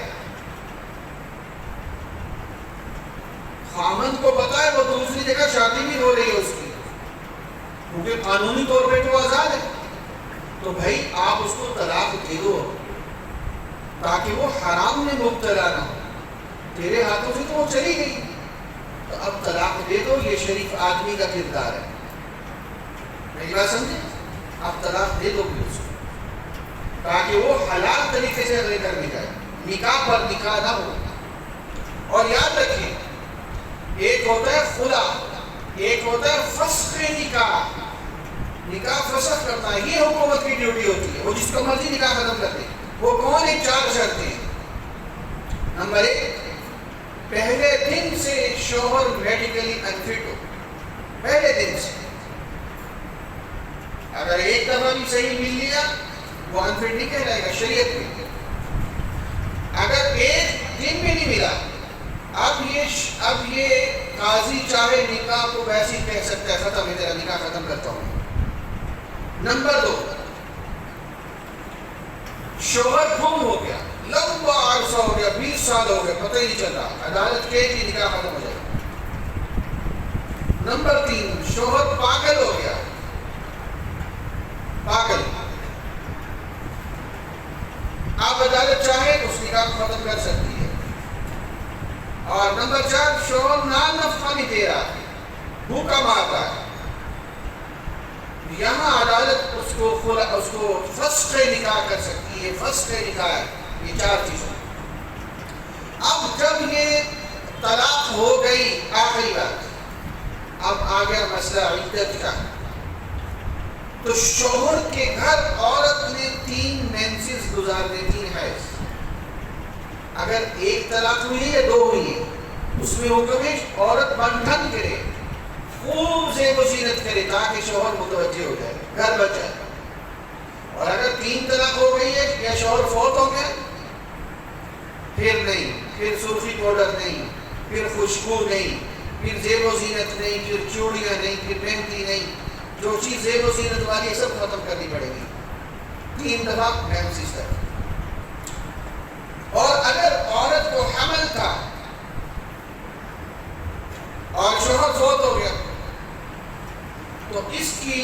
خامند کو پتا ہے وہ دوسری جگہ شادی بھی ہو رہی ہے اس کی، کیونکہ قانونی طور پہ تو آزاد ہے، تو بھائی آپ اس کو طلاق دے دو تاکہ وہ حرام میں مبتلا نہ ہو. تیرے ہاتھوں سے تو وہ چلی گئی، تو اب طلاق دے دو. یہ شریف آدمی کا کردار ہے. میری بات سمجھے؟ اب طلاق دے دو اس کو تاکہ وہ حلال طریقے سے اگلے گھر میں جائے، نکاح پر نکاح نہ ہو. اور یاد رکھیں، ایک ہوتا ہے خلا، ایک ہوتا ہے فسخ نکاح. نکاح فسخ کرنا یہ حکومت کی ڈیوٹی ہوتی ہے، وہ جس کو مرضی نکاح ختم کر دے. وہ کون ہے؟ 4 شرطیں. نمبر 1، پہلے دن سے شوہر میڈیکلی انفٹ ہو. پہلے دن سے، اگر ایک دفعہ بھی صحیح مل لیا وہ انفٹ نہیں کہلائے گا شریعت میں. اگر ایک دن بھی نہیں ملا، اب یہ قاضی چاہے نکاح کو ویسے ہی کہہ سکتا ہے ختم ہے تیرا نکاح، ختم کرتا ہوں. نمبر 2، شوہر گم ہو گیا، لمبا عرصہ ہو گیا، 20 سال ہو گئے، پتہ ہی نہیں چل رہا، عدالت کے کہ نکاح ختم ہو جائے. نمبر 3، شوہر پاگل ہو گیا، پاگل، آپ عدالت چاہے اس نکاح کو ختم کر سکتی ہے. اور نمبر 4، شوہر نان نفقہ نہیں دے رہا، بھوکا مارتا ہے، یہاں عدالت اس کو فسخ نکاح کر سکتی ہے. فسخ نکاح، یہ 4 چیزیں. اب جب یہ طلاق ہو گئی، آخری بات، اب آ گیا مسئلہ عدت کا. تو شوہر کے گھر عورت نے 3 مینسز گزارنے، 3 حیض. اگر ایک طلاق ہوئی ہے یا 2 ہوئی ہے، اس میں حکم ہے عورت بندھن کرے، خوب زیب و زینت کرے تاکہ شوہر متوجہ ہو جائے، گھر بچ جائے. اور اگر 3 طلاق ہو گئی ہے یا شوہر فوت ہو گیا، پھر نہیں، پھر سرخی پاؤڈر نہیں، پھر خوشبو نہیں، پھر زیب و زینت نہیں، پھر چوڑیاں نہیں، پھر مہندی نہیں. جو چیز زیب و زینت والی ہے سب ختم کرنی پڑے گی. 3 دفعہ مینسز تک. اور اگر عورت کو حمل تھا اور شوہر فوت ہو گیا تو اس کی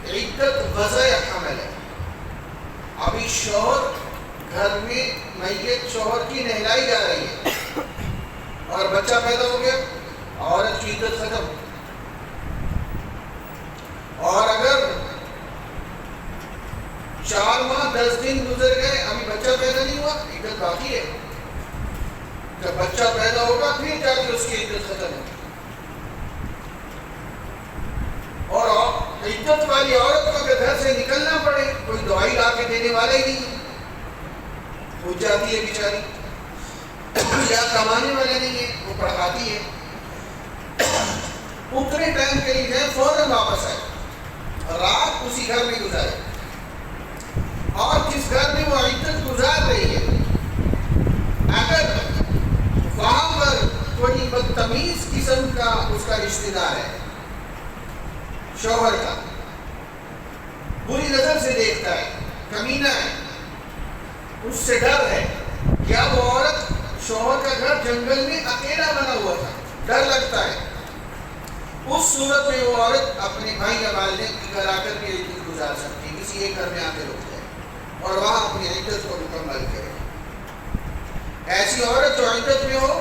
عدت وضع حمل ہے. ابھی شوہر گھر میں میت شوہر کی نہلائی جا رہی ہے اور بچہ پیدا ہو گیا، عورت کی عدت ختم. اور اگر 4 ماہ 10 دن گزر گئے، ابھی بچہ پیدا نہیں ہوا، عدت باقی ہے. جب بچہ پیدا ہوگا پھر جا کے اس کی عدت ختم ہوگی. اور عدت والی عورت کو اگر گھر سے نکلنا پڑے، کوئی دوائی لا کے دینے والا ہی نہیں ہے، وہ جاتی ہے بیچاری، یا کمانے والا نہیں ہے، وہ پڑھاتی ہے. اتنے ٹائم کے لیے جائے، فوراً واپس آئے، رات اسی گھر میں گزارے. اور جس گھر میں وہ عدت گزار رہی ہے، اگر وہاں پر کوئی بدتمیز قسم کا اس کا رشتہ دار ہے، شوہر کا، بری نظر سے دیکھتا ہے، کمینہ ہے، اس سے ڈر ہے، یا وہ عورت، شوہر کا گھر جنگل میں اکیلا بنا ہوا تھا، ڈر لگتا ہے، اس صورت میں وہ عورت اپنے بھائی یا والدین کے گھر آ کر کے عدت گزار سکتی ہے. کسی ایک گھر میں آ کے رک جائے اور وہاں اپنی عدت کو مکمل کرے. ایسی عورت جو عدت میں ہو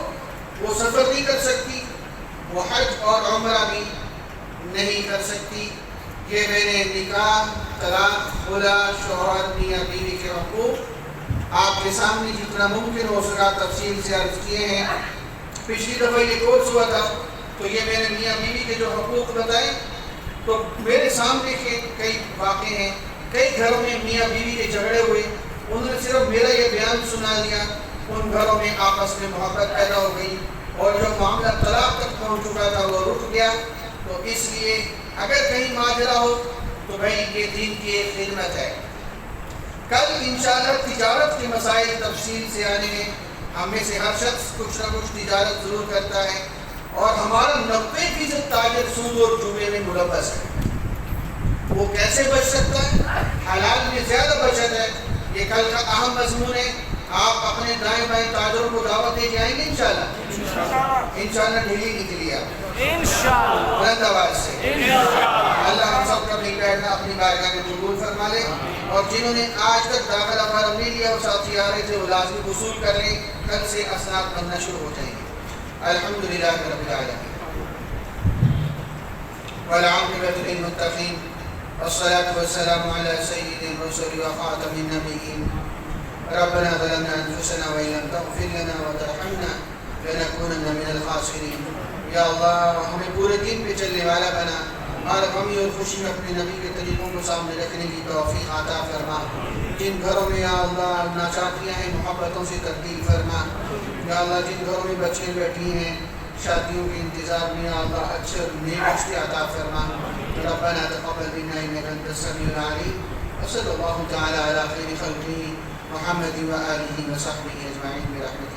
وہ سفر نہیں کر سکتی، وہ حج اور عمرہ بھی نہیں کر سکتی. یہ میں نے نکاح، طلاق، خلا، شوہر، میاں بیوی کے حقوق آپ کے سامنے جتنا ممکن ہو سکا تفصیل سے عرض کیے ہیں. پچھلی دفعہ یہ کورس ہوا تھا تو یہ میں نے میاں بیوی کے جو حقوق بتائے، تو میرے سامنے کے کئی واقع ہیں، کئی گھروں میں میاں بیوی کے جھگڑے ہوئے، انہوں نے صرف میرا یہ بیان سنا لیا، ان گھروں میں آپس میں محبت پیدا ہو گئی اور جو معاملہ طلاق تک پہنچ چکا تھا وہ رک گیا. تو اس لیے اگر کہیں ماجرا ہو تو بھائی یہ دین کی ایک خدمت ہے. کل انشاءاللہ تجارت کے مسائل تفصیل سے آنے میں، ہم میں سے ہر شخص کچھ نہ کچھ تجارت ضرور کرتا ہے اور ہمارا 90% تاجر سود اور جوے میں ملوث ہے. وہ کیسے بچ سکتا ہے؟ حلال میں زیادہ بچت ہے. یہ کل کا اہم مضمون ہے. آپ اپنے دائیں بائیں تاجروں کو دعوت دے جائیں گے انشاءاللہ. انشاءاللہ ڈھیلی نکلی آپ انشاءاللہ بلند آواز سے انشاءاللہ. اللہ ہم سب کا بھی بیٹھنا اپنی بارگاہ میں قبول فرما لے. اور جنہوں نے آج تک داخلہ فارم نہیں لیا اور ساتھی آ رہے تھے وہ لازمی وصول کر لیں. کل سے اسناد بننا شروع ہو جائیں گے. الحمدللہ رب العالمین والعاقبۃ للمتقین والصلاة والسلام علی سید الرسل وخاتم النبیین. ربنا ظلمنا انفسنا وان لم تغفر لنا وترحمنا لنكونن من الخاسرین. یا اللہ ہمیں پورے دین پہ چلنے والا بنا اور غمی اور خوشی میں اپنے نبی کے طریقوں کو سامنے رکھنے کی توفیق عطا فرما. جن گھروں میں یا اللہ ناچاکیاں ہیں محبتوں سے تبدیل فرما. یا اللہ جن گھروں میں بچے بیٹھی ہیں شادیوں کے انتظار میں یا اللہ اچھے نیک رشتے عطا فرما. ربنا تقبل منا انك انت السميع العليم. وصلى الله تعالى على خير خلقه محمد وآله وصحبه اجمعين برحمته.